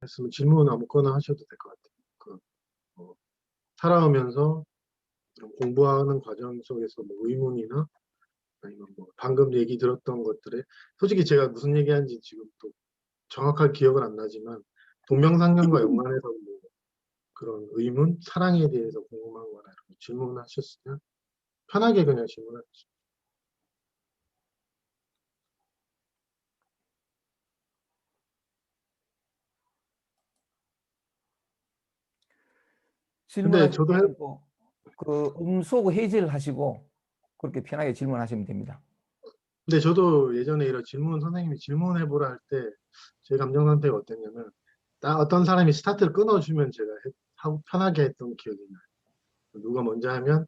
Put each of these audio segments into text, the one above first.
했으면 질문 아무거나 하셔도 될 것 같아요. 뭐, 살아오면서 공부하는 과정 속에서 뭐 의문이나 아니면 뭐 방금 얘기 들었던 것들에 솔직히 제가 무슨 얘기하는지 지금 또 정확한 기억은 안 나지만 동명상련과 연관해서 뭐 그런 의문, 사랑에 대해서 궁금한 거나 이런 거 질문하셨으면 편하게 그냥 질문하세요. 근데 질문하실 저도 때는 그 음소거 해제를 하시고 그렇게 편하게 질문하시면 됩니다. 근데 저도 예전에 이런 질문 선생님이 질문해보라 할 때 제 감정 상태가 어땠냐면 어떤 사람이 스타트를 끊어주면 제가 하고 편하게 했던 기억이 나요. 누가 먼저 하면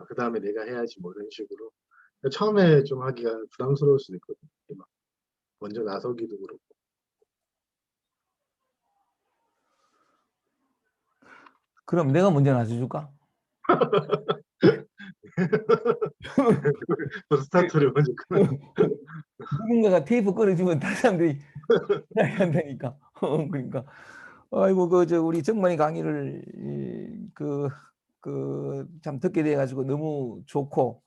그 다음에 내가 해야지 뭐 이런 식으로. 처음에 좀 하기가 부담스러울 수도 있거든요. 막 먼저 나서기도 그렇고. 그럼 내가 먼저 나서줄까? 스타트를 먼저 끊어. 누군가가 테이프 끊어주면 다른 사람들이 이야기한다니까. 그러니까 아이고 우리 정만이 강의를 참 듣게 돼가지고 너무 좋고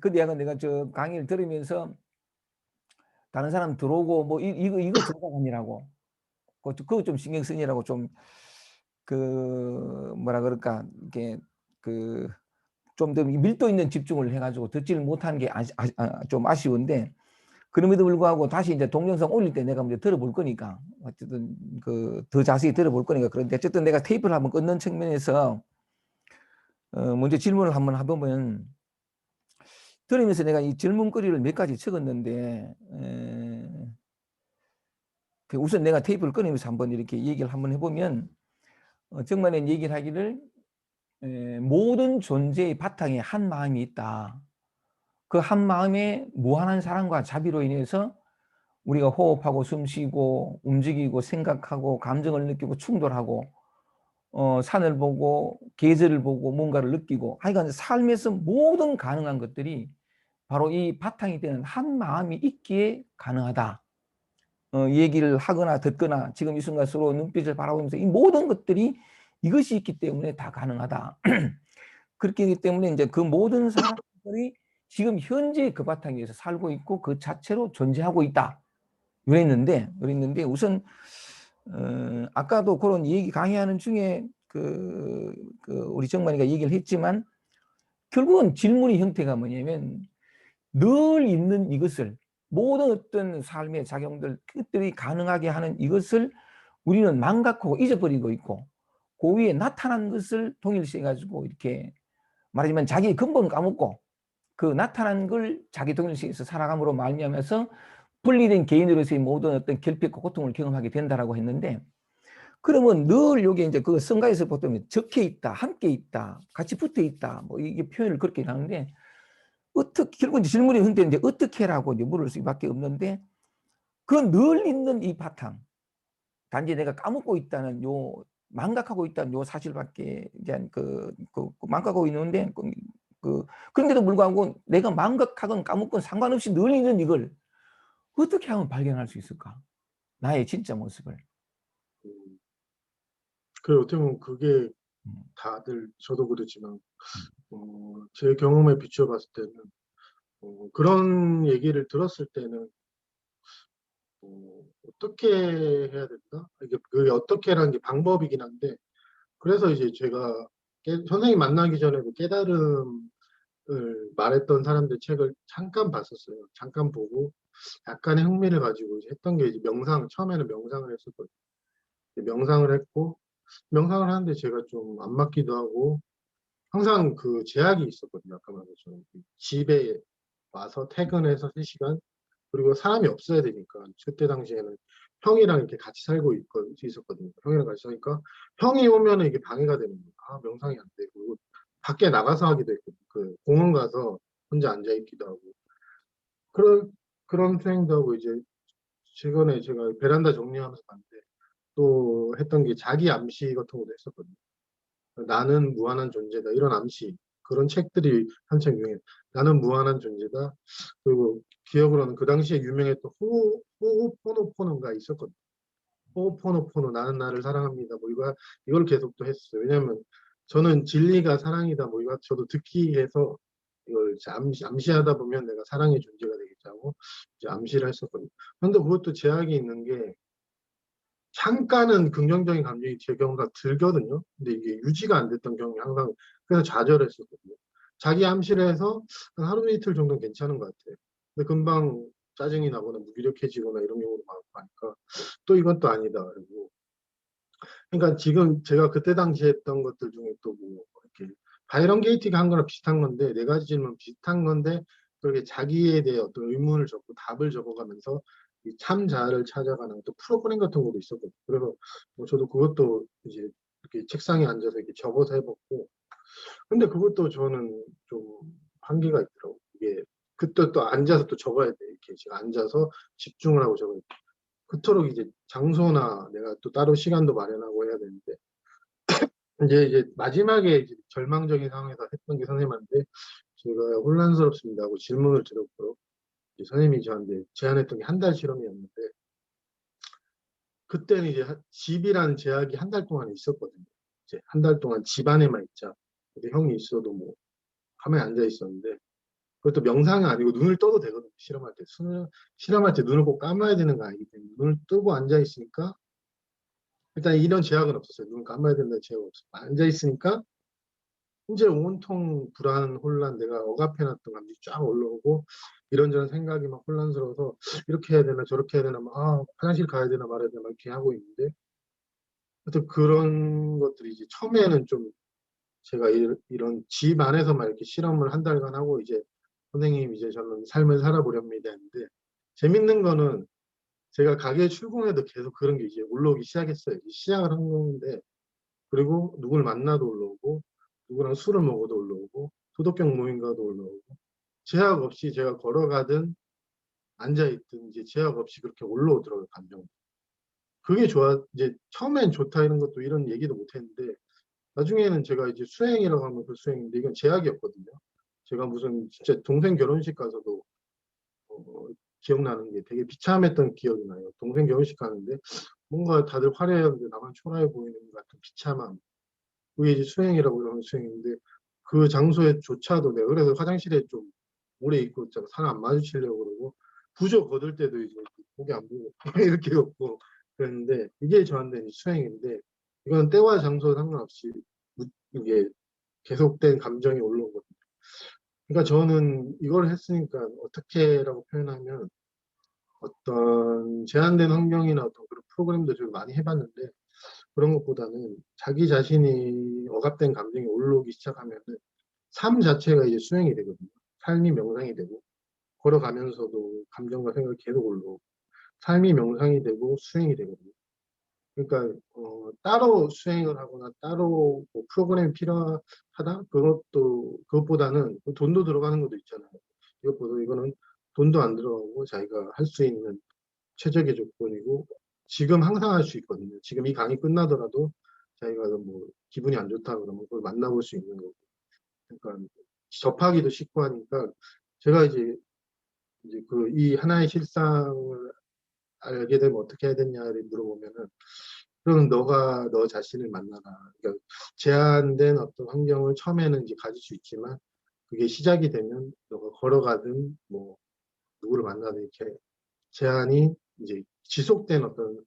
근데 약간 내가 저 강의를 들으면서 다른 사람 들어오고 뭐 이거 정답 아니라고 그거 좀 신경 쓰느라고 좀 뭐라 그럴까 이게 좀 더 밀도 있는 집중을 해가지고 듣지를 못한 게 좀 아쉬운데 그럼에도 불구하고 다시 이제 동영상 올릴 때 내가 먼저 들어볼 거니까 어쨌든 더 자세히 들어볼 거니까 그런데 어쨌든 내가 테이프를 한번 끊는 측면에서 먼저 질문을 한번 해보면 들으면서 내가 이 질문거리를 몇 가지 적었는데 우선 내가 테이프를 끊으면서 한번 이렇게 얘기를 한번 해보면 정만의 얘기를 하기를 모든 존재의 바탕에 한 마음이 있다. 그 한 마음에 무한한 사랑과 자비로 인해서 우리가 호흡하고 숨쉬고 움직이고 생각하고 감정을 느끼고 충돌하고 산을 보고 계절을 보고 뭔가를 느끼고 하여간 삶에서 모든 가능한 것들이 바로 이 바탕이 되는 한 마음이 있기에 가능하다. 얘기를 하거나 듣거나 지금 이 순간 서로 눈빛을 바라보면서 이 모든 것들이 이것이 있기 때문에 다 가능하다. 그렇기 때문에 이제 그 모든 사람들이 지금 현재 그 바탕 위에서 살고 있고 그 자체로 존재하고 있다. 그랬는데 우선 아까도 그런 얘기 강의하는 중에 우리 정만이가 얘기를 했지만 결국은 질문의 형태가 뭐냐면 늘 있는 이것을 모든 어떤 삶의 작용들 그것들이 가능하게 하는 이것을 우리는 망각하고 잊어버리고 있고 그 위에 나타난 것을 동일시해 가지고 이렇게 말하자면 자기의 근본을 까먹고 그 나타난 걸 자기 동일시해서 살아감으로 말미암아서 분리된 개인으로서의 모든 어떤 결핍과 고통을 경험하게 된다라고 했는데 그러면 늘 여기 이제 그 성가에서 보통 적혀 있다, 함께 있다, 같이 붙어 있다, 뭐 이게 표현을 그렇게 하는데 어떻게 결국 이제 질문이 흔들리는데 어떻게라고 이제 물을 수밖에 없는데 그 늘 있는 이 바탕 단지 내가 까먹고 있다는 요 망각하고 있다는 요 사실밖에 이제 망각하고 있는데 그런데도 불구하고 내가 망각하건 까먹건 상관없이 늘 있는 이걸 어떻게 하면 발견할 수 있을까? 나의 진짜 모습을. 음, 그 어떻게 보면 그게 음, 다들 저도 그렇지만 음. 제 경험에 비추어 봤을 때는 그런 얘기를 들었을 때는 어떻게 해야 될까? 이게 그게 어떻게라는 게 방법이긴 한데 그래서 이제 제가 선생님 만나기 전에도 깨달음을 말했던 사람들 책을 잠깐 봤었어요. 잠깐 보고 약간의 흥미를 가지고 이제 했던 게 이제 처음에는 명상을 했었거든요. 명상을 했고 명상을 하는데 제가 좀 안 맞기도 하고 항상 그 제약이 있었거든요. 아까 말한 것처럼 집에 와서 퇴근해서 3시간 그리고 사람이 없어야 되니까 그때 당시에는 형이랑 이렇게 같이 살고 있었거든요. 형이랑 같이 사니까 형이 오면 이게 방해가 되는 거예요. 명상이 안 돼. 그리고 밖에 나가서 하기도 했고 그 공원 가서 혼자 앉아 있기도 하고 그런 수행도 하고 이제 최근에 제가 베란다 정리하면서 봤는데 또 했던 게 자기 암시 같은 것도 했었거든요. 나는 무한한 존재다. 이런 암시. 그런 책들이 한창 유행해. 나는 무한한 존재다. 그리고 기억으로는 그 당시에 유명했던 호호포노포노가 있었거든요. 호opo노포노 나는 나를 사랑합니다. 뭐 이걸 계속 또 했어요. 왜냐면 저는 진리가 사랑이다. 뭐 이거 저도 듣기 해서 이걸 이제 암시하다 보면 내가 사랑의 존재가 되겠지 하고 이제 암시를 했었거든요. 근데 그것도 제약이 있는 게 잠깐은 긍정적인 감정이 제 경우가 들거든요. 근데 이게 유지가 안 됐던 경우에 항상 그래서 좌절했었거든요. 자기 암시를 해서 한 하루 이틀 정도는 괜찮은 것 같아요. 근데 금방 짜증이 나거나 무기력해지거나 이런 경우도 많고 하니까 또 이건 또 아니다. 그리고 그러니까 지금 제가 그때 당시에 했던 것들 중에 또 뭐 이렇게 바이런 게이티가 한 거랑 비슷한 건데 네 가지 질문 비슷한 건데 그렇게 자기에 대해 어떤 의문을 적고 답을 적어가면서 이 참자아를 찾아가는 또 프로그램 같은 것도 있었거든요. 그래서 뭐 저도 그것도 이제 이렇게 책상에 앉아서 이렇게 적어서 해봤고 근데 그것도 저는 좀 한계가 있더라고요. 이게 그때 또 앉아서 또 적어야 돼. 이렇게 제가 앉아서 집중을 하고 적어야 돼. 그토록 이제 장소나 내가 또 따로 시간도 마련하고 해야 되는데 이제 마지막에 이제 절망적인 상황에서 했던 게 선생님한테 제가 혼란스럽습니다 하고 질문을 드렸고 선생님이 저한테 제안했던 게 한 달 실험이었는데 그때는 이제 집이라는 제약이 한 달 동안 있었거든요. 이제 한 달 동안 집 안에만 있자. 근데 형이 있어도 뭐 가만히 앉아 있었는데 그것도 명상이 아니고 눈을 떠도 되거든요. 실험할 때. 실험할 때 눈을 꼭 감아야 되는 거 아니기 때문에 눈을 뜨고 앉아 있으니까 일단 이런 제약은 없었어요. 눈을 감아야 된다는 제약은 없었어요. 앉아 있으니까 이제 온통 불안, 혼란, 내가 억압해놨던 감정이 쫙 올라오고 이런저런 생각이 막 혼란스러워서 이렇게 해야 되나 저렇게 해야 되나 막 화장실 가야 되나 말아야 되나 막 이렇게 하고 있는데 하여튼 그런 것들이 이제 처음에는 좀 제가 이런 집 안에서만 이렇게 실험을 한 달간 하고 이제 선생님 이제 저는 삶을 살아보렵니다 했는데 재밌는 거는 제가 가게에 출근해도 계속 그런 게 이제 올라오기 시작했어요. 시작을 한 건데 그리고 누굴 만나도 올라오고 누구랑 술을 먹어도 올라오고 도덕경 모임 가도 올라오고 제약 없이 제가 걸어가든 앉아있든 이제 제약 없이 그렇게 올라오더라고요, 감정. 그게 이제 처음엔 좋다 이런 것도 이런 얘기도 못 했는데 나중에는 제가 이제 수행이라고 하면 그 수행인데 이건 제약이었거든요. 제가 무슨 진짜 동생 결혼식 가서도 어, 기억나는 게 되게 비참했던 기억이 나요. 동생 결혼식 가는데 뭔가 다들 화려한데 나만 초라해 보이는 것 같은 비참함. 그게 이제 수행이라고 하는 수행인데 그 장소에조차도 내가 그래서 화장실에 좀 오래 있고 있잖아. 사람 안 마주치려고 그러고 부조 거둘 때도 이제 고개 안 보고 이렇게 걷고 그랬는데 이게 저한테는 수행인데 이건 때와 장소 상관없이 이게 계속된 감정이 올라오거든요. 그러니까 저는 이걸 했으니까 어떻게라고 표현하면 어떤 제한된 환경이나 어떤 그런 프로그램도 좀 많이 해봤는데 그런 것보다는 자기 자신이 억압된 감정이 올라오기 시작하면은 삶 자체가 이제 수행이 되거든요. 삶이 명상이 되고 걸어가면서도 감정과 생각이 계속 올라오고 삶이 명상이 되고 수행이 되거든요. 그러니까 따로 수행을 하거나 따로 뭐 프로그램이 필요하다? 그것보다는 돈도 들어가는 것도 있잖아요. 이것보다 이거는 돈도 안 들어가고 자기가 할 수 있는 최적의 조건이고 지금 항상 할 수 있거든요. 지금 이 강의 끝나더라도 자기가 뭐 기분이 안 좋다 그러면 그걸 만나볼 수 있는 거고. 그러니까 접하기도 쉽고 하니까 제가 이제 그 이 하나의 실상을 알게 되면 어떻게 해야 되냐를 물어보면은 그럼 너가 너 자신을 만나라. 그러니까 제한된 어떤 환경을 처음에는 이제 가질 수 있지만 그게 시작이 되면 너가 걸어가든 뭐 누구를 만나든 이렇게 제한이 이제 지속된 어떤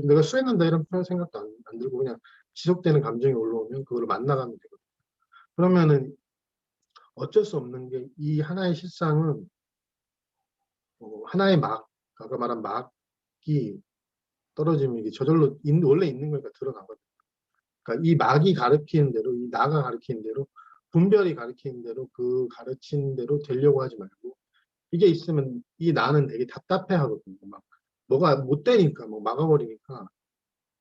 내가 수행한다 이런 표현 생각도 안 들고 그냥 지속되는 감정이 올라오면 그거를 만나가면 되거든요. 그러면은 어쩔 수 없는 게 이 하나의 실상은 하나의 아까 말한 막이 떨어지면 이게 저절로 원래 있는 거니까 드러나거든요. 그러니까 이 막이 가르치는 대로, 이 나가 가르치는 대로, 분별이 가르치는 대로 그 가르치는 대로 되려고 하지 말고 이게 있으면 이 나는 되게 답답해 하거든요. 막 뭐가 못 되니까 뭐 막아버리니까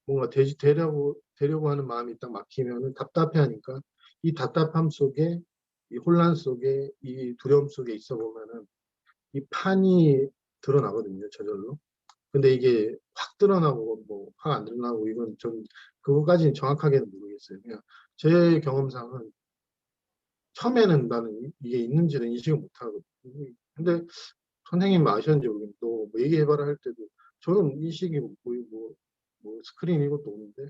뭔가 되려고 하는 마음이 딱 막히면은 답답해 하니까 이 답답함 속에 이 혼란 속에 이 두려움 속에 있어 보면은 이 판이 드러나거든요, 저절로. 근데 이게 확 드러나고 뭐 확 안 드러나고 이건 좀 그거까지는 정확하게는 모르겠어요. 그냥 제 경험상은 처음에는 나는 이게 있는지는 인식을 못 하거든요. 근데 선생님 아셨는지 모르겠는데 너 뭐 얘기해봐라 할 때도 저는 인식이 못 보이고 뭐 스크린 이것도 오는데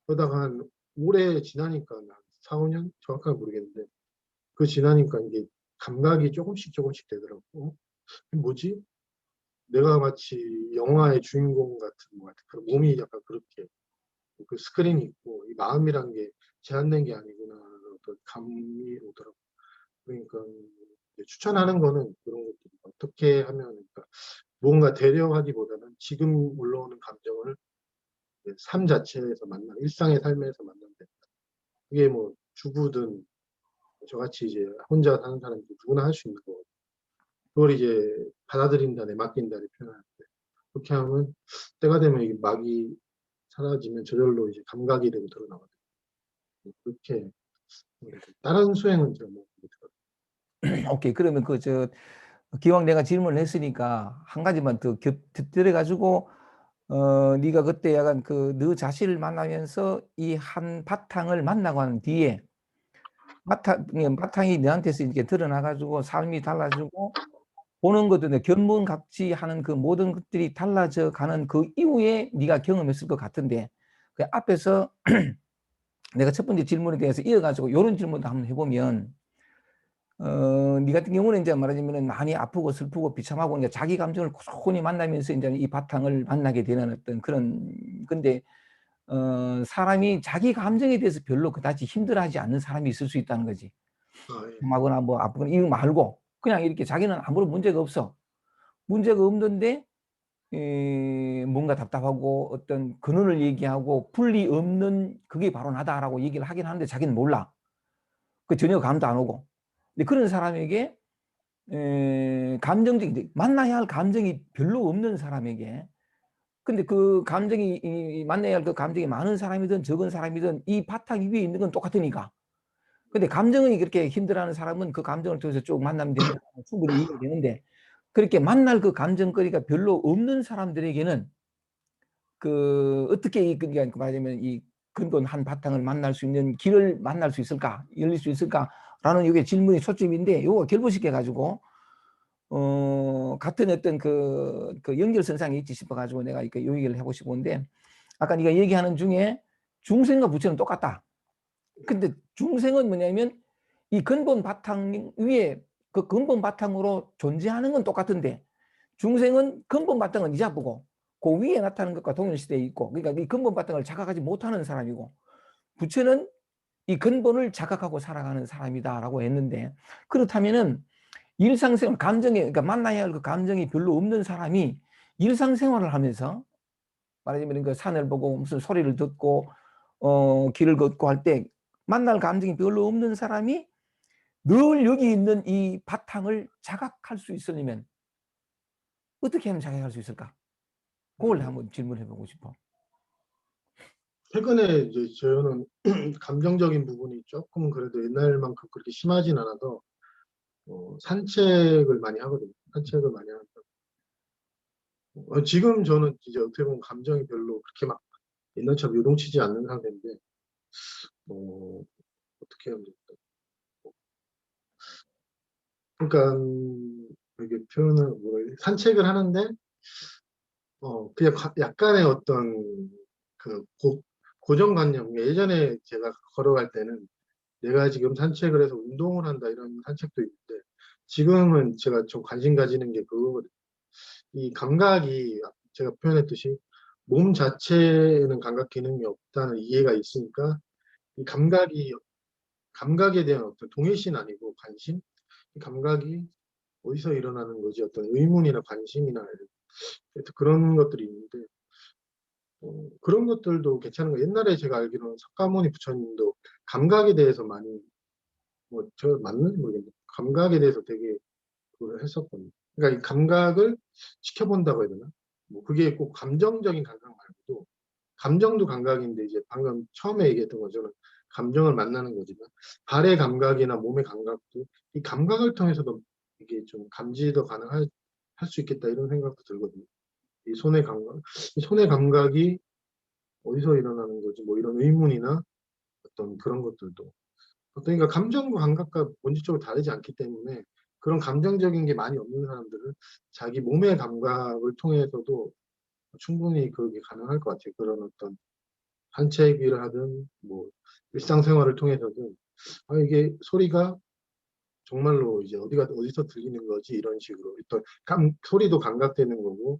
그러다가 한 오래 지나니까 한 4-5년 정확하게 모르겠는데 그 지나니까 이게 감각이 조금씩 되더라고. 이게 뭐지? 내가 마치 영화의 주인공 같은 것 같아. 그 몸이 약간 그렇게 그 스크린이 있고 이 마음이란 게 제한된 게 아니구나 하는 어떤 감이 오더라고. 그러니까 이제 추천하는 거는 그런 것들 어떻게 하면 그러니까 무언가 되려하기보다는 지금 올라오는 감정을 삶 자체에서 일상의 삶에서 만나면 된다. 그게 뭐 주부든 저같이 이제 혼자 사는 사람들 누구나 할 수 있는 거고 그걸 이제 받아들인다, 내맡긴다를 표현하는데 그렇게 하면 때가 되면 이게 막이 사라지면 저절로 이제 감각이 되고 드러나거든요. 그렇게 다른 수행은 제가 뭐 못해요. 오케이. 그러면 기왕 내가 질문을 했으니까 한 가지만 더 곁들여 가지고 네가 그때 약간 너 자신을 만나면서 이 한 바탕을 만나고 난 뒤에 바탕이 너한테서 이렇게 드러나 가지고 삶이 달라지고 보는 것도 견문갑치하는 그 모든 것들이 달라져 가는 그 이후에 네가 경험했을 것 같은데 그 앞에서 내가 첫 번째 질문에 대해서 이어 가지고 요런 질문도 한번 해 보면 네 같은 경우는 인제 말하자면은 많이 아프고 슬프고 비참하고 이제 자기 감정을 고스란히 만나면서 인제는 이 바탕을 만나게 되는 어떤 그런 근데 사람이 자기 감정에 대해서 별로 그다지 힘들어하지 않는 사람이 있을 수 있다는 거지. 아 예. 비참하거나 뭐 아프거나 이거 말고 그냥 이렇게 자기는 아무런 문제가 없어. 문제가 없는데 뭔가 답답하고 어떤 근원을 얘기하고 "풀이 없는 그게 바로 나다."라고 얘기를 하긴 하는데 자기는 몰라. 전혀 감도 안 오고. 근데 그런 사람에게 감정적인 이제 만나야 할 감정이 별로 없는 사람에게 근데 그 감정이 만나야 할 그 감정이 많은 사람이든 적은 사람이든 이 바탕 위에 있는 건 똑같으니까. 근데 감정이 그렇게 힘들어하는 사람은 그 감정을 통해서 쭉 만나면 된다. 충분히 이해가 되는데 그렇게 만날 그 감정거리가 별로 없는 사람들에게는 어떻게 그러니까 말하자면 이 근본 한 바탕을 만날 수 있는 길을 만날 수 있을까? 열릴 수 있을까?'라는 요게 질문이 초점인데 요거 결부시켜 가지고 같은 어떤 연결선상에 있지 싶어 가지고 내가 이렇게 요 얘기를 해 보고 싶은데 아까 네가 얘기하는 중에 중생과 부처는 똑같다. 근데 중생은 뭐냐면 이 근본 바탕 위에 그 근본 바탕으로 존재하는 건 똑같은데 중생은 근본 바탕은 이자부고 그 위에 나타나는 것과 동일시대에 있고 그러니까 이 근본 바탕을 자각하지 못하는 사람이고 부처는 이 근본을 자각하고 살아가는 사람이다라고 했는데 그렇다면은 일상생활 감정에 그러니까 만나야 할 그 감정이 별로 없는 사람이 일상생활을 하면서 말하자면 그 산을 보고 무슨 소리를 듣고 길을 걷고 할 때 만날 감정이 별로 없는 사람이 늘 여기 있는 이 바탕을 자각할 수 있으려면 어떻게 하면 자각할 수 있을까? 그걸 음. 한번 질문해 보고 싶어. 최근에 이제 저는 감정적인 부분이 쪼끔 그래도 옛날만큼 그렇게 심하진 않아서 산책을 많이 하거든요. 산책을 많이 하는데 지금 저는 이제 어떻게 보면 감정이 별로 그렇게 막 옛날처럼 요동치지 않는 상태인데 어 어떻게 하면 좋을까? 그러니깐 이게 표현을 산책을 하는데 그냥 약간의 어떤 그 고정관념 예전에 제가 걸어갈 때는 '내가 지금 산책을 해서 운동을 한다.' 이런 산책도 있는데 지금은 제가 좀 관심 가지는 게 그거거든요. 이 감각이 제가 표현했듯이 몸 자체에는 감각 기능이 없다는 이해가 있으니까 이 감각에 대한 어떤 동일시는 아니고 관심? 이 감각이 어디서 일어나는 거지? 어떤 의문이나 관심이나 이런 하여튼 그런 것들이 있는데 그런 것들도 괜찮은 거예요. 옛날에 제가 알기로는 석가모니 부처님도 감각에 대해서 많이 저 맞는지 모르겠는데 감각에 대해서 되게 그걸 했었거든요. 그러니까 이 감각을 지켜본다고 해야 되나? 그게 꼭 감정적인 감각 말고도 감정도 감각인데 이제 방금 처음에 얘기했던 것처럼 감정을 만나는 거지만 발의 감각이나 몸의 감각도 이 감각을 통해서도 이게 좀 감지도 가능할 할 수 있겠다 이런 생각도 들거든요. 이 손의 감각, 이 손의 감각이 어디서 일어나는 거지? 뭐 이런 의문이나 어떤 그런 것들도 그러니까 감정과 감각과 본질적으로 다르지 않기 때문에 그런 감정적인 게 많이 없는 사람들은 자기 몸의 감각을 통해서도 충분히 그게 가능할 것 같아요. 그런 어떤 산책을 하든 뭐 일상생활을 통해서든 이게 소리가 정말로 이제 어디서 들리는 거지 이런 식으로 일단 소리도 감각되는 거고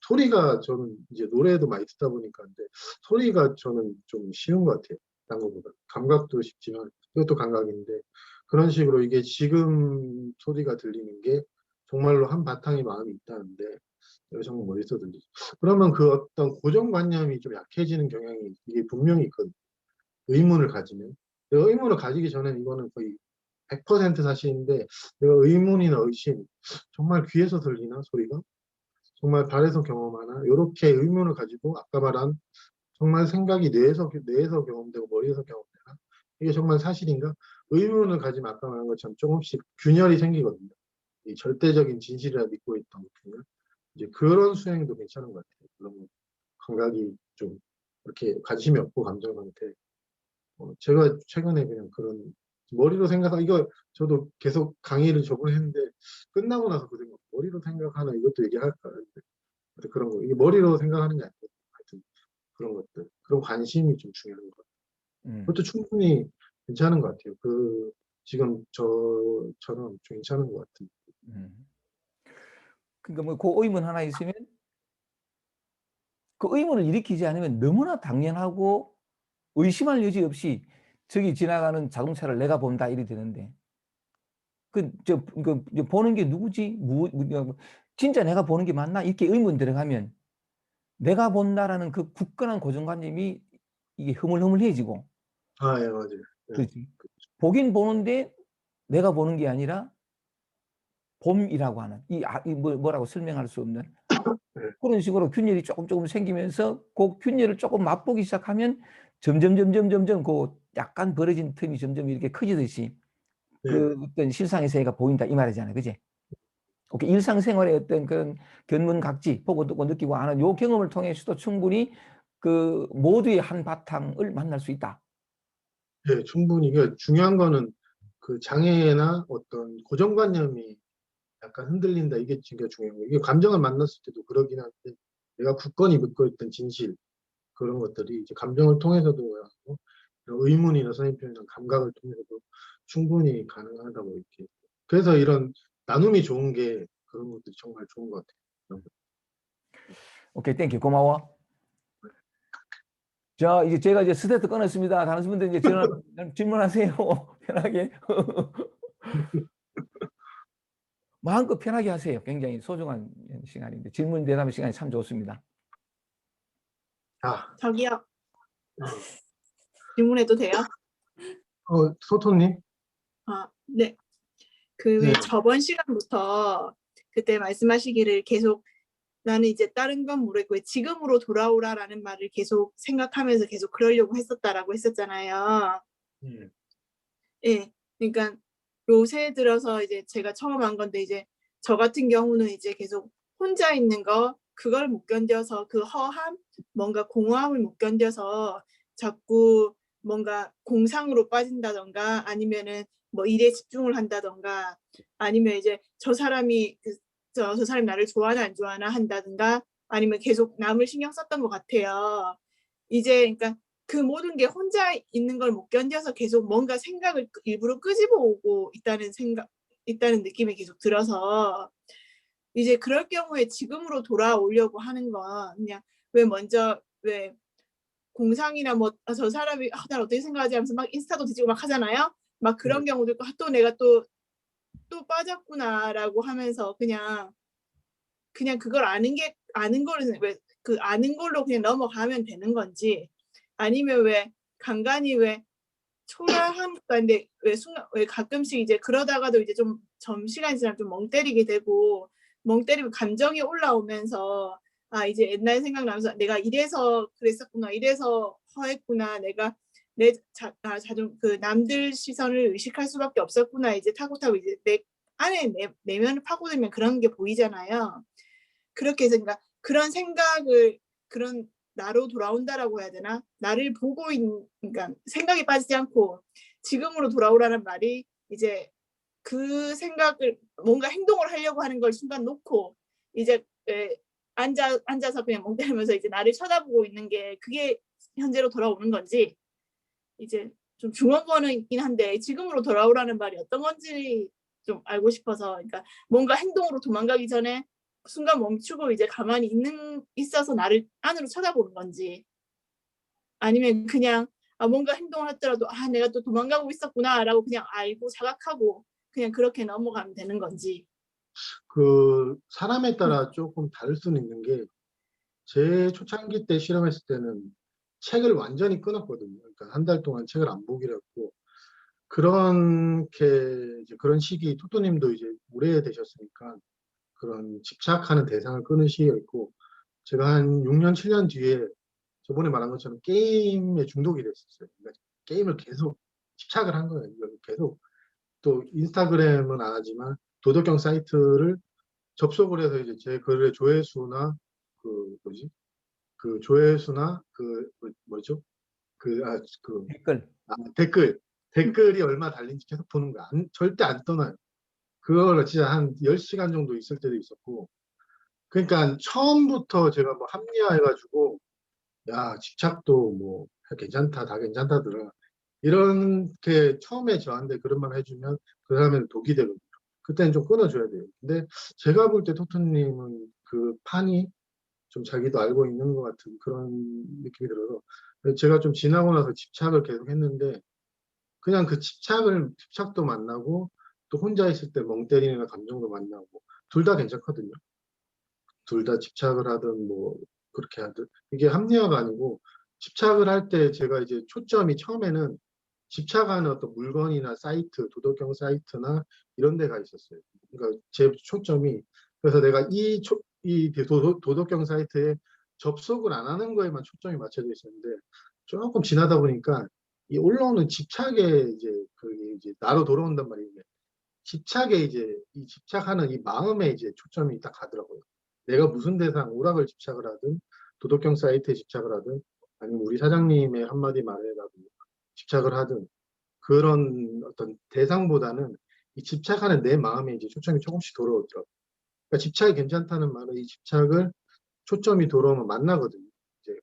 소리가 저는 이제 노래도 많이 듣다 보니까 근데 소리가 저는 좀 쉬운 것 같아요. 딴 거보다 감각도 쉽지만 이것도 감각인데 그런 식으로 이게 지금 소리가 들리는 게 정말로 한 바탕에 마음이 있다는데 내가 정말 어디서 들리지? 그러면 그 어떤 고정관념이 좀 약해지는 경향이 이게 분명히 있거든요. 의문을 가지면 내가 의문을 가지기 전에 이거는 거의 100% 사실인데 내가 의문이나 의심 정말 귀에서 들리나 소리가 정말 발에서 경험하나 이렇게 의문을 가지고 아까 말한 정말 생각이 뇌에서 경험되고 머리에서 경험되나 이게 정말 사실인가 의문을 가지면 아까 말한 것처럼 조금씩 균열이 생기거든요. 이 절대적인 진실이라 믿고 있던 균열 이제 그런 수행도 괜찮은 것 같아요. 그런 감각이 좀 이렇게 관심이 없고 감정한테 제가 최근에 그냥 그런 머리로 생각하 이거 저도 계속 강의를 저번에 했는데 끝나고 나서 그 생각 머리로 생각하나 이것도 얘기할까 하여튼 그런 거 이게 머리로 생각하는 게 아니고 하여튼 그런 것들 그런 관심이 좀 중요한 것 같아요. 음. 그것도 충분히 괜찮은 것 같아요. 그 지금 저처럼 좀 괜찮은 것 같은. 음. 그러니까 뭐 그 의문 하나 있으면 그 의문을 일으키지 않으면 너무나 당연하고 의심할 여지 없이 저기 지나가는 자동차를 내가 본다 이래 되는데 보는 게 누구지? 진짜 내가 보는 게 맞나? 이렇게 의문 들어가면 내가 본다라는 그 굳건한 고정관념이 이게 흐물흐물해지고 예, 맞아요. 예. 그렇지. 보긴 보는데 내가 보는 게 아니라 봄이라고 하는 뭐라고 설명할 수 없는 예. 그런 식으로 균열이 조금 생기면서 그 균열을 조금 맛보기 시작하면 점점 그 약간 벌어진 틈이 점점 이렇게 커지듯이 예. 그 어떤 실상의 세계가 보인다 이 말이잖아요. 그지? 오케이. 일상생활의 어떤 그런 견문각지 보고 듣고 느끼고 하는 요 경험을 통해서도 충분히 그 모두의 한바탕을 만날 수 있다. 예, 충분히 이게 중요한 거는 그 장애나 어떤 고정관념이 약간 흔들린다. 이게 진짜 중요한 거예요. 이게 감정을 만났을 때도 그러긴 한데 내가 굳건히 믿고 있던 진실 그런 것들이 이제 감정을 통해서도 하고 의문이나 선생님 표현한 감각을 통해서도 충분히 가능하다고 이렇게. 그래서 이런 나눔이 좋은 게 그런 것들이 정말 좋은 것 같아요. 그런 거. 오케이, 땡큐. 고마워. 자, 이제 제가 이제 스태트 끊었습니다. 다른 분들 이제 질문하세요. 편하게. 마음껏 편하게 하세요. 굉장히 소중한 시간인데 질문 대답의 시간이 참 좋습니다. 아, 저기요, 어, 질문해도 돼요? 소토님? 네. 그 네, 저번 시간부터 그때 말씀하시기를 계속 나는 이제 다른 건 모르겠고 지금으로 돌아오라라는 말을 계속 생각하면서 계속 그러려고 했었다라고 했었잖아요. 네, 예. 그러니까 요새 들어서 이제 제가 처음 한 건데 이제 저 같은 경우는 이제 계속 혼자 있는 거 그걸 못 견뎌서 그 허함 뭔가 공허함을 못 견뎌서 자꾸 뭔가 공상으로 빠진다던가 아니면은 뭐 일에 집중을 한다던가 아니면 이제 저 사람이 저 사람이 나를 좋아하나 안 좋아하나 한다든가 아니면 계속 남을 신경 썼던 것 같아요. 이제 그러니까 그 모든 게 혼자 있는 걸 못 견뎌서 계속 뭔가 생각을 일부러 끄집어 오고 있다는 느낌이 계속 들어서 이제 그럴 경우에 지금으로 돌아오려고 하는 건 그냥 왜 공상이나 뭐 저 사람이 날 어떻게 생각하지 하면서 막 인스타도 뒤지고 막 하잖아요. 막 네, 그런 경우도 있고 또 내가 또 빠졌구나라고 하면서 그냥 그걸 아는 거를 왜 그 아는 걸로 그냥 넘어가면 되는 건지 아니면 왜 간간이 왜 초라함 근데 왜 가끔씩 이제 그러다가도 이제 좀 점시간이 지나면 좀 멍 때리게 되고 멍 때리고 감정이 올라오면서 이제 옛날 생각나면서 내가 이래서 그랬었구나 이래서 허했구나 내가 자존 그 남들 시선을 의식할 수밖에 없었구나 이제 타고 이제 내 안에 내면을 파고들면 그런 게 보이잖아요. 그렇게 해서 그러니까 그런 생각을 그런 나로 돌아온다라고 해야 되나? 나를 보고 있는 그러니까 생각에 빠지지 않고 지금으로 돌아오라는 말이 이제 그 생각을 뭔가 행동을 하려고 하는 걸 순간 놓고 이제 앉아서 그냥 멍 때리면서 이제 나를 쳐다보고 있는 게 그게 현재로 돌아오는 건지, 이제 좀 중원권은 있긴 한데 지금으로 돌아오라는 말이 어떤 건지 좀 알고 싶어서. 그러니까 뭔가 행동으로 도망가기 전에 순간 멈추고 이제 가만히 있어서 나를 안으로 쳐다보는 건지, 아니면 그냥 뭔가 행동을 하더라도 내가 또 도망가고 있었구나라고 그냥 알고 자각하고 그냥 그렇게 넘어가면 되는 건지. 그 사람에 따라 조금 다를 수는 있는 게, 제 초창기 때 실험했을 때는 책을 완전히 끊었거든요. 그러니까 한 달 동안 책을 안 보기로 했고, 그렇게 이제 그런 시기, 토토님도 이제 오래 되셨으니까 그런 집착하는 대상을 끊은 시기였고, 제가 한 6년, 7년 뒤에 저번에 말한 것처럼 게임에 중독이 됐었어요. 그러니까 게임을 계속 집착을 한 거예요. 계속 또 인스타그램은 안 하지만 도덕경 사이트를 접속을 해서 이제 제 글의 조회수나 그 뭐지? 그 조회수나 뭐죠? 댓글. 댓글이 얼마 달린지 계속 보는 거야. 절대 안 떠나요. 그걸 진짜 한 10시간 정도 있을 때도 있었고. 그러니까 처음부터 제가 뭐 합리화해가지고, 야, 집착도 뭐 괜찮다, 다 괜찮다더라, 이렇게 처음에 저한테 그런 말 해주면 그 사람은 독이 되거든요. 그때는 좀 끊어줘야 돼요. 근데 제가 볼 때 토토님은 그 판이 좀 자기도 알고 있는 것 같은 그런 느낌이 들어서, 제가 좀 지나고 나서 집착을 계속 했는데, 그냥 그 집착도 만나고 또 혼자 있을 때 멍 때리는 감정도 만나고, 둘 다 괜찮거든요. 둘 다 집착을 하든 뭐 그렇게 하든 이게 합리화가 아니고, 집착을 할 때 제가 이제 초점이 처음에는 집착하는 어떤 물건이나 사이트, 도덕경 사이트나 이런 데가 있었어요. 그러니까 제 초점이, 그래서 내가 이 도덕경 사이트에 접속을 안 하는 거에만 초점이 맞춰져 있었는데, 조금 지나다 보니까 이 올라오는 집착에 이제 그게 이제 나로 돌아온단 말이에요. 집착에 이제 이 집착하는 이 마음에 이제 초점이 딱 가더라고요. 내가 무슨 대상, 오락을 집착을 하든 도덕경 사이트에 집착을 하든 아니면 우리 사장님의 한마디 말에라도 집착을 하든, 그런 어떤 대상보다는 이 집착하는 내 마음에 이제 초점이 조금씩 돌아오더라고요. 그러니까 집착이 괜찮다는 말은 이 집착을 초점이 돌아오면 만나거든요. 이제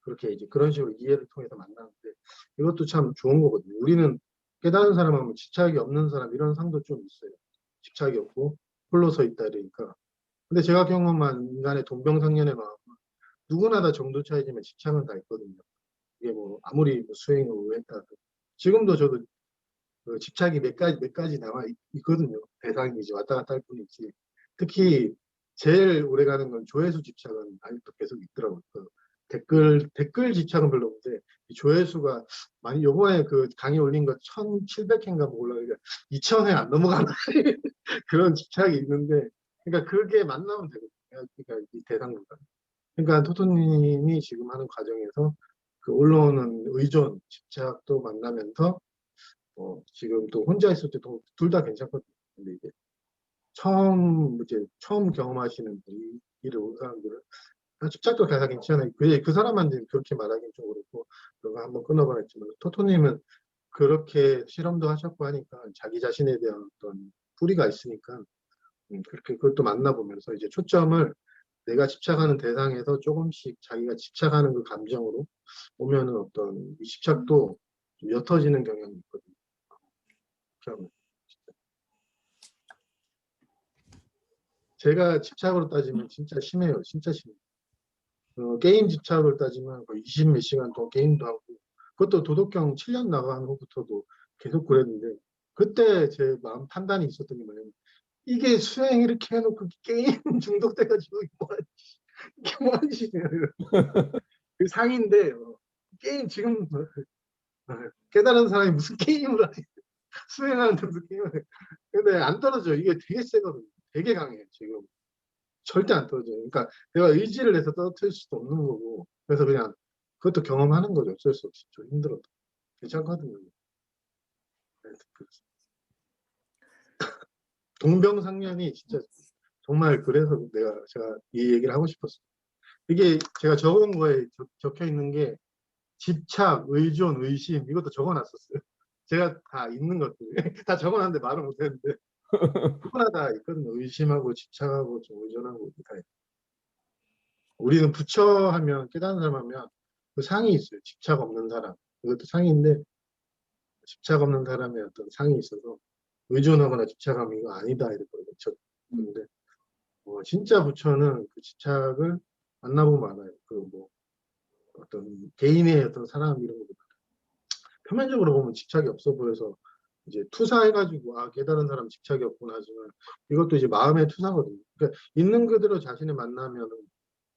그렇게 이제 그런 식으로 이해를 통해서 만나는데, 이것도 참 좋은 거거든요. 우리는 깨달은 사람하면 집착이 없는 사람 이런 상도 좀 있어요. 집착이 없고 홀로 서 있다 이러니까. 근데 제가 경험한 인간의 동병상련의 마음은 누구나 다 정도 차이지만 집착은 다 있거든요. 이게 뭐 아무리 뭐 수행을 오래 했다 해도 지금도 저도 그 집착이 몇 가지 나와 있거든요. 대상이 이제 왔다 갔다 할 뿐이지. 특히 제일 오래 가는 건 조회수 집착은 아직도 계속 있더라고요. 그 댓글 집착은 별로 없는데, 이 조회수가 많이, 요번에 그 강의 올린 거 1700회인가 뭐 올라가니까 2000회 안 넘어가는 그런 집착이 있는데, 그러니까 그게 만나면 되거든요. 그러니까 이 대상보다. 그러니까 토토님이 지금 하는 과정에서 그 올라오는 의존, 집착도 만나면서 지금 또 혼자 있을 때도 둘 다 괜찮거든요. 근데 이제 처음 경험하시는 분이 이를 온 사람들은 집착도 다 괜찮아요. 그 사람한테 그렇게 말하기는 좀 그렇고, 그거 한번 끊어봐 했지만, 토토님은 그렇게 실험도 하셨고 하니까 자기 자신에 대한 어떤 뿌리가 있으니까, 그렇게 그걸 또 만나보면서 이제 초점을 내가 집착하는 대상에서 조금씩 자기가 집착하는 그 감정으로 오면은 어떤 이 집착도 좀 옅어지는 경향이 있거든요. 참, 제가 집착으로 따지면 진짜 심해요. 진짜 심해요. 게임 집착을 따지면 거의 20 몇 시간 동안 게임도 하고, 그것도 도덕경 7년 나간 후부터도 계속 그랬는데, 그때 제 마음 판단이 있었던 게 뭐냐면, 이게 수행 이렇게 해놓고 게임 중독돼가지고 이게 뭐하는 짓이냐. 그 상인데, 게임 지금 깨달은 사람이 무슨 게임을 하지? 수행하는데 무슨 게임을 해. 근데 안 떨어져. 이게 되게 세거든요. 되게 강해요, 지금. 절대 안 떨어져요. 그러니까 내가 의지를 해서 떨어뜨릴 수도 없는 거고, 그래서 그냥 그것도 경험하는 거죠. 어쩔 수 없이. 좀 힘들어도. 괜찮거든요. 네, 동병상련이 진짜 정말, 그래서 제가 이 얘기를 하고 싶었어요. 이게 제가 적은 거에 적혀 있는 게 집착, 의존, 의심, 이것도 적어놨었어요. 제가 다 있는 것들 다 적어놨는데 말을 못했는데, 누구나 다 있거든요. 의심하고 집착하고 좀 의존하고 다 있어요. 우리는 부처 하면 깨달은 사람 하면 그 상이 있어요. 집착 없는 사람. 이것도 상인데 집착 없는 사람의 어떤 상이 있어서 의존하거나 집착하면 이거 아니다 이랬거든요. 그런데 진짜 부처는 그 집착을 만나보면 알아요. 그 뭐 어떤 개인의 어떤 사람 이런 거보다 표면적으로 보면 집착이 없어 보여서 이제 투사해가지고 아 깨달은 사람 집착이 없구나 하지만 이것도 이제 마음의 투사거든요. 그러니까 있는 그대로 자신을 만나면은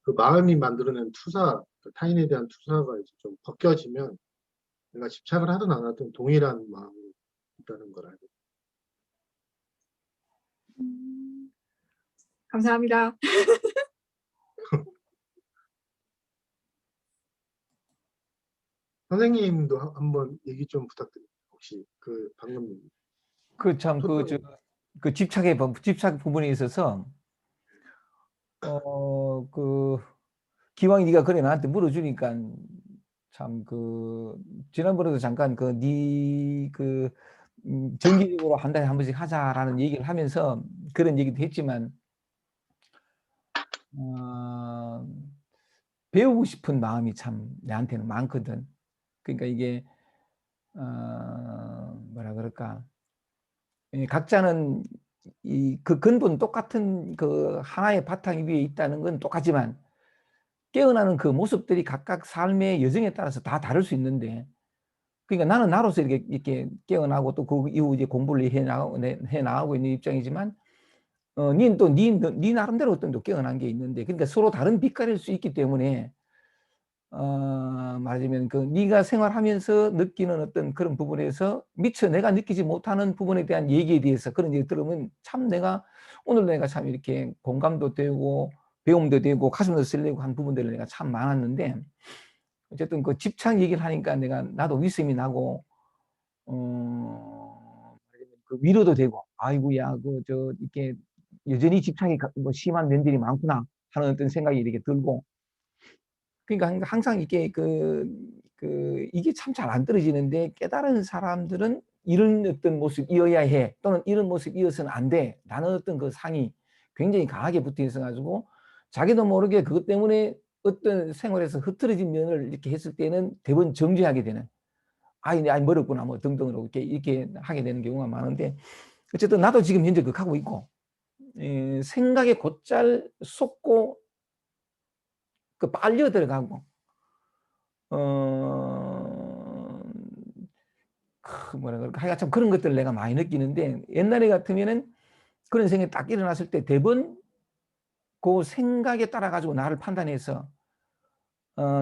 그 마음이 만들어낸 투사, 그 타인에 대한 투사가 이제 좀 벗겨지면 내가 집착을 하든 안 하든 동일한 마음이 있다는 걸 알고. 감사합니다. 선생님도 한번 얘기 좀 부탁드립니다. 혹시 그 방금 그 참 그 저 그 집착 부분에 있어서 그 기왕 네가 그래 나한테 물어주니까 참 그 지난번에도 잠깐 그 네 그 정기적으로 한 달에 한 번씩 하자라는 얘기를 하면서 그런 얘기도 했지만 배우고 싶은 마음이 참 내한테는 많거든. 그러니까 이게 뭐라 그럴까? 각자는 그 근본 똑같은 그 하나의 바탕 위에 있다는 건 똑같지만 깨어나는 그 모습들이 각각 삶의 여정에 따라서 다 다를 수 있는데, 그러니까 나는 나로서 이렇게 깨어나고 또 그 이후 이제 공부를 해 나가고 있는 입장이지만, 니는 또 니 나름대로 어떤 또 깨어난 게 있는데, 그러니까 서로 다른 빛깔일 수 있기 때문에, 말하자면 그 네가 생활하면서 느끼는 어떤 그런 부분에서 미처 내가 느끼지 못하는 부분에 대한 얘기에 대해서 그런 얘기 들으면 참 오늘 내가 참 이렇게 공감도 되고 배움도 되고 가슴도 설레고 한 부분들을 내가 참 많았는데, 어쨌든 그 집착 얘기를 하니까 나도 위심이 나고, 그 위로도 되고, 아이고야, 이렇게 여전히 집착이 뭐 심한 면들이 많구나 하는 어떤 생각이 이렇게 들고, 그러니까 항상 이게 이게 참 잘 안 떨어지는데, 깨달은 사람들은 이런 어떤 모습이어야 해, 또는 이런 모습이어서는 안 돼 라는 어떤 그 상이 굉장히 강하게 붙어 있어 가지고 자기도 모르게 그것 때문에 어떤 생활에서 흐트러진 면을 이렇게 했을 때는 대부분 정죄하게 되는, 아이 멀었구나 뭐 등등으로 이렇게 하게 되는 경우가 많은데, 어쨌든 나도 지금 현재 그렇게 하고 있고, 생각에 곧잘 쏟고 그 빨려 들어가고, 뭐라 그럴까, 하여간 참 그런 것들을 내가 많이 느끼는데, 옛날에 같으면은 그런 생각이 딱 일어났을 때 대부분 그 생각에 따라 가지고 나를 판단해서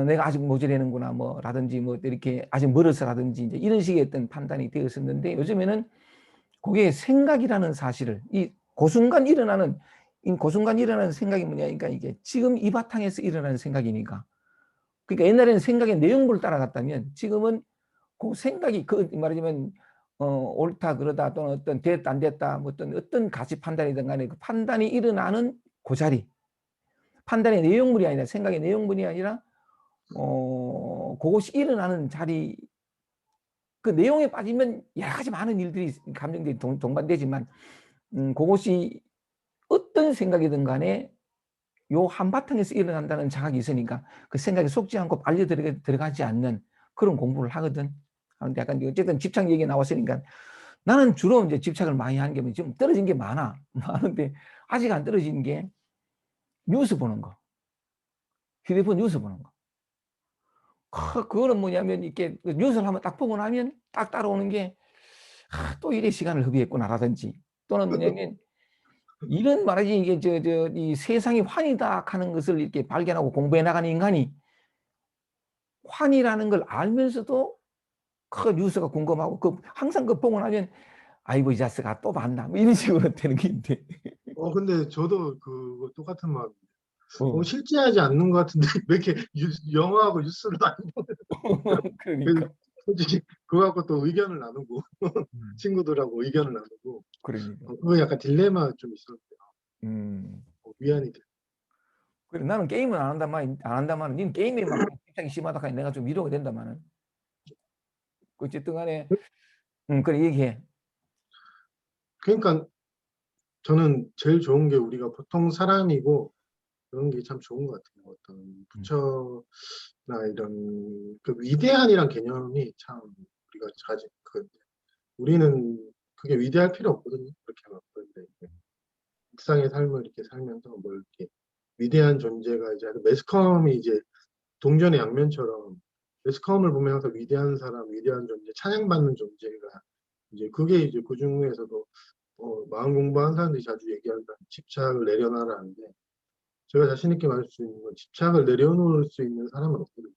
내가 아직 모자라는구나 뭐라든지 뭐 이렇게 아직 멀어서라든지 이제 이런 식의 어떤 판단이 되었었는데, 요즘에는 그게 생각이라는 사실을 이 고순간 일어나는 생각이 뭐냐, 그러니까 이게 지금 이 바탕에서 일어나는 생각이니까. 그러니까 옛날에는 생각의 내용물을 따라갔다면 지금은 그 생각이 말하자면 옳다 그러다 또는 어떤 됐다 안 됐다 뭐 어떤 가치 판단이든 간에 그 판단이 일어나는 그 자리, 판단의 내용물이 아니라 생각의 내용물이 아니라 그것이 일어나는 자리, 그 내용에 빠지면 여러 가지 많은 일들이 감정들이 동반되지만 그것이 어떤 생각이든 간에 요 한바탕에서 일어난다는 자각이 있으니까 그 생각에 속지 않고 빨려 들어가지 않는 그런 공부를 하거든. 하는데 약간 어쨌든 집착 얘기 나왔으니까 나는 주로 이제 집착을 많이 하는 게 좀 떨어진 게 많아. 많은데 아직 안 떨어진 게 뉴스 보는 거. 휴대폰 뉴스 보는 거. 그거는 뭐냐면 이렇게 뉴스를 한번 딱 보고 나면 딱 따라오는 게 또 이래 시간을 허비했구나라든지, 또는 뭐냐면 이런 말이지, 이게 이 세상이 환이다 하는 것을 이렇게 발견하고 공부해 나가는 인간이 환이라는 걸 알면서도 그 뉴스가 궁금하고 항상 보고 나면 아이고 이 자식아 또 봤나 뭐 이런 식으로 되는 게 있는데. 근데 저도 그거 똑같은 마음. 어. 실제하지 않는 것 같은데 왜 이렇게 영화하고 뉴스를 많이 보는. 그러니까. 솔직히 그거 갖고 또 의견을 나누고 음. 친구들하고 의견을 나누고 그러니까. 그거 약간 딜레마 좀 있었는데 음. 위안이 돼. 그래 나는 게임은 안 한다마는 니는 게임에 막 집착이 심하다 하니 내가 좀 위로가 된다마는. 어쨌든 간에 그래 얘기해. 그러니까 저는 제일 좋은 게 우리가 보통 사람이고 그런 게 참 좋은 것 같아요. 어떤 부처나 이런 그 위대한이란 개념이 참 우리가 가진 그 우리는 그게 위대할 필요 없거든요. 그렇게 막 그런데 일상의 삶을 이렇게 살면서 뭘 이렇게 위대한 존재가 이제 매스컴이 이제 동전의 양면처럼 매스컴을 보면서 위대한 사람, 위대한 존재, 찬양받는 존재가 이제 그게 이제 그 중에서도 마음 공부한 사람들이 자주 얘기하는 집착을 내려놔라는데 제가 자신 있게 말할 수 있는 건 집착을 내려놓을 수 있는 사람은 없거든요.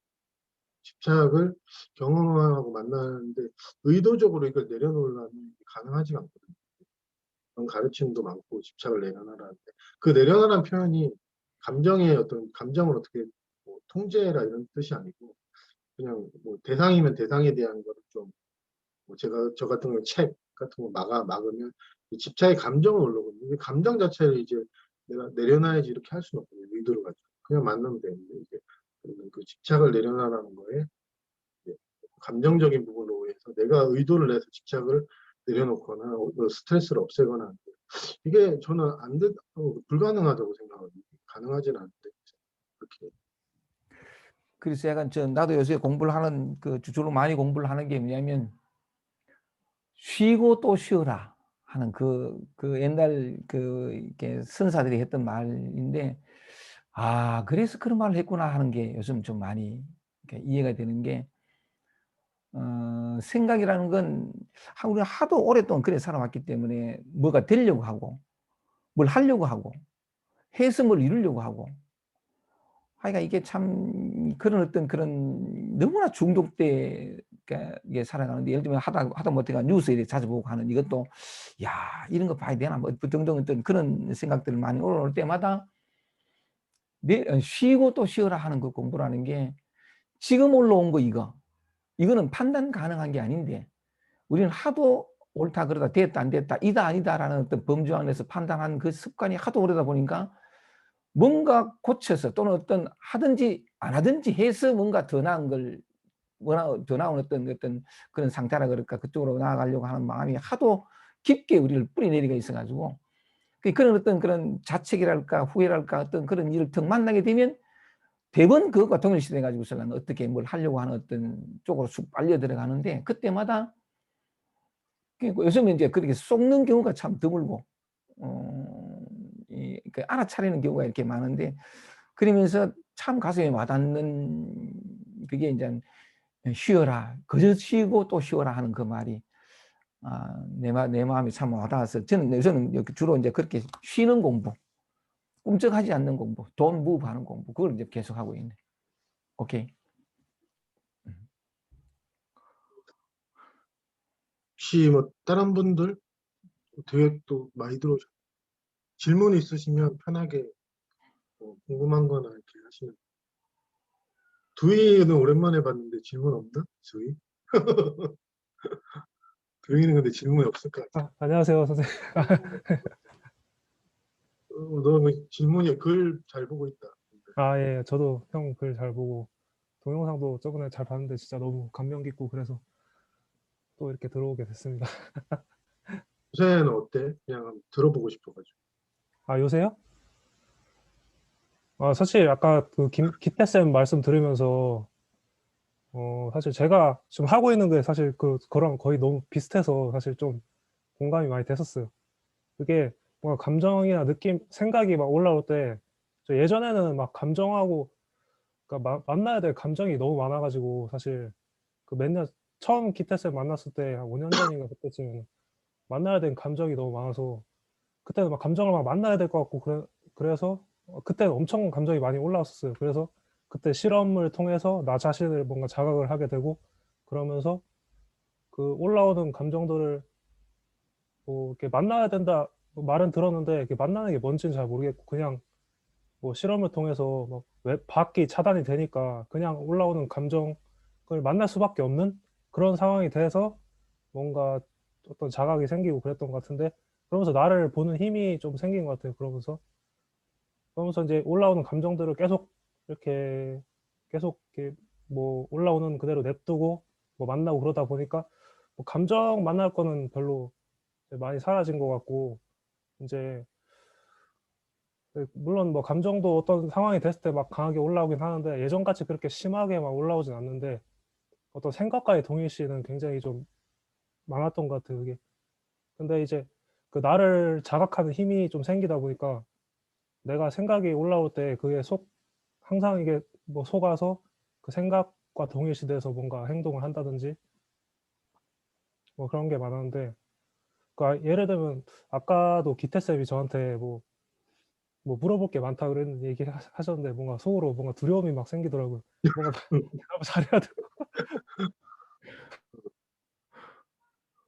집착을 경험하고 만나는데 의도적으로 이걸 내려놓으려면 가능하지가 않거든요. 그런 가르침도 많고 집착을 내려놔라는데 그 내려놔라는 표현이 감정의 어떤 감정을 어떻게 뭐 통제해라 이런 뜻이 아니고 그냥 뭐 대상이면 대상에 대한 거를 좀 뭐 제가 저 같은 경우 책 같은 거 막으면 이 집착의 감정은 올라오거든요. 이 감정 자체를 이제 내가 내려놔야지 이렇게 할 수는 없거든요. 의도를 가지고 그냥 만나면 되는데 이제 그러면 그 집착을 내려놔라는 거에 이제 감정적인 부분으로 해서 내가 의도를 내서 집착을 내려놓거나 스트레스를 없애거나 하는데 이게 저는 불가능하다고 생각하거든요. 가능하진 않은데 그렇게 그래서 약간 나도 요새 공부를 하는 주로 많이 공부를 하는 게 뭐냐면 쉬고 또 쉬어라 하는 그 옛날 이렇게 선사들이 했던 말인데 그래서 그런 말을 했구나 하는 게 요즘 좀 많이 이해가 되는 게 생각이라는 건 우리가 하도 오랫동안 그래 살아왔기 때문에 뭐가 되려고 하고 뭘 하려고 하고 해서 뭘 이루려고 하고 그러니까 이게 참 그런 어떤 그런 너무나 중독되게 살아가는데 예를 들면 하다 못해가 뉴스에 자주 보고 하는 이것도 야 이런 거 봐야 되나 뭐 등등 어떤 그런 생각들을 많이 올라올 때마다 쉬고 또 쉬어라 하는 그 공부라는 게 지금 올라온 거 이거는 판단 가능한 게 아닌데 우리는 하도 옳다 그러다 됐다 안 됐다 이다 아니다라는 어떤 범주 안에서 판단하는 그 습관이 하도 오래다 보니까 뭔가 고쳐서 또는 어떤 하든지 안 하든지 해서 뭔가 더 나은 걸 더 나은 어떤 그런 상태라 그럴까 그쪽으로 나아가려고 하는 마음이 하도 깊게 우리를 뿌리내리가 있어 가지고 그런 어떤 그런 자책이랄까 후회랄까 어떤 그런 일을 턱 만나게 되면 대번 그것과 동일시돼 가지고서는 어떻게 뭘 하려고 하는 어떤 쪽으로 쑥 빨려 들어가는데 그때마다 요즘에 이제 그렇게 속는 경우가 참 드물고 알아차리는 경우가 이렇게 많은데 그러면서 참 가슴에 와닿는 그게 이제 쉬어라. 그저 쉬고 또 쉬어라 하는 그 말이 내 마음에 참 와닿아서 저는 주로 이제 그렇게 쉬는 공부, 꿈쩍하지 않는 공부, don't move 하는 공부 그걸 이제 계속하고 있네. 오케이. 혹시 뭐 다른 분들 되게 또 많이 들어오셨 질문 있으시면 편하게 궁금한 거나 이렇게 하시면 두이는 오랜만에 봤는데 질문 없나? 두이? 두이는 근데 질문이 없을 것 같아. 안녕하세요, 선생님. 너 질문이 글 잘 보고 있다. 예, 저도 형 글 잘 보고 동영상도 저번에 잘 봤는데 진짜 너무 감명 깊고 그래서 또 이렇게 들어오게 됐습니다. 요새는 어때? 그냥 들어보고 싶어가지고. 요새요? 사실 아까 그 기태쌤 말씀 들으면서 사실 제가 지금 하고 있는 게 사실 그거랑 거의 너무 비슷해서 사실 좀 공감이 많이 됐었어요. 그게 뭔가 감정이나 느낌, 생각이 막 올라올 때 저 예전에는 막 감정하고 그러니까 만나야 될 감정이 너무 많아가지고 사실 그 맨날 처음 기태쌤 만났을 때 한 5년 전인가 그때쯤에는 만나야 될 감정이 너무 많아서 그때는 막 감정을 막 만나야 될 것 같고 그래서 그때는 엄청 감정이 많이 올라왔었어요. 그래서 그때 실험을 통해서 나 자신을 뭔가 자각을 하게 되고 그러면서 그 올라오는 감정들을 뭐 이렇게 만나야 된다 말은 들었는데 이렇게 만나는 게 뭔지는 잘 모르겠고 그냥 뭐 실험을 통해서 막 밖이 차단이 되니까 그냥 올라오는 감정을 만날 수밖에 없는 그런 상황이 돼서 뭔가 어떤 자각이 생기고 그랬던 것 같은데 그러면서 나를 보는 힘이 좀 생긴 것 같아요. 그러면서 이제 올라오는 감정들을 계속 이렇게 뭐 올라오는 그대로 냅두고 뭐 만나고 그러다 보니까 뭐 감정 만날 거는 별로 많이 사라진 것 같고 이제 물론 뭐 감정도 어떤 상황이 됐을 때 막 강하게 올라오긴 하는데 예전같이 그렇게 심하게 막 올라오진 않는데 어떤 생각과의 동일시는 굉장히 좀 많았던 것 같아요, 그게. 근데 이제 그 나를 자각하는 힘이 좀 생기다 보니까 내가 생각이 올라올 때 그게 항상 이게 뭐 속아서 그 생각과 동일시돼서 뭔가 행동을 한다든지 뭐 그런 게 많았는데 예를 들면 아까도 기태 쌤이 저한테 뭐 물어볼 게 많다 그런 얘기 하셨는데 뭔가 속으로 뭔가 두려움이 막 생기더라고요. 뭔가 대답을 잘해야 되고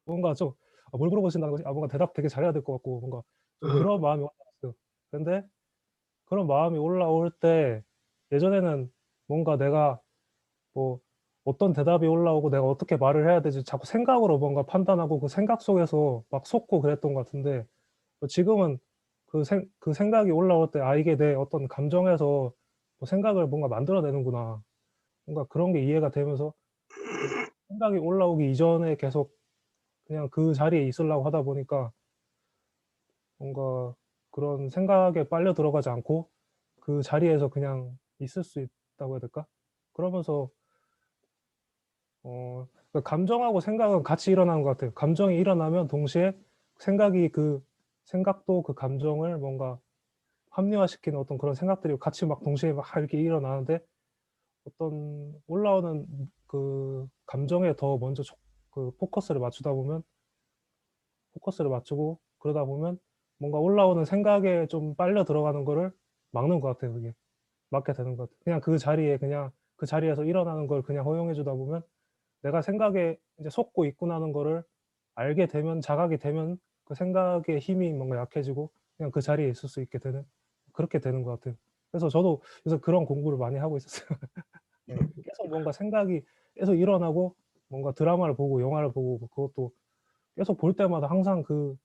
뭔가 좀 뭘 물어보신다는 거지? 뭔가 대답 되게 잘해야 될 것 같고 뭔가 좀 그런 마음이 올라왔어요. 근데 그런 마음이 올라올 때 예전에는 뭔가 내가 뭐 어떤 대답이 올라오고 내가 어떻게 말을 해야 되지 자꾸 생각으로 뭔가 판단하고 그 생각 속에서 막 속고 그랬던 것 같은데 지금은 그 생각이 올라올 때 '아 이게 내 어떤 감정에서 뭐 생각을 뭔가 만들어내는구나.' 뭔가 그런 게 이해가 되면서 그 생각이 올라오기 이전에 계속 그냥 그 자리에 있으려고 하다 보니까 뭔가 그런 생각에 빨려 들어가지 않고 그 자리에서 그냥 있을 수 있다고 해야 될까? 그러면서 그 감정하고 생각은 같이 일어나는 것 같아요. 감정이 일어나면 동시에 생각도 그 감정을 뭔가 합리화시키는 어떤 그런 생각들이 같이 막 동시에 막 이렇게 일어나는데 어떤 올라오는 그 감정에 더 먼저 그 포커스를 맞추고 그러다 보면 뭔가 올라오는 생각에 좀 빨려 들어가는 거를 막는 것 같아요, 그게. 막게 되는 것 같아요. 그냥 그 자리에서 일어나는 걸 그냥 허용해 주다 보면 내가 생각에 이제 속고 있구나는 거를 알게 되면 자각이 되면 그 생각의 힘이 뭔가 약해지고 그냥 그 자리에 있을 수 있게 되는 그렇게 되는 것 같아요. 그래서 저도 그래서 그런 공부를 많이 하고 있었어요. 예. 계속 뭔가 생각이 계속 일어나고 뭔가 드라마를 보고 영화를 보고 뭐 그것도 계속 볼 때마다 항상 그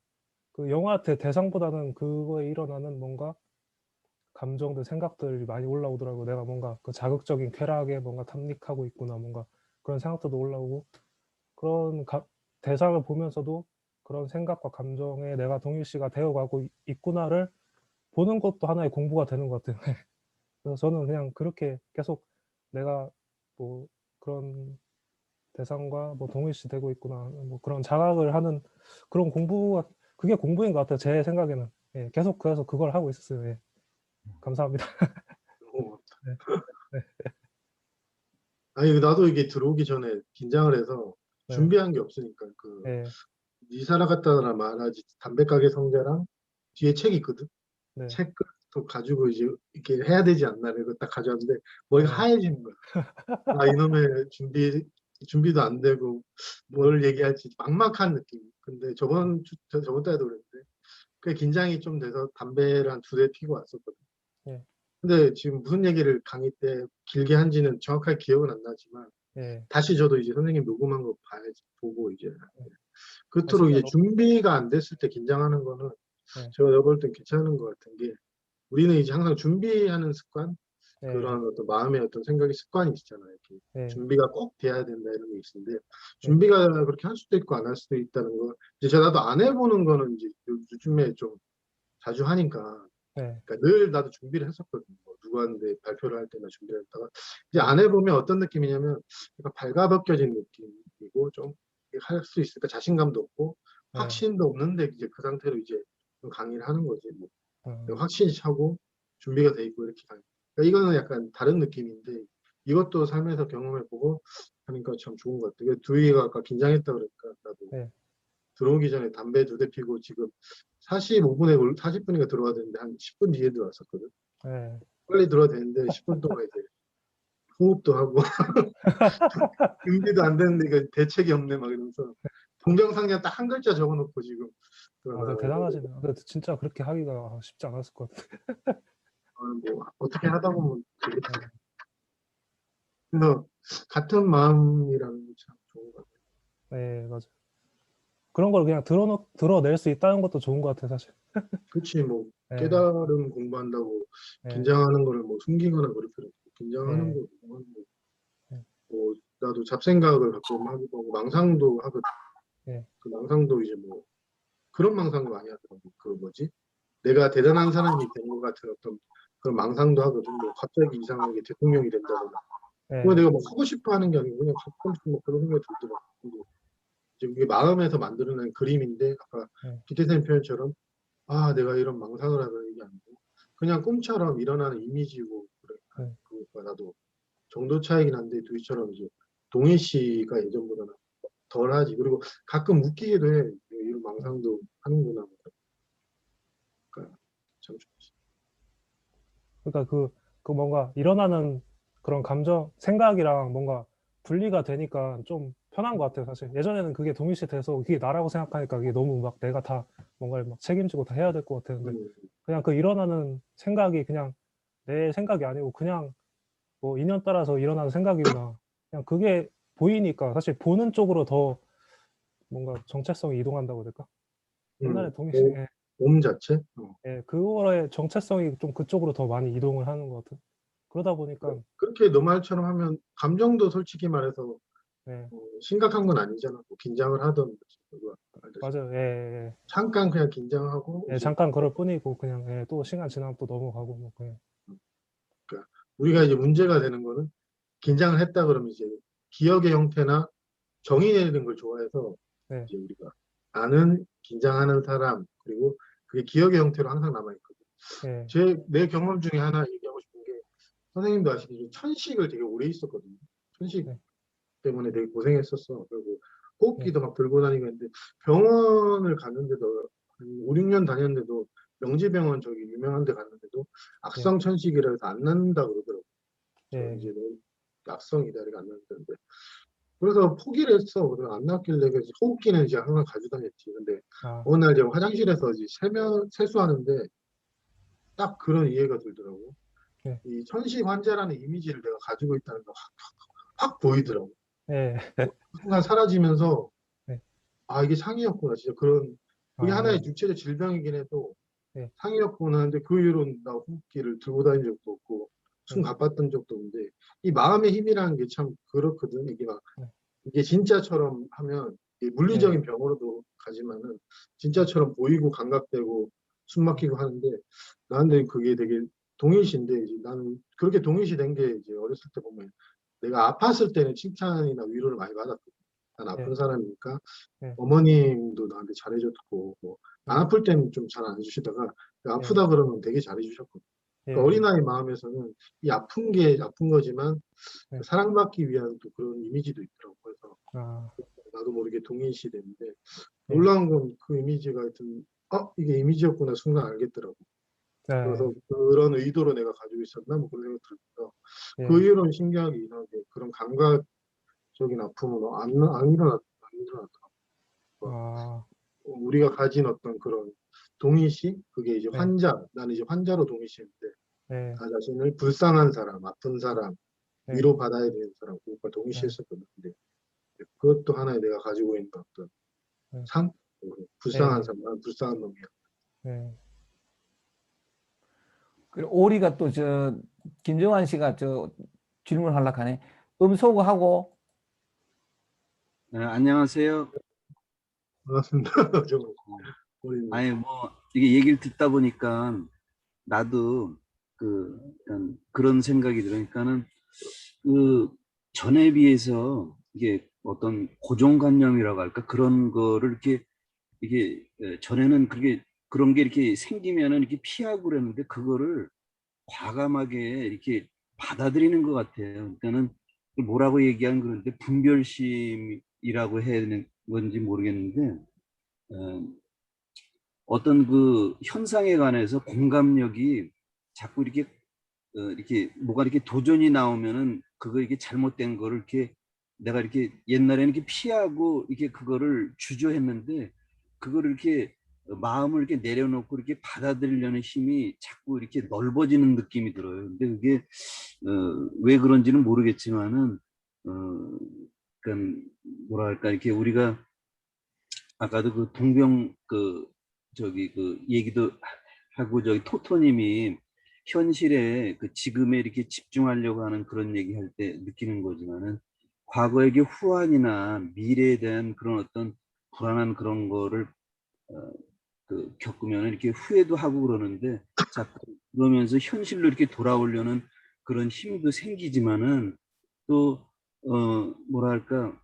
영화 대상보다는 그거에 일어나는 뭔가 감정들, 생각들이 많이 올라오더라고요. 내가 뭔가 그 자극적인 쾌락에 뭔가 탐닉하고 있구나. 뭔가 그런 생각들도 올라오고 그런 대상을 보면서도 그런 생각과 감정에 내가 동일시가 되어가고 있구나를 보는 것도 하나의 공부가 되는 것 같아요. 그래서 저는 그냥 그렇게 계속 내가 뭐 그런 대상과 뭐 동일시 되고 있구나. 뭐 그런 자각을 하는 그런 공부가 그게 공부인 것 같아요. 제 생각에는. 예, 계속 그래서 그걸 하고 있었어요. 예. 감사합니다. 네. 네. 아니 나도 이게 들어오기 전에 긴장을 해서 네. 준비한 게 없으니까 네. 니 살아갔다나 말하지 담배가게 성재랑 뒤에 책이 있거든. 네. 책도 가지고 이제 이렇게 해야 되지 않나 이거 딱 가져왔는데 머리가 네. 하얘지는 거야. 아 이놈의 준비도 안 되고 뭘 얘기할지 막막한 느낌. 근데 저번 달에도 그랬는데 꽤 긴장이 좀 돼서 담배를 한 2대 피고 왔었거든. 네. 근데 지금 무슨 얘기를 강의 때 길게 한지는 정확하게 기억은 안 나지만 네. 다시 저도 이제 선생님 녹음한 거 봐야지 보고 이제 끝으로 진짜 이제 준비가 안 됐을 때 긴장하는 거는 네. 제가 볼 땐 괜찮은 것 같은 게 우리는 이제 항상 준비하는 습관 네. 그런 어떤 마음의 어떤 생각이 습관이 있잖아요. 이렇게 네. 준비가 꼭 돼야 된다 이런 게 있는데 준비가 그렇게 할 수도 있고 안 할 수도 있다는 거 이제 나도 안 해보는 거는 이제 요즘에 좀 자주 하니까 네. 그러니까 늘 나도 준비를 했었거든요. 뭐 누구한테 발표를 할 때나 준비를 했다가 이제 안 해보면 어떤 느낌이냐면 약간 발가벗겨진 느낌이고 좀 할 수 있을까 자신감도 없고 네. 확신도 없는데 이제 그 상태로 이제 좀 강의를 하는 거지. 뭐 음. 확신이 차고 준비가 돼 있고 이렇게 가는. 그러니까 이거는 약간 다른 느낌인데 이것도 삶에서 경험해보고 하니까 참 좋은 것 같아요. 두이가 아까 긴장했다 그러니까 나도 네. 들어오기 전에 담배 2대 피고 지금 40분인가 들어와야 되는데 한 10분 뒤에 들어왔었거든. 네. 빨리 들어와야 되는데 10분 동안 이제 호흡도 하고 준비도 안 됐는데 이거 대책이 없네 막 이러면서 동병상련 딱 한 글자 적어놓고 지금 네, 대단하시네요. 근데 진짜 그렇게 하기가 쉽지 않았을 것 같아요. 뭐 어떻게 하다 보면 되겠지. 네. 그래서 같은 마음이라는 게 참 좋은 것 같아요. 네, 맞아요. 그런 걸 그냥 드러낼 수 있다는 것도 좋은 것 같아요, 사실. 그치 뭐 네. 깨달음 공부한다고 네. 긴장하는 거를 뭐 숨기거나 그럴 필요 없고 긴장하는 네. 거 네. 뭐 나도 잡생각을 가끔 하기도 하고 망상도 하거든. 네. 그 망상도 이제 뭐 그런 망상도 많이 하더라고. 그 뭐지? 내가 대단한 사람이 된 것 같은 어떤 그런 망상도 하거든. 뭐 갑자기 이상하게 대통령이 된다거나. 예, 그거 내가 뭐 하고 싶어 하는 게 아니고 그냥 가끔씩 뭐 그런 생각이 들더라고. 근데 이제 그게 마음에서 만들어낸 그림인데 아까 네. 기태쌤 표현처럼 아 내가 이런 망상을 하는 게 아니고 그냥 꿈처럼 일어나는 이미지고 그러니까 네. 그것과 나도 정도 차이긴 한데 둘이처럼 이제 동희 씨가 예전보다는 덜하지. 그리고 가끔 웃기기도 해. 이런 망상도 하는구나. 그러니까 참 좋지. 그러니까 그 뭔가 일어나는 그런 감정, 생각이랑 뭔가 분리가 되니까 좀 편한 것 같아요, 사실. 예전에는 그게 동일시 돼서 그게 나라고 생각하니까 그게 너무 막 내가 다 뭔가를 막 책임지고 다 해야 될 것 같았는데 음, 그냥 그 일어나는 생각이 그냥 내 생각이 아니고 그냥 뭐 인연 따라서 일어나는 생각이구나. 그냥 그게 보이니까 사실 보는 쪽으로 더 뭔가 정체성이 이동한다고 해야 될까? 옛날에 동일시, 몸, 몸 자체? 예, 그거의 정체성이 좀 그쪽으로 더 많이 이동을 하는 것 같아요. 그러다 보니까 그렇게 너 말처럼 하면 감정도 솔직히 말해서 네, 심각한 건 아니잖아. 뭐 긴장을 하던 그거 알다시피. 맞아요. 예, 잠깐 그냥 긴장하고 예, 예, 이제 잠깐 그럴 뿐이고 그냥 예, 또 시간 지나면 또 넘어가고 뭐 그냥 그러니까 우리가 이제 문제가 되는 거는 긴장을 했다 그러면 이제 기억의 형태나 정의 내리는 걸 좋아해서 네, 이제 우리가 아는 긴장하는 사람 그리고 그게 기억의 형태로 항상 남아있거든. 예, 내 경험 중에 하나 얘기하고 싶은 게 선생님도 아시겠지만 천식을 되게 오래 있었거든요. 천식 네, 때문에 되게 고생했었어. 그리고 네, 호흡기도 막 들고 다니고 했는데 병원을 갔는데도 한 5, 6년 다녔는데도 명지병원 저기 유명한 데 갔는데도 예, 악성 천식이라 해서 안 낫는다 그러더라고. 저 예, 이제 너무 악성이다 이렇게 안 낫는데 그래서 포기를 했어. 그래서 안 낫길래 그래서 호흡기는 이제 항상 가지고 다녔지. 근데 아, 어느 날 이제 화장실에서 이제 세수하는데 딱 그런 이해가 들더라고. 네, 이 천식 환자라는 이미지를 내가 가지고 있다는 게 확 보이더라고. 예, 그 순간 사라지면서 네, 아 이게 상이었구나. 진짜 그런 그게 아, 하나의 육체적 질병이긴 해도 예, 상이었구나 하는데 그 이후로는 나 호흡기를 들고 다닌 적도 없고 숨 예, 가빴던 적도 없는데 이 마음의 힘이라는 게 참 그렇거든. 이게 막 네, 이게 진짜처럼 하면 이게 예, 물리적인 병으로도 가지만은 진짜처럼 보이고 감각되고 숨 막히고 하는데 나한테 그게 되게 동일시인데 이제 나는 그렇게 동일시 된 게 이제 어렸을 때 보면 내가 아팠을 때는 칭찬이나 위로를 많이 받았거든. 난 아픈 예, 사람이니까 예, 어머님도 나한테 잘해줬고 뭐 안 예, 아플 때는 좀 잘 안 해주시다가 예, 아프다 그러면 되게 잘해주셨거든. 그러니까 예, 어린아이 마음에서는 이 아픈 게 아픈 거지만 예, 사랑받기 위한 또 그런 이미지도 있더라고. 그래서 아, 나도 모르게 동일시 됐는데 예, 놀라운 건 그 이미지가 하여튼 이게 이미지였구나 순간 알겠더라고. 예, 그래서 그런 의도로 내가 가지고 있었나 뭐 그런 생각 들면서 그 예, 이후로는 신기하게 이상하게 그런 감각적인 아픔은 안 일어났더라고. 아, 우리가 가진 어떤 그런 동의시 그게 이제 예, 나는 이제 환자로 동의시했는데 예, 나 자신을 불쌍한 사람, 아픈 사람, 예, 위로받아야 되는 사람 그것과 예, 동의시했었거든. 근데 그것도 하나의 내가 가지고 있는 어떤 예, 상? 불쌍한 예, 사람, 난 불쌍한 놈이야. 예, 그리고 오리가 또 김정환 씨가 질문하려고 하네. 음소거하고 네, 안녕하세요. 반갑습니다. 저 어, 어린이. 아니 뭐 이게 얘기를 듣다 보니까 나도 약간 그런 생각이 들으니까는 그 전에 비해서 이게 어떤 고정관념이라고 할까 그런 거를 이렇게 이게 전에는 그런 게 이렇게 생기면은 이렇게 피하고 그랬는데 그거를 과감하게 이렇게 받아들이는 것 같아요. 그러니까는 뭐라고 얘기하는 그런데 분별심이라고 해야 되는 건지 모르겠는데 어, 어떤 그 현상에 관해서 공감력이 자꾸 이렇게 뭐가 이렇게 도전이 나오면은 그거 이게 잘못된 거를 이렇게 내가 이렇게 옛날에는 이렇게 피하고 이렇게 그거를 주저했는데 그거를 이렇게 마음을 이렇게 내려놓고 이렇게 받아들이려는 힘이 자꾸 이렇게 넓어지는 느낌이 들어요. 근데 그게 왜 그런지는 모르겠지만은 그러니까 뭐랄까 이렇게 우리가 아까도 그 동병 저기 그 얘기도 하고 저기 토토님이 현실에 그 지금에 이렇게 집중하려고 하는 그런 얘기 할 때 느끼는 거지만은 과거의 그 후환이나 미래에 대한 그런 어떤 불안한 그런 거를 어, 그 겪으면 이렇게 후회도 하고 그러는데 자꾸 그러면서 현실로 이렇게 돌아오려는 그런 힘도 생기지만은 또 뭐랄까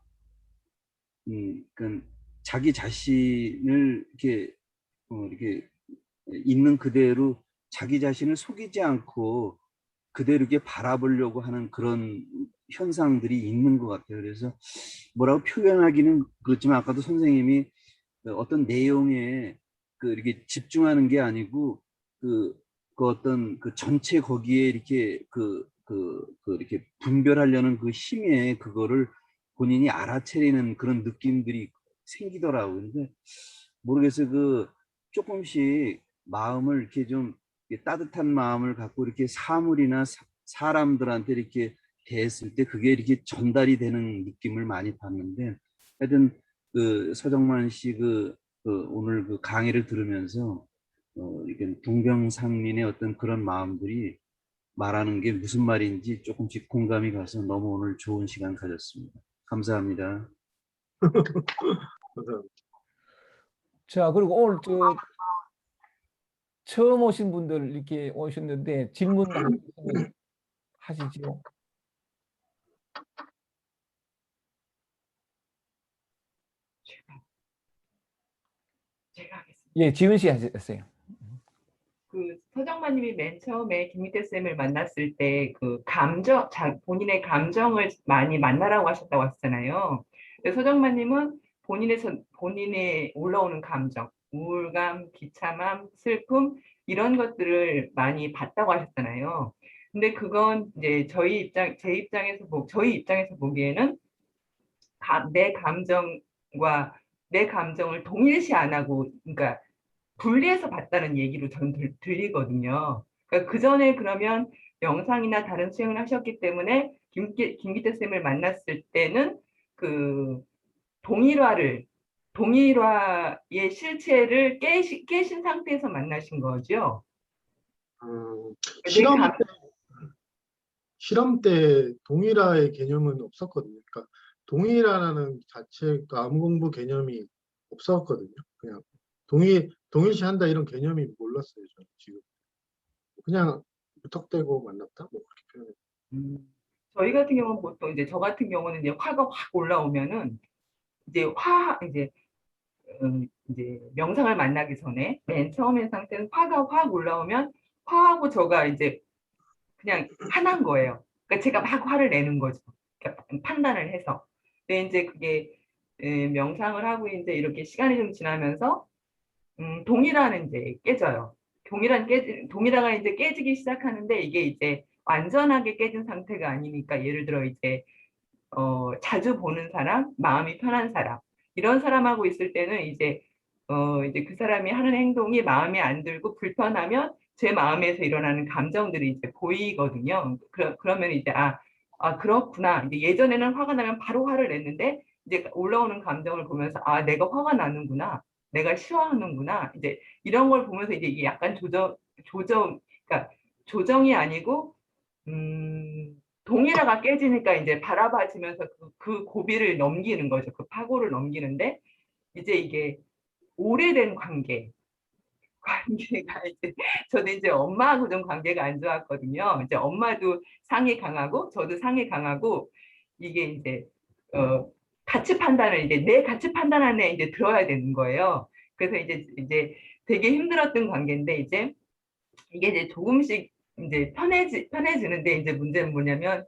그러니까 자기 자신을 이렇게 있는 그대로 자기 자신을 속이지 않고 그대로 이렇게 바라보려고 하는 그런 현상들이 있는 것 같아요. 그래서 뭐라고 표현하기는 그렇지만 아까도 선생님이 어떤 내용에 이렇게 집중하는 게 아니고 그 어떤 그 전체 거기에 이렇게 이렇게 분별하려는 그 힘에 그거를 본인이 알아차리는 그런 느낌들이 생기더라고요. 근데 모르겠어요. 조금씩 마음을 이렇게 좀 따뜻한 마음을 갖고 이렇게 사물이나 사람들한테 이렇게 대했을 때 그게 이렇게 전달이 되는 느낌을 많이 받는데 하여튼 서정만 씨 오늘 강의를 들으면서 이게 동병상련의 어떤 그런 마음들이 말하는 게 무슨 말인지 조금씩 공감이 가서 너무 오늘 좋은 시간 가졌습니다. 감사합니다. 그래서 자, 그리고 오늘 처음 오신 분들 이렇게 오셨는데 질문 하시죠. 제가 하겠습니다. 예, 지은 씨 하셨어요. 서정만님이 맨 처음에 김기태 쌤을 만났을 때 본인의 감정을 많이 만나라고 하셨다고 하셨잖아요. 서정만님은 본인의 올라오는 감정, 우울감, 비참함, 슬픔 이런 것들을 많이 봤다고 하셨잖아요. 근데 그건 이제 저희 입장에서 보기에는 내 감정을 동일시 안 하고, 그러니까 분리해서 봤다는 얘기로 저는 들리거든요. 그러니까 그 전에 그러면 명상이나 다른 수행을 하셨기 때문에 김기태 쌤을 만났을 때는 그 동일화의 실체를 깨신 상태에서 만나신 거죠. 실험 내 감- 실험 때 동일화의 개념은 없었거든요. 그러니까 동일화라는 자체가 아무 공부 개념이 없었거든요. 그냥 동일시한다 이런 개념이 몰랐어요. 저는 지금 그냥 무턱대고 만났다 뭐 그렇게 표현해요. 저희 같은 경우는 보통 저 같은 경우는 이제 화가 확 올라오면은 이제 명상을 만나기 전에 맨 처음의 상태는 화가 확 올라오면 화하고 저가 이제 그냥 하나인 거예요. 그러니까 제가 막 화를 내는 거죠. 그러니까 판단을 해서. 근데 이제 그게 명상을 하고 이제 이렇게 시간이 좀 지나면서 동일화는 이제 깨져요. 동일화가 이제 깨지기 시작하는데 이게 이제 완전하게 깨진 상태가 아니니까 예를 들어 이제 자주 보는 사람, 마음이 편한 사람 이런 사람하고 있을 때는 이제 그 사람이 하는 행동이 마음에 안 들고 불편하면 제 마음에서 일어나는 감정들이 이제 보이거든요. 그러면 이제 그렇구나. 이제 예전에는 화가 나면 바로 화를 냈는데 이제 올라오는 감정을 보면서 내가 화가 나는구나. 내가 싫어하는구나. 이제 이런 걸 보면서 이제 이게 약간 그러니까 조정이 아니고 동일화가 깨지니까 이제 바라봐지면서 그 고비를 넘기는 거죠. 그 파고를 넘기는데 이제 이게 오래된 관계가 이제 저는 이제 엄마하고 좀 관계가 안 좋았거든요. 이제 엄마도 상이 강하고 저도 상이 강하고 이게 이제 가치 판단을 이제 내 가치 판단 안에 이제 들어야 되는 거예요. 그래서 이제 되게 힘들었던 관계인데 이제 이게 이제 조금씩 이제 편해지는데 이제 문제는 뭐냐면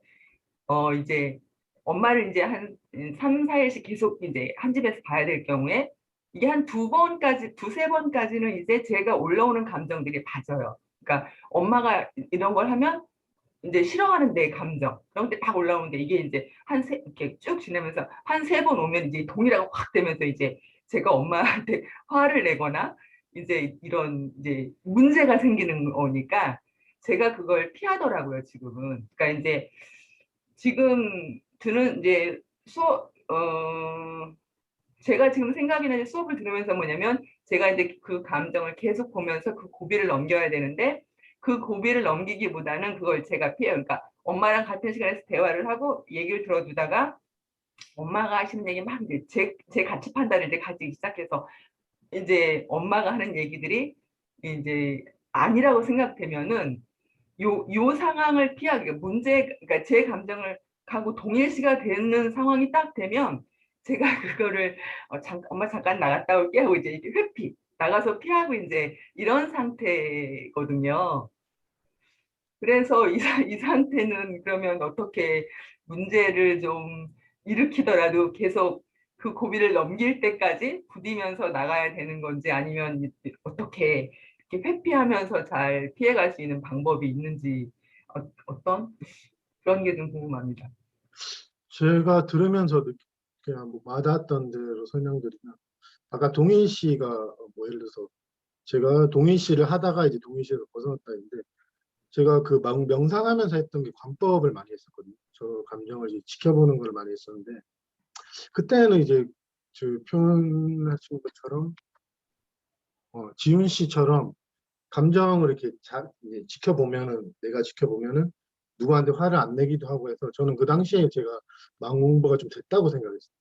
이제 엄마를 이제 한 3, 4일씩 계속 이제 한 집에서 봐야 될 경우에 이게 한 두세 번까지는 이제 제가 올라오는 감정들이 봐져요. 그러니까 엄마가 이런 걸 하면 이제 싫어하는 내 감정 그런 게 딱 올라오는데 이게 이제 이렇게 쭉 지내면서 한 3번 오면 이제 동일하게 확 되면서 이제 제가 엄마한테 화를 내거나 이제 이런 이제 문제가 생기는 거니까 제가 그걸 피하더라고요, 지금은. 그러니까 이제 지금 드는 이제 제가 지금 생각이 나는 수업을 들으면서 뭐냐면 제가 이제 그 감정을 계속 보면서 그 고비를 넘겨야 되는데 그 고비를 넘기기보다는 그걸 제가 피해요. 그러니까 엄마랑 같은 시간에서 대화를 하고 얘기를 들어주다가 엄마가 하시는 얘기 막 이제 제 가치 판단을 이제 가지기 시작해서 이제 엄마가 하는 얘기들이 이제 아니라고 생각되면은 요 상황을 피하기, 그러니까 제 감정을 가고 동일시가 되는 상황이 딱 되면 제가 그거를 엄마 잠깐 나갔다 올게 하고 이제 이렇게 회피 나가서 피하고 이제 이런 상태거든요. 그래서 이 상태는 그러면 어떻게 문제를 좀 일으키더라도 계속 그 고비를 넘길 때까지 부디면서 나가야 되는 건지 아니면 어떻게 이렇게 회피하면서 잘 피해갈 수 있는 방법이 있는지 어떤 그런 게 좀 궁금합니다. 제가 들으면서 그냥 뭐 와닿았던 대로 설명드리면 아까 동인 씨가 뭐 예를 들어서 제가 동인 씨를 하다가 이제 동인 씨에서 벗어났다 했는데 제가 그 명상하면서 했던 게 관법을 많이 했었거든요. 저 감정을 이제 지켜보는 걸 많이 했었는데 그때는 이제 저 표현하신 것처럼 지훈 씨처럼 감정을 이렇게 이제 지켜보면은 내가 지켜보면은 누구한테 화를 안 내기도 하고 해서 저는 그 당시에 제가 마음 공부가 좀 됐다고 생각했어요.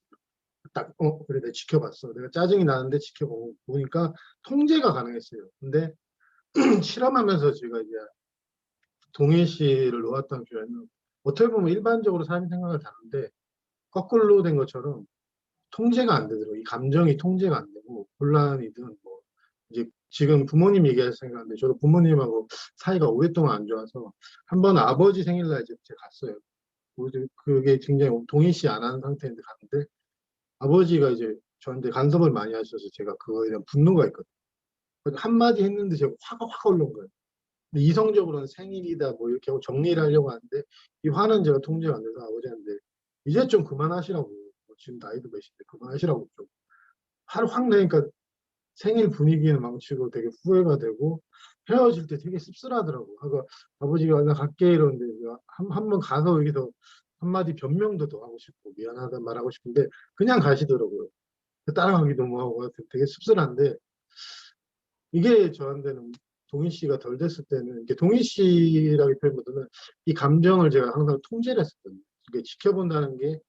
딱 그래 내가 지켜봤어. 내가 짜증이 나는데 지켜보니까 통제가 가능했어요. 근데 실험하면서 제가 이제 동일 씨를 놓았던 교회는 어떻게 보면 일반적으로 사람이 생각을 다른데 거꾸로 된 것처럼 통제가 안 되더라고요. 이 감정이 통제가 안 되고 곤란이든 뭐 이제 지금 부모님 얘기할 생각인데 저도 부모님하고 사이가 오랫동안 안 좋아서 한 번 아버지 생일날 이제 제가 갔어요. 그게 굉장히 동의 씨 안 하는 상태인데 갔는데 아버지가 이제 저한테 간섭을 많이 하셔서 제가 그거에 대한 분노가 있거든요. 한마디 했는데 제가 화가 확 올라온 거예요. 근데 이성적으로는 생일이다 뭐 이렇게 하고 정리를 하려고 하는데 이 화는 제가 통제가 안 돼서 아버지한테 이제 좀 그만하시라고 지금 나이도 몇인데 그만하시라고 좀 화를 확 내니까 생일 분위기는 망치고 되게 후회가 되고 헤어질 때 되게 씁쓸하더라고. 그러니까 아버지가 나 갈게 이러는데 한 번 가서 여기서 한마디 변명도 더 하고 싶고 미안하다 말하고 싶은데 그냥 가시더라고요. 따라가기 너무 하고 되게 씁쓸한데 이게 저한테는 동희 씨가 덜 됐을 때는 이게 동희 씨라기 표현보다는 이 감정을 제가 항상 통제를 했었거든요. 이게 지켜본다는 게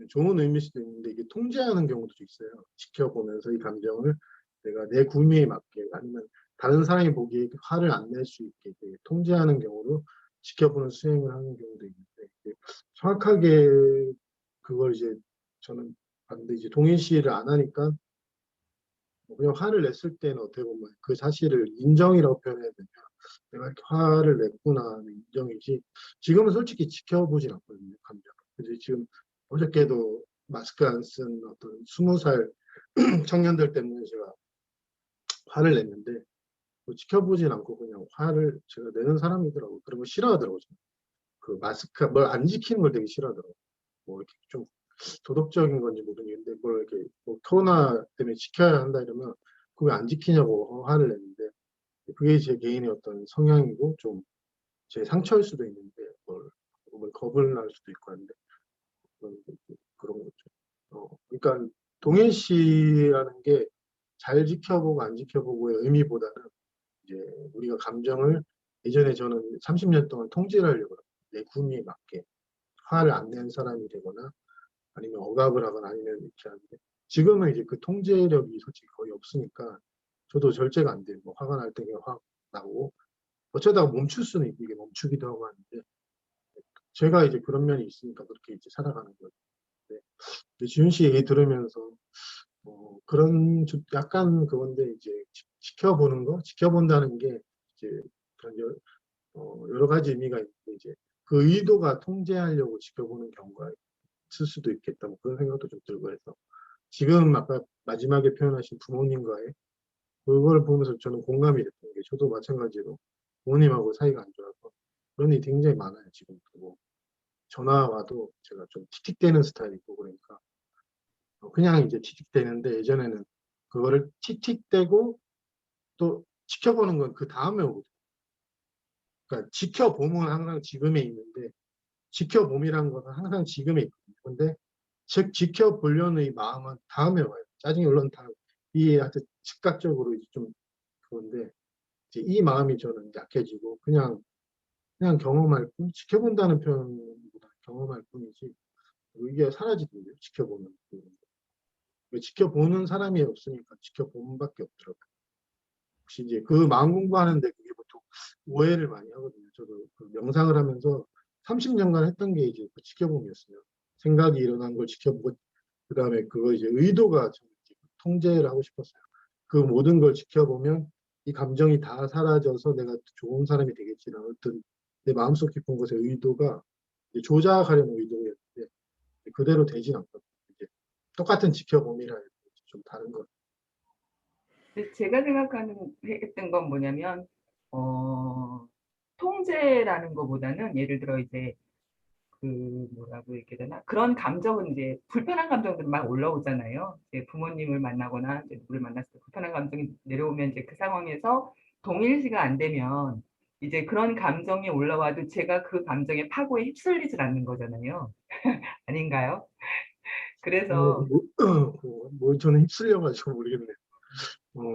좋은 의미일 수도 있는데 이게 통제하는 경우도 있어요. 지켜보면서 이 감정을 내가 내 구미에 맞게 아니면 다른 사람이 보기에 화를 안 낼 수 있게 통제하는 경우로 지켜보는 수행을 하는 경우도 있는데 정확하게 그걸 이제 저는 봤는데 이제 동인 씨를 안 하니까 그냥 화를 냈을 때는 어떻게 보면 그 사실을 인정이라고 표현해야 되냐. 내가 이렇게 화를 냈구나 하는 인정이지. 지금은 솔직히 지켜보진 않거든요, 감정. 그래서 지금 어저께도 마스크 안 쓴 어떤 20살 청년들 때문에 제가 화를 냈는데 뭐 지켜보진 않고 그냥 화를 제가 내는 사람이더라고요. 그런 거 싫어하더라고요. 그 마스크 뭘 안 지키는 걸 되게 싫어하더라고요. 뭐 이렇게 좀 도덕적인 건지 모르겠는데 뭘 이렇게 뭐 코로나 때문에 지켜야 한다 이러면 그거 안 지키냐고 화를 내는데 그게 제 개인의 어떤 성향이고 좀 제 상처일 수도 있는데 뭘 겁을 날 수도 있고 한데 그런 거죠. 그러니까 동일 씨라는 게 잘 지켜보고 안 지켜보고의 의미보다는 이제 우리가 감정을 예전에 저는 30년 동안 통제를 하려고 내 구미에 맞게 화를 안 내는 사람이 되거나 아니면 억압을 하거나 아니면 이렇게 하는데 지금은 이제 그 통제력이 솔직히 거의 없으니까 저도 절제가 안 돼요. 뭐 화가 날 때 그냥 확 나고 어쩌다가 멈출 수는 있고 이게 멈추기도 하고 하는데 제가 이제 그런 면이 있으니까 그렇게 이제 살아가는 거예요. 지훈 씨 얘기 들으면서 그런 약간 그건데 이제 지켜보는 거, 지켜본다는 게 이제 그런 여러 가지 의미가 있는데 이제 그 의도가 통제하려고 지켜보는 경우가 있을 수도 있겠다. 뭐 그런 생각도 좀 들고 해서 지금 아까 마지막에 표현하신 부모님과의 그걸 보면서 저는 공감이 됐던 게 저도 마찬가지로 부모님하고 사이가 안 좋아서 그런 일이 굉장히 많아요. 지금 뭐 전화 와도 제가 좀 틱틱대는 스타일이고 그러니까 그냥 이제 틱틱대는데 예전에는 그거를 틱틱대고 또 지켜보는 건 그 다음에 오거든요. 그러니까 지켜봄은 항상 지금에 있는데 지켜봄이라는 것은 항상 지금에 있거든요. 근데 즉 지켜보려는 이 마음은 다음에 와요. 짜증이 올라온 다음 이 하여튼 즉각적으로 이제 좀 그건데 이제 이 마음이 저는 약해지고 그냥 경험할 뿐 지켜본다는 표현보다 경험할 뿐이지 이게 사라지던데요. 지켜보면 지켜보는 사람이 없으니까 지켜보는 밖에 없더라고요. 혹시 이제 그 마음 공부하는데 그게 보통 오해를 많이 하거든요. 저도 그 명상을 하면서 30년간 했던 게 이제 그 지켜봄이었어요. 생각이 일어난 걸 지켜보고, 그 다음에 그거 이제 의도가 저는 이제 통제를 하고 싶었어요. 그 모든 걸 지켜보면 이 감정이 다 사라져서 내가 좋은 사람이 되겠지라는 어떤 내 마음속 깊은 곳의 의도가 이제 조작하려는 의도였는데 그대로 되진 않거든요. 이제 똑같은 지켜봄이라 해도 좀 다른 것 근데 제가 생각하는 했던 건 뭐냐면 통제라는 것보다는 예를 들어 이제 그 뭐라고 얘기해야 되나 그런 감정은 이제 불편한 감정들은 막 올라오잖아요. 이제 부모님을 만나거나 이제 누구를 만났을 때 불편한 감정이 내려오면 이제 그 상황에서 동일시가 안 되면 이제 그런 감정이 올라와도 제가 그 감정의 파고에 휩쓸리질 않는 거잖아요. 아닌가요? 그래서 뭐 저는 휩쓸려가지고 모르겠네요.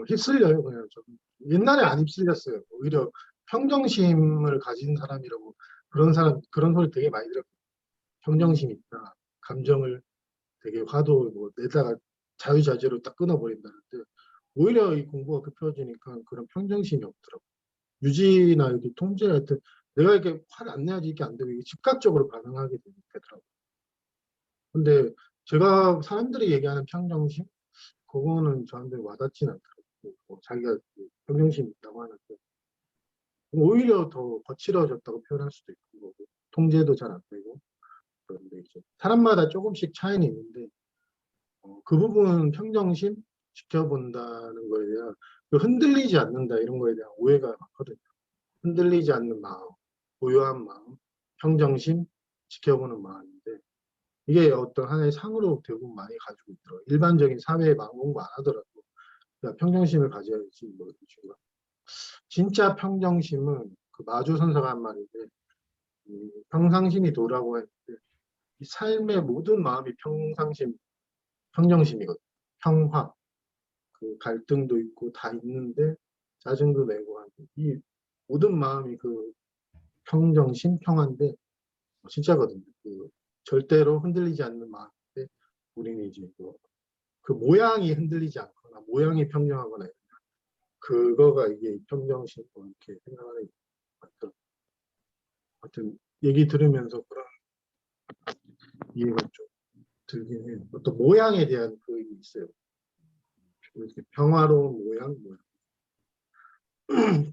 휩쓸려요, 그냥 좀. 옛날에 안 휩쓸렸어요. 오히려 평정심을 가진 사람이라고 그런 사람, 그런 소리 되게 많이 들었거든요. 평정심 있다. 감정을 되게 화도 뭐 내다가 자유자재로 딱 끊어버린다는데 오히려 이 공부가 급해지니까 그런 평정심이 없더라고요. 유지나 이렇게 통제할 때 내가 이렇게 화를 안 내야지 이게 안 되고 이게 즉각적으로 반응하게 되더라고요. 근데 제가 사람들이 얘기하는 평정심 그거는 저한테 와닿진 않더라고요. 뭐 자기가 평정심이 있다고 하는데 오히려 더 거칠어졌다고 표현할 수도 있고 거고, 통제도 잘 안 되고 그런데 이제 사람마다 조금씩 차이는 있는데 그 부분 평정심 지켜본다는 거에 대한 그 흔들리지 않는다 이런 거에 대한 오해가 많거든요. 흔들리지 않는 마음, 고요한 마음, 평정심 지켜보는 마음인데 이게 어떤 하나의 상으로 대부분 많이 가지고 있더라고요. 일반적인 사회에 마음 공부 안 하더라도 그냥 평정심을 가져야지 뭐 이런 식으로. 진짜 평정심은 그 마주선사가 한 말인데 평상심이 도라고 했는데 이 삶의 모든 마음이 평정심이거든요. 평화, 그 갈등도 있고 다 있는데 짜증도 내고 하는 이 모든 마음이 그 평정심, 평화인데 진짜거든요. 그 절대로 흔들리지 않는 마음인데 우리는 이제 그 모양이 흔들리지 않거나 모양이 평정하거나 그거가 이게 평정심 이렇게 생각하는 것 같아요. 하여튼 얘기 들으면서 그런 이해가 좀 들긴 해요. 어떤 모양에 대한 그게 있어요. 이렇게 평화로운 모양.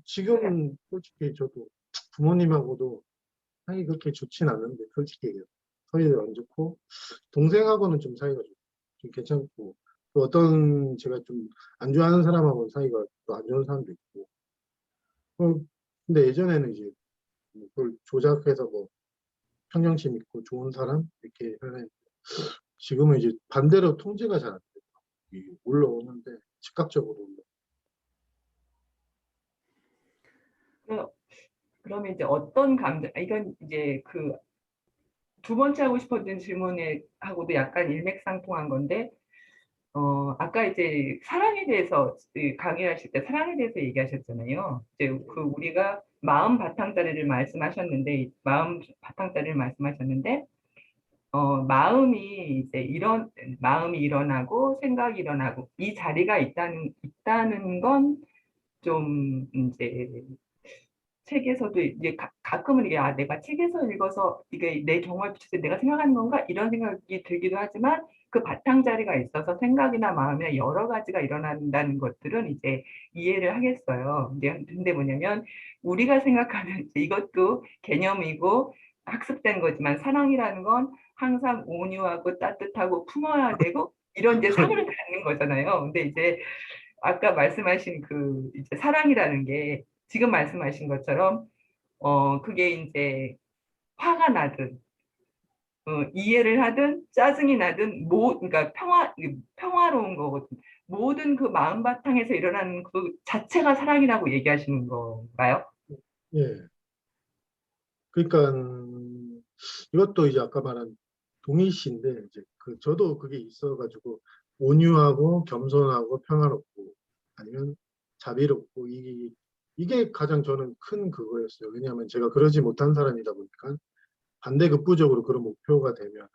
지금은 솔직히 저도 부모님하고도 사이 그렇게 좋진 않은데 솔직히 얘기해요. 사이도 안 좋고 동생하고는 좀 사이가 좀 괜찮고 또 어떤 제가 좀 안 좋아하는 사람하고는 사이가 또 안 좋은 사람도 있고 근데 예전에는 이제 그걸 조작해서 뭐 평정심 있고 좋은 사람 이렇게 하는 지금은 이제 반대로 통제가 잘 안 돼요. 올라오는데 즉각적으로 올라. 그러면 이제 어떤 감정 이건 이제 그 두 번째 하고 싶었던 질문에 하고도 약간 일맥상통한 건데 아까 이제 사랑에 대해서 강의하실 때 사랑에 대해서 얘기하셨잖아요. 이제 그 우리가 마음 바탕짜리를 말씀하셨는데 마음 바탕짜리를 말씀하셨는데 마음이 이제 마음이 일어나고 생각이 일어나고 이 자리가 있다는 건 좀 이제 책에서도 이제 가끔은 이게 내가 책에서 읽어서 이게 내 경험에 비춰서 내가 생각하는 건가 이런 생각이 들기도 하지만 그 바탕 자리가 있어서 생각이나 마음이나 여러 가지가 일어난다는 것들은 이제 이해를 하겠어요. 근데 뭐냐면 우리가 생각하는 이것도 개념이고 학습된 거지만 사랑이라는 건 항상 온유하고 따뜻하고 품어야 되고 이런 이제 사고를 갖는 거잖아요. 근데 이제 아까 말씀하신 그 이제 사랑이라는 게 지금 말씀하신 것처럼 그게 이제 화가 나든 이해를 하든 짜증이 나든 그러니까 평화로운 거거든. 모든 그 마음 바탕에서 일어나는 그 자체가 사랑이라고 얘기하시는 건가요? 예. 그러니까 이것도 이제 아까 말한 동일시인데 이제 저도 그게 있어가지고 온유하고 겸손하고 평화롭고 아니면 자비롭고 이게 가장 저는 큰 그거였어요. 왜냐하면 제가 그러지 못한 사람이다 보니까 반대급부적으로 그런 목표가 되면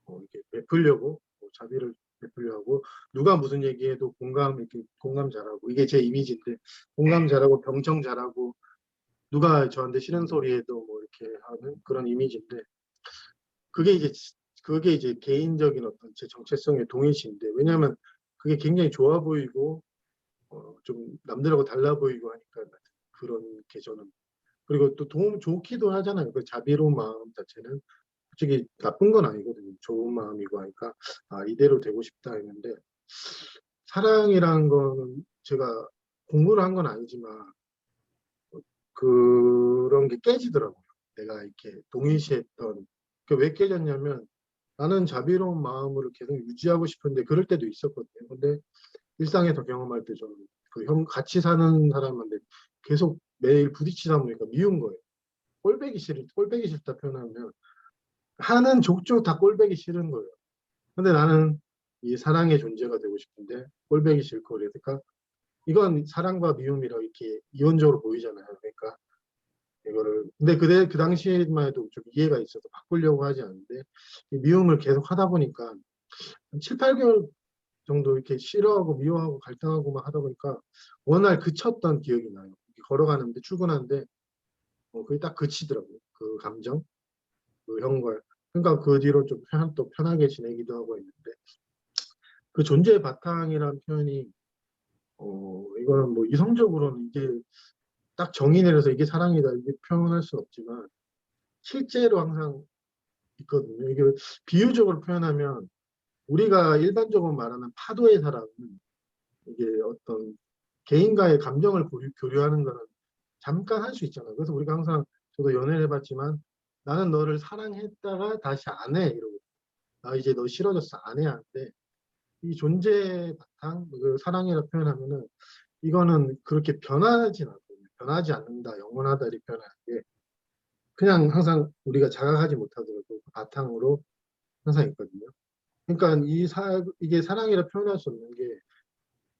이렇게 베풀려고 자비를 베풀려 하고 잘하고 누가 무슨 얘기해도 이렇게 공감 잘하고 이게 제 이미지인데 공감 잘하고 병청 잘하고 누가 저한테 싫은 소리 해도 뭐 이렇게 하는 그런 이미지인데 그게 이제 개인적인 어떤 제 정체성의 동일시인데 왜냐하면 그게 굉장히 좋아 보이고 좀 남들하고 달라 보이고 하니까 그런 게 저는 그리고 또 좋기도 하잖아요. 그 자비로운 마음 자체는 솔직히 나쁜 건 아니거든요. 좋은 마음이고 하니까 이대로 되고 싶다 했는데 사랑이란 거는 제가 공부를 한 건 아니지만 그런 게 깨지더라고요. 내가 이렇게 동일시했던 그 왜 깨졌냐면 나는 자비로운 마음을 계속 유지하고 싶은데 그럴 때도 있었거든요. 근데 일상에서 경험할 때 저는 같이 사는 사람한테 계속 매일 부딪히다 보니까 미운 거예요. 꼴배기 싫다 표현하면 하는 족족 다 꼴배기 싫은 거예요. 근데 나는 이 사랑의 존재가 되고 싶은데 꼴배기 싫고 그러니까 이건 사랑과 미움이라 이렇게 이원적으로 보이잖아요. 그러니까 이거를 근데 그 당시에만 해도 좀 이해가 있어서 바꾸려고 하지 않는데 이 미움을 계속 하다 보니까 7, 8개월 정도 이렇게 싫어하고 미워하고 갈등하고만 하다 보니까 어느 날 그쳤던 기억이 나요. 걸어가는데 출근하는데 그게 딱 그치더라고요. 그 감정, 그 형과 그러니까 그 뒤로 좀 또 편하게 지내기도 하고 있는데 그 존재의 바탕이라는 표현이 이거는 뭐 이성적으로는 이게 딱 정의 내려서 이게 사랑이다 이게 표현할 수는 없지만 실제로 항상 있거든요. 이게 비유적으로 표현하면 우리가 일반적으로 말하는 파도의 사랑은 이게 어떤 개인과의 감정을 교류하는 거는 잠깐 할 수 있잖아요. 그래서 우리가 항상 저도 연애를 해봤지만 나는 너를 사랑했다가 다시 안 해 이러고 나 이제 너 싫어졌어 안 해 하는데 이 존재 바탕 그 사랑이라 표현하면은 이거는 그렇게 변하진 않거든요. 변하지 않는다 영원하다 이렇게 표현하는 게 그냥 항상 우리가 자각하지 못하더라도 그 바탕으로 항상 있거든요. 그러니까 이게 사랑이라 표현할 수 없는 게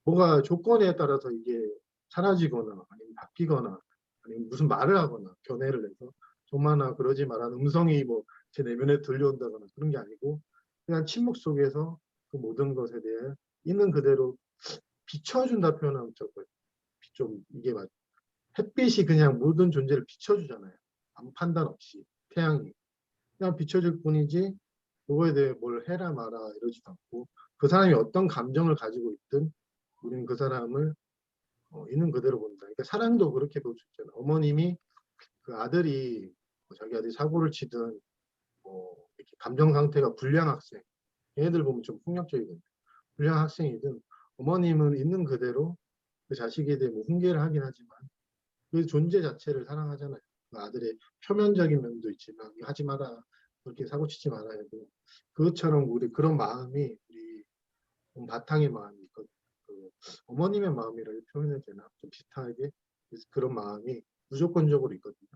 뭐가 조건에 따라서 이게 사라지거나 아니면 바뀌거나 아니면 무슨 말을 하거나 견해를 해서 좀만아 그러지 마라 음성이 뭐 제 내면에 들려온다거나 그런 게 아니고 그냥 침묵 속에서 그 모든 것에 대해 있는 그대로 비춰준다 표현하면 좀 이게 맞 햇빛이 그냥 모든 존재를 비춰주잖아요. 아무 판단 없이 태양이 그냥 비춰줄 뿐이지 그거에 대해 뭘 해라 마라 이러지도 않고 그 사람이 어떤 감정을 가지고 있든 우리는 그 사람을 있는 그대로 본다. 그러니까 사랑도 그렇게 볼 수 있잖아요. 어머님이 그 아들이 자기 아들이 사고를 치든 이렇게 감정 상태가 불량 학생 얘네들 보면 좀 폭력적이거든요. 불량 학생이든 어머님은 있는 그대로 그 자식에 대해 뭐 훈계를 하긴 하지만 그 존재 자체를 사랑하잖아요. 그 아들의 표면적인 면도 있지만 하지 마라 그렇게 사고 치지 마라 해도 그것처럼 우리 그런 마음이 우리 바탕의 마음이 있거든요. 그 어머님의 마음이라고 표현해야 되나 좀 비슷하게 그런 마음이 무조건적으로 있거든요.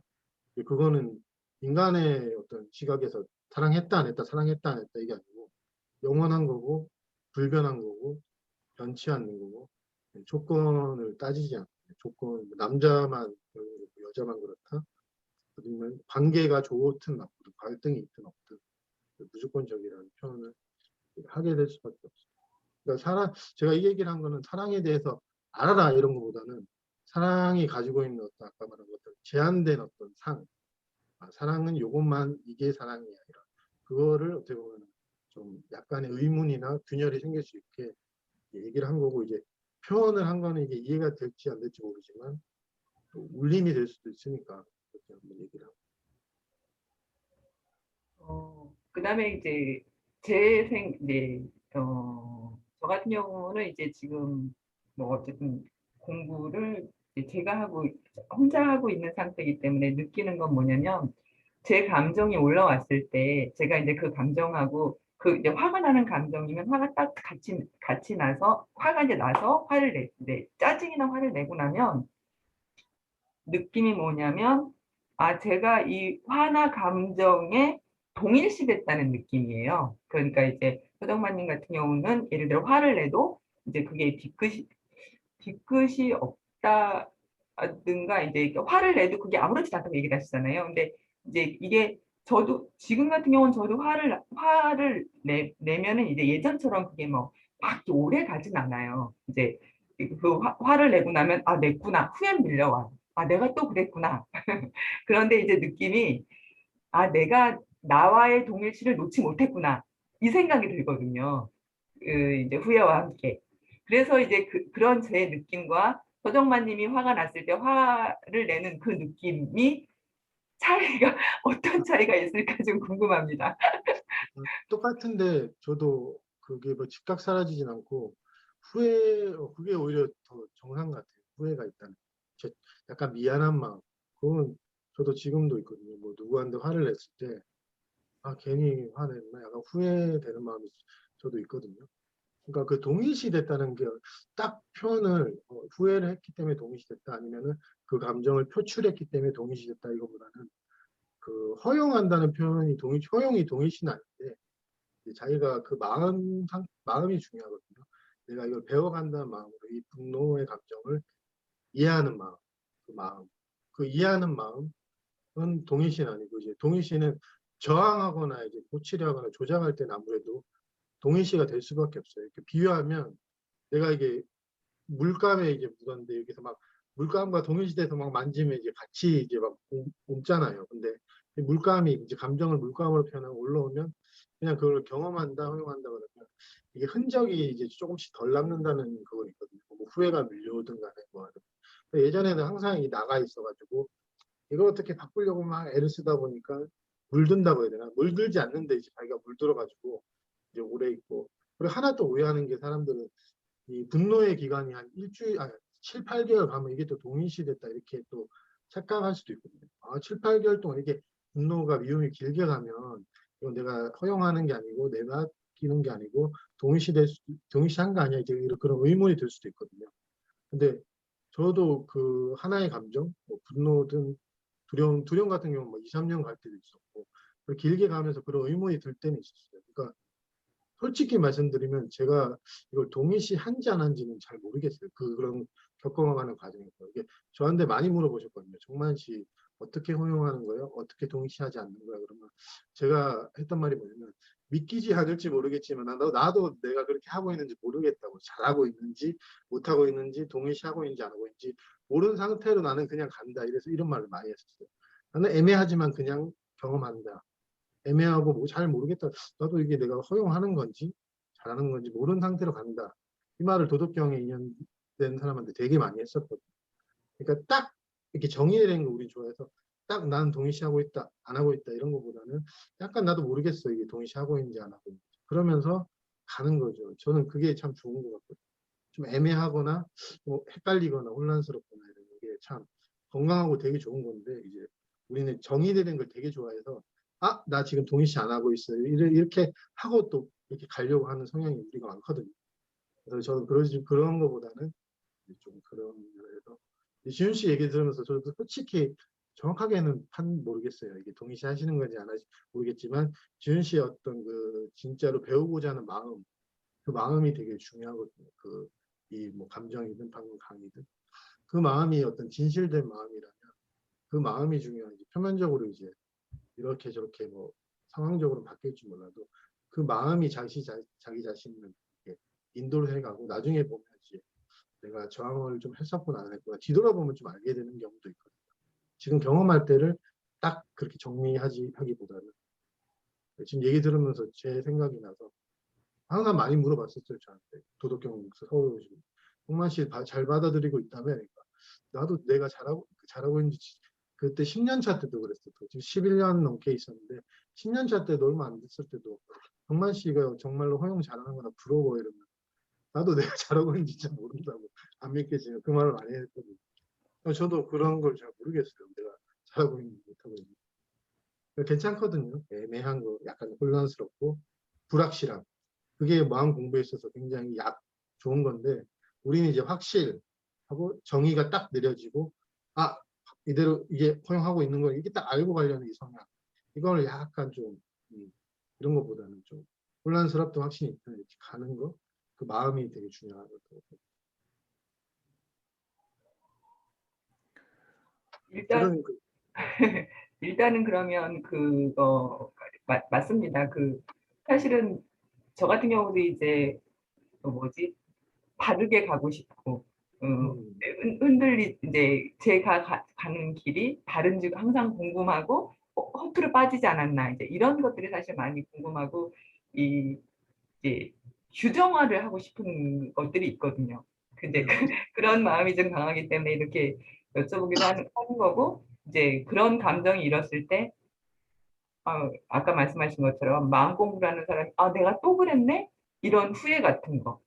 그거는 인간의 어떤 시각에서 사랑했다 안 했다 사랑했다 안 했다 이게 아니고 영원한 거고 불변한 거고 변치 않는 거고 조건을 따지지 않고 조건 남자만 여자만 그렇다 아니면 관계가 좋든 나쁘든 갈등이 있든 없든 무조건적이라는 표현을 하게 될 수밖에 없어요. 그러니까 제가 이 얘기를 한 거는 사랑에 대해서 알아라 이런 것보다는 사랑이 가지고 있는 어떤 아까 말한 것처럼 제한된 어떤 사랑은 요것만 이게 사랑이야 이런 그거를 어떻게 보면 좀 약간의 의문이나 균열이 생길 수 있게 얘기를 한 거고 이제 표현을 한 거는 이게 이해가 될지 안 될지 모르지만 또 울림이 될 수도 있으니까 그렇게 한번 얘기를 하고. 그다음에 이제 이제 저 같은 경우는 이제 지금 뭐 어쨌든 공부를 이제 제가 혼자 하고 있는 상태이기 때문에 느끼는 건 뭐냐면 제 감정이 올라왔을 때 제가 이제 그 감정하고 그 이제 화가 나는 감정이면 화가 딱 같이 나서 화가 이제 나서 화를 짜증이나 화를 내고 나면 느낌이 뭐냐면 제가 이 화나 감정에 동일시됐다는 느낌이에요. 그러니까 이제 효덕마님 같은 경우는 예를 들어 화를 내도 이제 그게 뒤끝이 없다든가 이제 화를 내도 그게 아무렇지도 않다고 얘기를 하시잖아요. 근데 이제 이게 저도 지금 같은 경우는 저도 화를 내면은 이제 예전처럼 그게 뭐 막 오래 가진 않아요. 이제 그 화를 내고 나면 아 냈구나. 후엔 밀려와. 아 내가 또 그랬구나. 그런데 이제 느낌이 아 내가 나와의 동일시를 놓지 못했구나. 이 생각이 들거든요. 그 이제 후회와 함께. 그래서 이제 그런 제 느낌과 서정만님이 화가 났을 때 화를 내는 그 느낌이 차이가 어떤 차이가 있을까 좀 궁금합니다. 똑같은데 저도 그게 뭐 즉각 사라지진 않고 그게 오히려 더 정상 같아요. 후회가 있다는. 약간 미안한 마음. 그건 저도 지금도 있거든요. 뭐 누구한테 화를 냈을 때 아 괜히 화냈나 약간 후회되는 마음이 저도 있거든요. 그러니까 그 동일시됐다는 게 딱 표현을 후회를 했기 때문에 동일시됐다 아니면은 그 감정을 표출했기 때문에 동일시됐다 이거보다는 그 허용한다는 표현이 허용이 동일시는 아닌데 자기가 그 마음이 중요하거든요. 내가 이걸 배워간다는 마음으로 이 분노의 감정을 이해하는 마음, 그 이해하는 마음은 동일시는 아니고 이제 동일시는 저항하거나 이제 고치려거나 조장할 때는 아무래도 동일시가 될 수밖에 없어요. 이렇게 비유하면 내가 이게 물감에 이제 묻었는데 여기서 막 물감과 동일시돼서 막 만지면 이제 같이 이제 막 옮잖아요. 근데 물감이 이제 감정을 물감으로 표현하고 올라오면 그냥 그걸 경험한다, 허용한다 그러면 이게 흔적이 이제 조금씩 덜 남는다는 그거 있거든요. 뭐 후회가 밀려오든 간에 뭐 하든. 예전에는 항상 이 나가 있어가지고 이걸 어떻게 바꾸려고 막 애를 쓰다 보니까 물든다고 해야 되나? 물들지 않는데 이제 자기가 물들어가지고 이제 오래 있고. 그리고 하나 또 오해하는 게 사람들은 이 분노의 기간이 한 일주일, 7, 8개월 가면 이게 또 동일시됐다 이렇게 또 착각할 수도 있거든요. 7, 8개월 동안 이게 분노가 미움이 길게 가면 이건 내가 허용하는 게 아니고 내가 끼는 게 아니고 동일시한 거 아니야 이제 그런 의문이 들 수도 있거든요. 근데 저도 그 하나의 감정, 뭐 분노든 두려움 같은 경우는 뭐 2, 3년 갈 때도 있었고 길게 가면서 그런 의문이 들 때는 있었어요. 그러니까 솔직히 말씀드리면 제가 이걸 동일시한지 안 한지는 잘 모르겠어요. 그런 겪어가는 과정에서. 이게 저한테 많이 물어보셨거든요. 정만 씨 어떻게 허용하는 거예요? 어떻게 동일시하지 않는 거야? 그러면 제가 했던 말이 뭐냐면 믿기지 않을지 모르겠지만 나도 내가 그렇게 하고 있는지 모르겠다고. 잘하고 있는지 못하고 있는지 동일시하고 있는지 안 하고 있는지 모르는 상태로 나는 그냥 간다. 이래서 이런 말을 많이 했었어요. 나는 애매하지만 그냥 경험한다. 애매하고 뭐 잘 모르겠다. 나도 이게 내가 허용하는 건지 잘하는 건지 모르는 상태로 간다. 이 말을 도덕경에 인연된 사람한테 되게 많이 했었거든요. 그러니까 딱 이렇게 정의된 거 우리 좋아해서 딱 나는 동일시하고 있다, 안 하고 있다 이런 거보다는 약간 나도 모르겠어 이게 동일시하고 있는지 안 하고 있는지. 그러면서 가는 거죠. 저는 그게 참 좋은 것 같거든요. 좀 애매하거나 뭐 헷갈리거나 혼란스럽거나 이런 게 참 건강하고 되게 좋은 건데 이제 우리는 정의되는 걸 되게 좋아해서 나 지금 동일시 안 하고 있어요. 이렇게 하고 또 이렇게 가려고 하는 성향이 우리가 많거든요. 그래서 저는 그런 거보다는 좀 그런 면에서 지훈 씨 얘기 들으면서 저도 솔직히 정확하게는 모르겠어요. 이게 동일시 하시는 건지 안 하시는지 모르겠지만 지훈 씨의 어떤 그 진짜로 배우고자 하는 마음, 그 마음이 되게 중요하거든요. 이 뭐 감정이든 방금 강의든 그 마음이 어떤 진실된 마음이라면 그 마음이 중요하지. 표면적으로 이제 이렇게 저렇게 뭐 상황적으로 바뀔지 몰라도 그 마음이 자기 자신을 인도를 해가고 나중에 보면 이제 내가 저항을 좀 했었구나 안 했구나 뒤돌아보면 좀 알게 되는 경우도 있거든요. 지금 경험할 때를 딱 그렇게 하기보다는 지금 얘기 들으면서 제 생각이 나서 항상 많이 물어봤었어요. 저한테 도덕경에서 서울 오시면 홍만 씨 잘 받아들이고 있다며 그러니까 나도 내가 잘하고 있는지 그때 10년 차 때도 그랬어. 지금 11년 넘게 있었는데 10년 차 때도 얼마 안 됐을 때도 정만 씨가 정말로 허용 잘하는 거나 부러워 이러면 나도 내가 잘하고 있는지 진짜 모른다고 안 믿겠어요. 그 말을 많이 했거든요. 저도 그런 걸 잘 모르겠어요. 내가 잘하고 있는지 못하고 있는지. 괜찮거든요. 애매한 거 약간 혼란스럽고 불확실함. 그게 마음 공부에 있어서 굉장히 좋은 건데 우리는 이제 확실하고 정의가 딱 내려지고 이대로 이게 허용하고 있는 걸 이게 딱 알고 가려는 이 성향 이걸 약간 좀 이런 것보다는 좀 혼란스럽던 확신이 있다 이렇게 가는 거 그 마음이 되게 중요하거든요. 일단 일단은 그러면 그거 맞습니다. 사실은 저 같은 경우도 이제 또 뭐지? 바르게 가고 싶고 음. 흔들리 이제 제가 가는 길이 바른지 항상 궁금하고 허투루 빠지지 않았나 이제 이런 것들이 사실 많이 궁금하고 이 이제 규정화를 하고 싶은 것들이 있거든요. 근데 그런 마음이 좀 강하기 때문에 이렇게 여쭤보기도 하는 거고 이제 그런 감정이 일었을 때 아까 말씀하신 것처럼 마음 공부를 하는 사람이 '아 내가 또 그랬네?' 이런 후회 같은 거.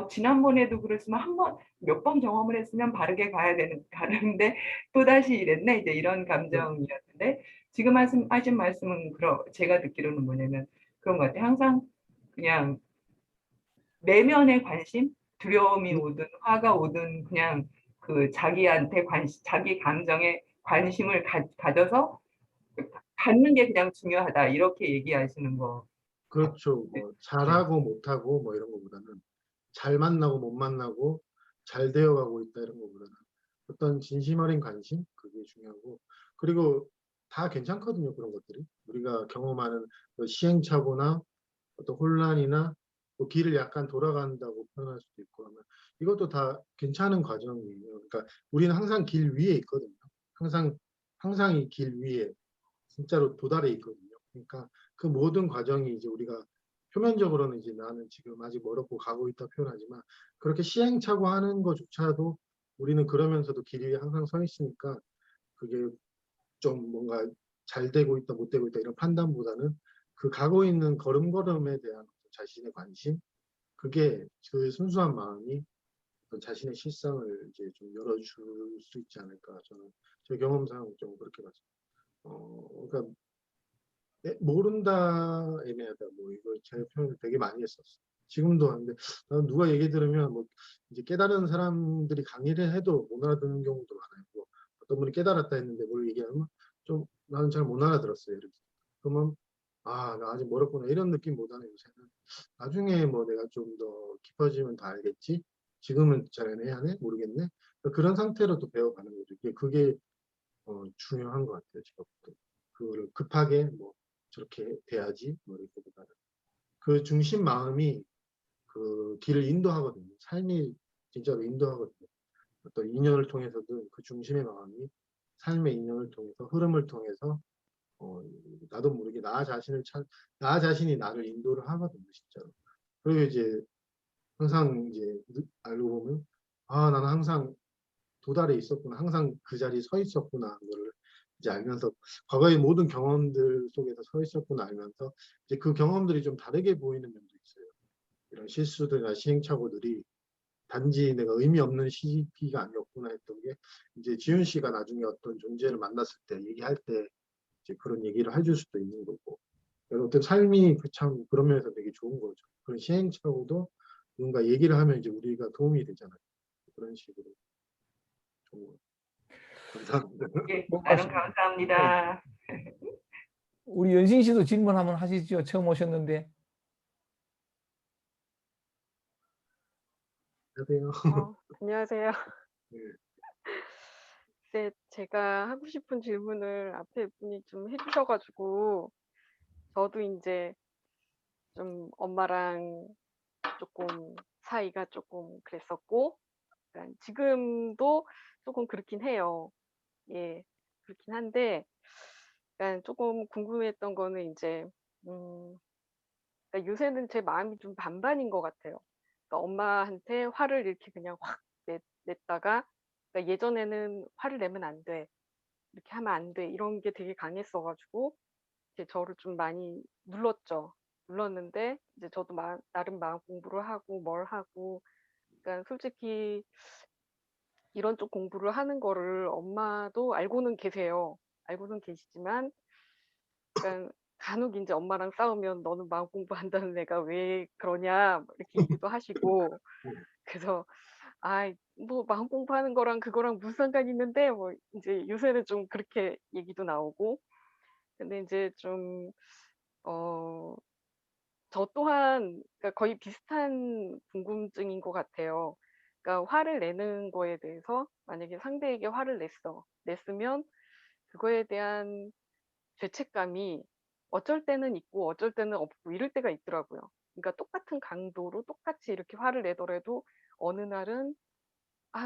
'지난번에도 그랬으면 한 번 몇 번 경험을 했으면 바르게 가는데 또다시 이랬네?' 이제 이런 감정이었는데 지금 하신 말씀은 제가 듣기로는 뭐냐면 그런 것 같아요. 항상 그냥 내면의 관심, 두려움이 오든 화가 오든 그냥 그 자기한테 자기 감정에 관심을 가져서 갖는 게 그냥 중요하다 이렇게 얘기하시는 거. 그렇죠. 뭐 잘하고 못하고 뭐 이런 거보다는 잘 만나고 못 만나고 잘 되어가고 있다 이런 거보다는 어떤 진심 어린 관심 그게 중요하고 그리고 다 괜찮거든요 그런 것들이 우리가 경험하는 그 시행착오나 어떤 혼란이나 뭐 길을 약간 돌아간다고 표현할 수도 있고 하면 이것도 다 괜찮은 과정이에요. 그러니까 우리는 항상 길 위에 있거든요. 항상 이 길 위에 진짜로 도달해 있거든요. 그러니까 그 모든 과정이 이제 우리가 표면적으로는 이제 나는 지금 아직 멀었고 가고 있다 표현하지만 그렇게 시행착오하는 것조차도 우리는 그러면서도 길 위에 항상 서 있으니까 그게 좀 뭔가 잘 되고 있다 못 되고 있다 이런 판단보다는 그 가고 있는 걸음걸음에 대한 자신의 관심 그게 그 순수한 마음이 어떤 자신의 실상을 이제 좀 열어줄 수 있지 않을까 저는 제 경험상 좀 그렇게 봤어요. 그러니까 모른다 애매하다 뭐 이거 제가 표현을 되게 많이 했었어. 지금도 하는데 나는 누가 얘기 들으면 뭐 이제 깨달은 사람들이 강의를 해도 못 알아듣는 경우도 많아요. 뭐 어떤 분이 깨달았다 했는데 뭘 얘기하면 좀 나는 잘 못 알아들었어요. 이렇게. 그러면 아, 나 아직 멀었구나 이런 느낌보다는 요새는 나중에 뭐 내가 좀 더 깊어지면 다 알겠지. 지금은 잘 애매하네 모르겠네. 그런 상태로 또 배워가는 거죠. 그게 중요한 것 같아요. 제가 볼 때. 그거를 급하게 뭐 저렇게 돼야지 뭐 이렇게보다는 그 중심 마음이 그 길을 인도하거든요. 삶이 진짜로 인도하거든요. 어떤 인연을 통해서든 그 중심의 마음이 삶의 인연을 통해서 흐름을 통해서 나도 모르게 나 자신이 나를 인도를 하거든요, 진짜로. 그리고 이제 항상 이제 알고 보면 아, 나는 항상 도달해 있었구나. 항상 그 자리에 서 있었구나. 그거를 이제 알면서 과거의 모든 경험들 속에서 서 있었구나 알면서 이제 그 경험들이 좀 다르게 보이는 면도 있어요. 이런 실수들이나 시행착오들이 단지 내가 의미 없는 시기가 아니었구나 했던 게 이제 지훈 씨가 나중에 어떤 존재를 만났을 때 얘기할 때 이제 그런 얘기를 해줄 수도 있는 거고 어떤 삶이 참 그런 면에서 되게 좋은 거죠. 그런 시행착오도 누군가 얘기를 하면 이제 우리가 도움이 되잖아요. 그런 식으로 좋은 거. 감사합니다. 예, 뭐, 나름 감사합니다. 우리 연신 씨도 질문 한번 하시죠. 처음 오셨는데. 안녕하세요. 안녕하세요. 네. 네, 제가 하고 싶은 질문을 앞에 분이 좀 해주셔가지고, 저도 이제 좀 엄마랑 조금 사이가 조금 그랬었고, 약간 지금도 조금 그렇긴 해요. 예, 그렇긴 한데, 약간 조금 궁금했던 거는 이제, 그러니까 요새는 제 마음이 좀 반반인 것 같아요. 그러니까 엄마한테 화를 이렇게 그냥 확 냈다가, 그러니까 예전에는 화를 내면 안 돼. 이렇게 하면 안 돼. 이런 게 되게 강했어가지고, 이제 저를 좀 많이 눌렀죠. 눌렀는데, 이제 저도 나름 마음 공부를 하고, 뭘 하고, 그러니까 솔직히 이런 쪽 공부를 하는 거를 엄마도 알고는 계세요. 알고는 계시지만, 그러니까 간혹 이제 엄마랑 싸우면 너는 마음 공부한다는 애가 왜 그러냐, 뭐 이렇게 얘기도 하시고, 그래서, 뭐 마음 공부하는 거랑 그거랑 무슨 상관이 있는데, 뭐 이제 요새는 좀 그렇게 얘기도 나오고, 근데 이제 좀, 어, 저 또한 그러니까 거의 비슷한 궁금증인 것 같아요. 그러니까 화를 내는 거에 대해서 만약에 상대에게 화를 냈으면 그거에 대한 죄책감이 어쩔 때는 있고 어쩔 때는 없고 이럴 때가 있더라고요. 그러니까 똑같은 강도로 똑같이 이렇게 화를 내더라도 어느 날은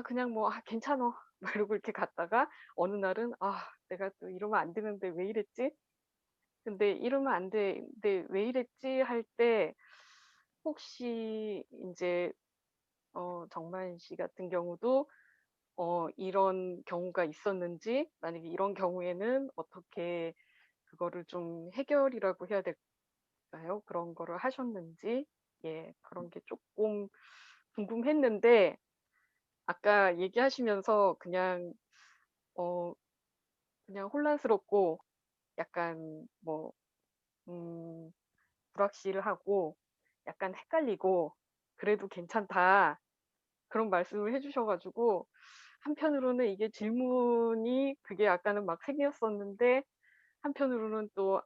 그냥 뭐 괜찮아 막 이러고 이렇게 갔다가 어느 날은 내가 또 이러면 안 되는데 왜 이랬지? 근데 이러면 안 되는데 왜 이랬지? 할 때 혹시 인제 정만 씨 같은 경우도 이런 경우가 있었는지, 만약에 이런 경우에는 어떻게 그거를 좀 해결이라고 해야 될까요? 그런 거를 하셨는지, 예, 그런 게 쪼끔 궁금했는데 아까 얘기하시면서 어 그냥 혼란스럽고 약간 뭐 음 불확실하고 약간 헷갈리고 그래도 괜찮다. 그런 말씀을 해 주셔 가지고 한편으로는 이게 질문이 그게 아까는 막 생겼었는데 한편으로는 또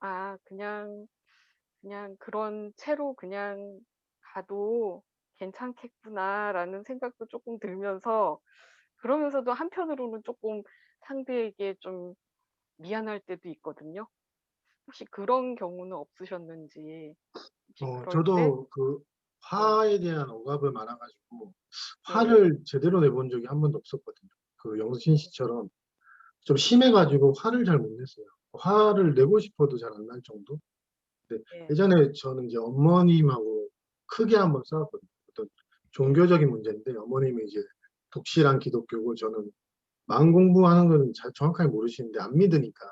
그냥 그런 채로 그냥 가도 괜찮겠구나'라는 생각도 쪼끔 들면서, 그러면서도 한편으로는 쪼끔 상대에게 좀 미안할 때도 있거든요. 혹시 그런 경우는 없으셨는지. 혹시 그럴 때. 저도 그 네. 화에 대한 억압을 많아 가지고 네. 화를 제대로 내본 적이 한 번도 없었거든요. 그 영신 씨처럼 좀 심해 가지고 화를 잘 못 냈어요. 화를 내고 싶어도 잘 안 날 정도? 근데 네. 예전에 저는 이제 어머님하고 크게 한번 싸웠거든요. 어떤 종교적인 문제인데 어머님이 이제 독실한 기독교고 저는 마음 공부하는 건 잘 정확하게 모르시는데 안 믿으니까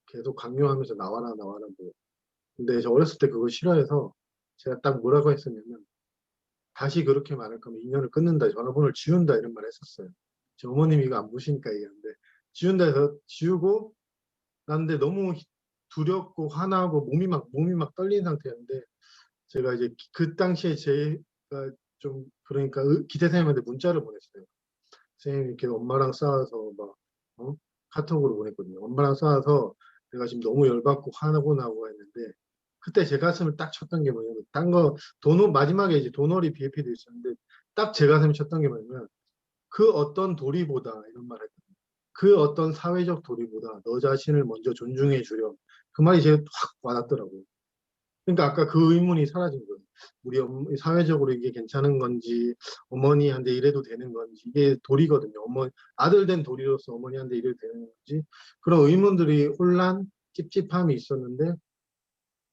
계속 강요하면서 "나와라, 나와라." 뭐. 근데 저 어렸을 때 그걸 싫어해서 제가 딱 뭐라고 했었냐면 "다시 그렇게 말할 거면 인연을 끊는다. 전화번호를 지운다." 이런 말을 했었어요. 제 어머님이 이거 안 보시니까 얘기하는데 지운다 해서 지우고 났는데 너무 두렵고 화나고 몸이 막 떨리는 상태였는데 제가 이제 그 당시에 제가 좀 그러니까 기대 선생님한테 문자를 보냈어요. "선생님 이렇게 엄마랑 싸워서 막 카톡으로 보냈거든요. 엄마랑 싸워서 내가 지금 너무 열받고 화나고 나고 했는데." 그때 제 가슴을 딱 쳤던 게 뭐냐면 딴 거 마지막에 이제 도놀이 BAP도 있었는데 딱 제 가슴을 쳤던 게 뭐냐면 "그 어떤 도리보다" 이런 말을 했거든요. "그 어떤 사회적 도리보다 너 자신을 먼저 존중해 주렴." 그 말이 제가 확 와닿더라고요. 그러니까 아까 그 의문이 사라진 거예요. 우리 사회적으로 이게 괜찮은 건지 어머니한테 이래도 되는 건지 이게 도리거든요. 아들 된 도리로서 어머니한테 이래도 되는 건지 그런 의문들이 혼란, 찝찝함이 있었는데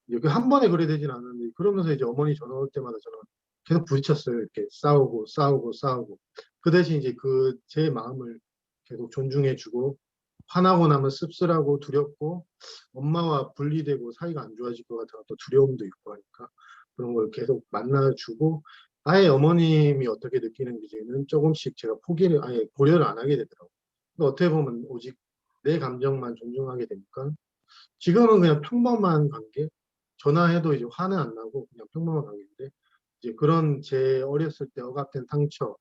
이제 그 한 번에 그래 되진 않았는데 그러면서 이제 어머니 전화 올 때마다 저는 계속 부딪혔어요. 이렇게 싸우고, 싸우고, 싸우고. 그 대신 이제 제 마음을 계속 존중해 주고 화나고 나면 씁쓸하고 두렵고 엄마와 분리되고 사이가 안 좋아질 것 같아 또 두려움도 있고 하니까 그런 걸 계속 만나 주고 아예 어머님이 어떻게 느끼는지는 쪼금씩 제가 아예 고려를 안 하게 되더라고요. 그러니까 어떻게 보면 오직 내 감정만 존중하게 되니까 지금은 그냥 평범한 관계, 전화해도 이제 화는 안 나고 그냥 평범한 관계인데 이제 그런 제 어렸을 때 억압된 상처,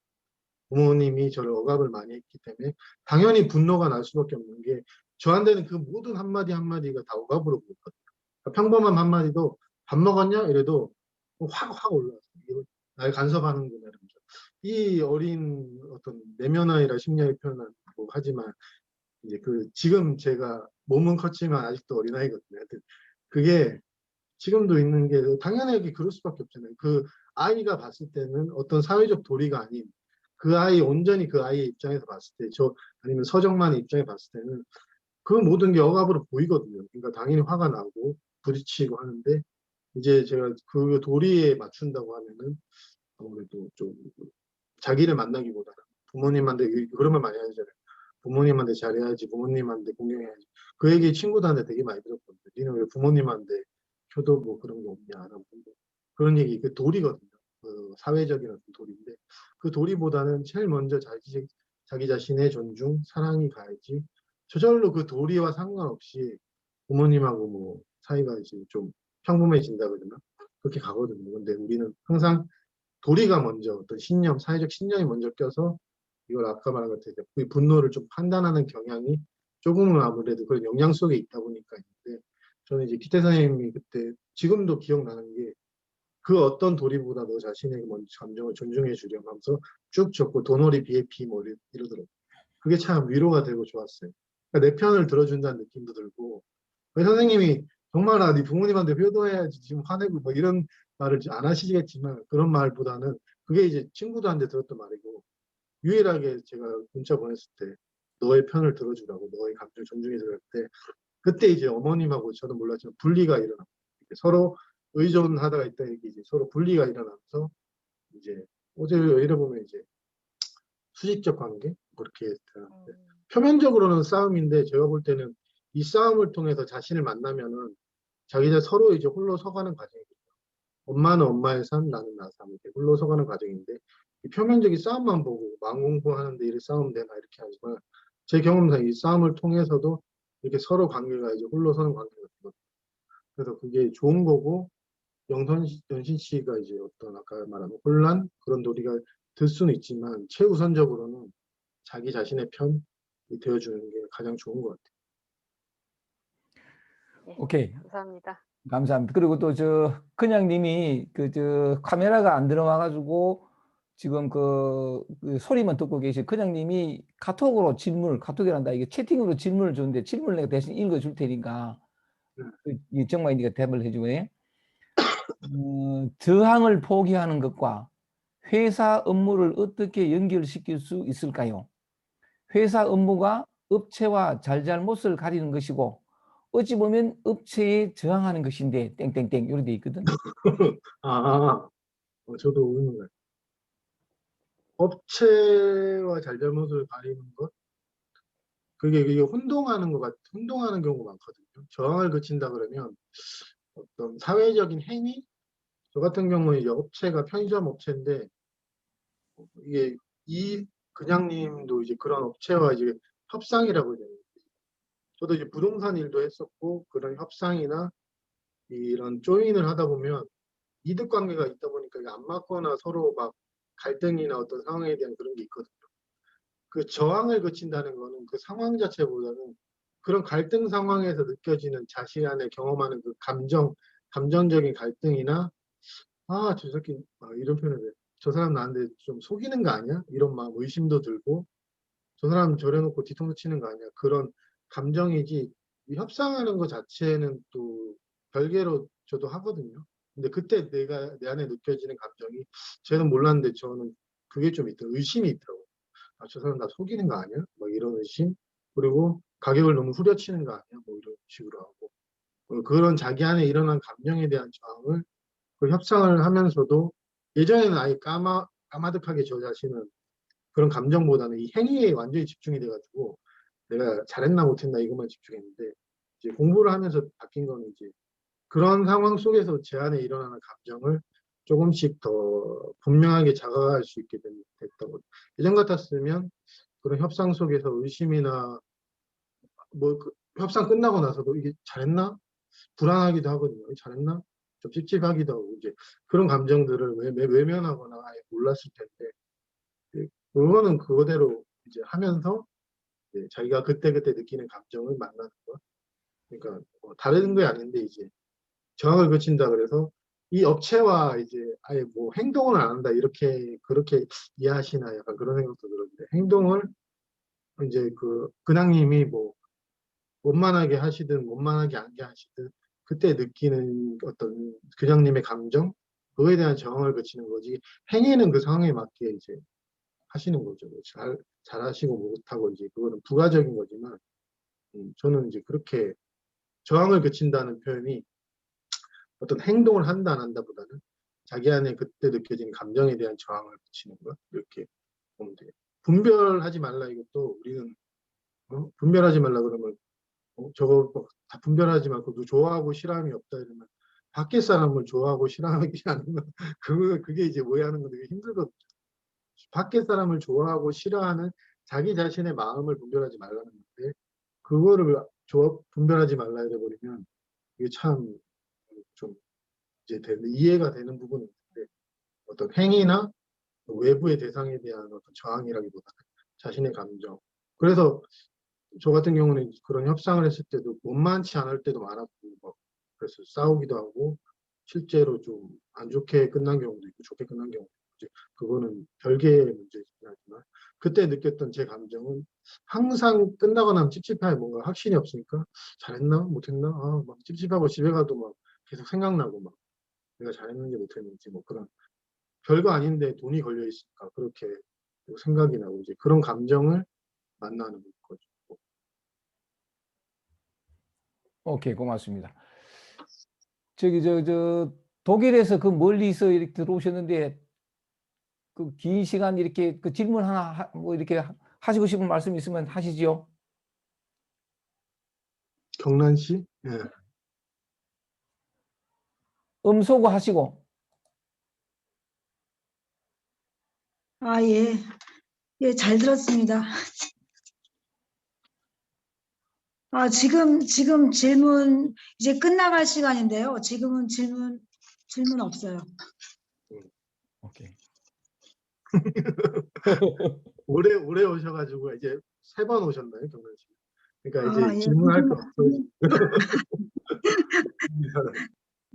부모님이 저를 억압을 많이 했기 때문에 당연히 분노가 날 수밖에 없는 게 저한테는 그 모든 한마디 한마디가 다 억압으로 보였거든요. 그러니까 평범한 한마디도 "밥 먹었냐?" 이래도 확 올라왔어요. 이거 날 간섭하는구나 이러면서. 이 어린 어떤 내면화이라 심리학이 표현하고 하지만 이제 지금 제가 몸은 컸지만 아직도 어린아이거든요. 하여튼 그게 지금도 있는 게 당연하게 그럴 수밖에 없잖아요. 그 아이가 봤을 때는 어떤 사회적 도리가 아닌 온전히 그 아이의 입장에서 봤을 때 아니면 서정만의 입장에 봤을 때는 그 모든 게 억압으로 보이거든요. 그러니까 당연히 화가 나고 부딪히고 하는데 이제 제가 그 도리에 맞춘다고 하면은 아무래도 좀 자기를 만나기보다는 부모님한테 그런 말 많이 하잖아요. "부모님한테 잘해야지. 부모님한테 공경해야지." 그 얘기 친구들한테 되게 많이 들었거든요. "니는 왜 부모님한테 효도 뭐 그런 거 없냐." 라고. 그런 얘기 도리거든요. 그 사회적인 어떤 도리인데 그 도리보다는 제일 먼저 자기 자신의 존중, 사랑이 가야지 저절로 그 도리와 상관없이 부모님하고 뭐 사이가 이제 좀 평범해진다 그러나 그렇게 가거든요. 근데 우리는 항상 도리가 먼저 어떤 사회적 신념이 먼저 껴서 이걸 아까 말한 것처럼 그 분노를 좀 판단하는 경향이 조금은 아무래도 그런 영향 속에 있다 보니까 있는데 저는 이제 기태 선생님이 그때 지금도 기억나는 게 그 어떤 도리보다 너 자신에게 먼저 감정을 존중해 주렴 하면서 쭉 적고 도놀이 BAP 뭐 이러더라고요. 그게 참 위로가 되고 좋았어요. 그러니까 내 편을 들어준다는 느낌도 들고 선생님이 "정말아 네 부모님한테 효도해야지 지금 화내고" 뭐 이런 말을 안 하시겠지만 그런 말보다는 그게 이제 친구들한테 들었던 말이고 유일하게 제가 문자 보냈을 때 너의 편을 들어주라고 너의 감정을 존중해 줄 때 그때 이제 어머님하고 저는 몰랐지만 분리가 일어나 서로 의존하다가 있다 이게 이제 서로 분리가 일어나면서 이제 어제 예를 보면 이제 수직적 관계 그렇게 되는데 표면적으로는 싸움인데 제가 볼 때는 이 싸움을 통해서 자신을 만나면은 자기들 서로 이제 홀로 서가는 과정이거든요. 엄마는 엄마의 삶, 나는 나의 삶 이렇게 홀로 서가는 과정인데 이 표면적인 싸움만 보고 마음 공부하는데 이렇게 싸우면 되나 이렇게 하지만 제 경험상 이 싸움을 통해서도 이렇게 서로 관계가 이제 홀로 서는 관계가 되거든요. 그래서 그게 좋은 거고 연신 씨가 이제 어떤 아까 말한 혼란 그런 도리가 들 수는 있지만 최우선적으로는 자기 자신의 편이 되어주는 게 가장 좋은 것 같아요. 네, 오케이. 감사합니다. 감사합니다. 그리고 또 그냥 님이 카메라가 안 들어와 가지고 지금 그 소리만 듣고 계신 그냥 님이 카톡으로 카톡이란다. 이게 채팅으로 질문을 줬는데 질문을 내가 대신 읽어 줄 테니까 정말 네가 답을 해 주네. 저항을 포기하는 것과 회사 업무를 어떻게 연결시킬 수 있을까요? 회사 업무가 업체와 잘잘못을 가리는 것이고 어찌 보면 업체에 저항하는 것인데 땡땡땡 이렇게 돼 있거든. 저도 의문을 해요. 업체와 잘잘못을 가리는 것 그게 혼동하는 혼동하는 경우가 많거든요. 저항을 그친다 그러면 어떤 사회적인 행위 저 같은 경우는 이제 업체가 편의점 업체인데 이게 이 그냥님도 이제 그런 업체와 이제 협상이라고 해요. 저도 이제 부동산 일도 했었고 그런 협상이나 이런 조인을 하다 보면 이득 관계가 있다 보니까 이게 안 맞거나 서로 막 갈등이나 어떤 상황에 대한 그런 게 있거든요. 그 저항을 거친다는 거는 그 상황 자체보다는 그런 갈등 상황에서 느껴지는 자신 안에 경험하는 그 감정적인 갈등이나 저 새끼 이런 표현을 해. 저 사람 나한테 좀 속이는 거 아니야? 이런 막 의심도 들고 저 사람 저래놓고 뒤통수 치는 거 아니야? 그런 감정이지 이 협상하는 것 자체는 또 별개로 저도 하거든요. 근데 그때 내가 내 안에 느껴지는 감정이 쟤는 몰랐는데 저는 그게 좀 있더라고요. 의심이 있더라고요. 저 사람 나 속이는 거 아니야? 뭐 이런 의심. 그리고 가격을 너무 후려치는 거 아니야? 뭐 이런 식으로 하고 그런 자기 안에 일어난 감정에 대한 저항을 그 협상을 하면서도 예전에는 아예 까마득하게 저 자신은 그런 감정보다는 이 행위에 완전히 집중이 돼가지고 내가 잘했나 못했나 이것만 집중했는데 이제 공부를 하면서 바뀐 거는 이제 그런 상황 속에서 제 안에 일어나는 감정을 조금씩 더 분명하게 자각할 수 있게 됐던 거죠. 예전 같았으면 그런 협상 속에서 의심이나 협상 끝나고 나서도 이게 잘했나? 불안하기도 하거든요. 잘했나? 좀 찝찝하기도 하고 이제 그런 감정들을 외면하거나 아예 몰랐을 텐데 그거는 그거대로 이제 하면서 이제 자기가 그때그때 느끼는 감정을 만나는 거. 그러니까 다른 게 아닌데 이제 저항을 거친다 그래서 이 업체와 이제 아예 뭐 행동을 안 한다 이렇게 그렇게 이해하시나 약간 그런 생각도 들었는데 행동을 이제 근황님이 뭐 원만하게 하시든 원만하게 안 하시든 그때 느끼는 어떤 그냥님의 감정 그거에 대한 저항을 거치는 거지 행위는 그 상황에 맞게 이제 하시는 거죠. 잘하시고 못하고 이제 그거는 부가적인 거지만 저는 이제 그렇게 저항을 거친다는 표현이 어떤 행동을 한다 안 한다보다는 자기 안에 그때 느껴진 감정에 대한 저항을 거치는 것 이렇게 보면 돼요. 분별하지 말라 이것도 우리는 분별하지 말라 그러면 저거 다 분별하지 말고 너 좋아하고 싫어함이 없다 이러면 밖에 사람을 좋아하고 싫어하지 않으면 그게 이제 오해하는 건 되게 힘들거든요. 밖에 사람을 좋아하고 싫어하는 자기 자신의 마음을 분별하지 말라는 건데 그거를 분별하지 말라 해버리면 이게 참 좀 이제 이해가 되는 부분이 있는데 어떤 행위나 외부의 대상에 대한 어떤 저항이라기보다는 자신의 감정. 그래서 저 같은 경우는 그런 협상을 했을 때도 원만치 않을 때도 많았고 그래서 싸우기도 하고 실제로 좀 안 좋게 끝난 경우도 있고 좋게 끝난 경우도 있고 그거는 별개의 문제이긴 하지만 그때 느꼈던 제 감정은 항상 끝나고 나면 찝찝해 뭔가 확신이 없으니까 잘했나 못했나 막 찝찝하고 집에 가도 막 계속 생각나고 막 내가 잘했는지 못했는지 뭐 그런 별거 아닌데 돈이 걸려 있으니까 그렇게 생각이 나고 이제 그런 감정을 만나는 거죠. 오케이, 고맙습니다. 저기 저 독일에서 그 멀리서 이렇게 들어오셨는데 그 긴 시간 이렇게 그 질문 하나 뭐 이렇게 하시고 싶은 말씀 있으면 하시죠. 경란씨? 예. 음소거 하시고. 아, 예. 예, 잘 들었습니다. 아, 지금 질문 이제 끝나갈 시간인데요. 지금은 질문 없어요. 오케이. 오래 오셔가지고 이제 3번 오셨나요, 경란씨? 그러니까 이제 아, 예. 질문할 게 없어요.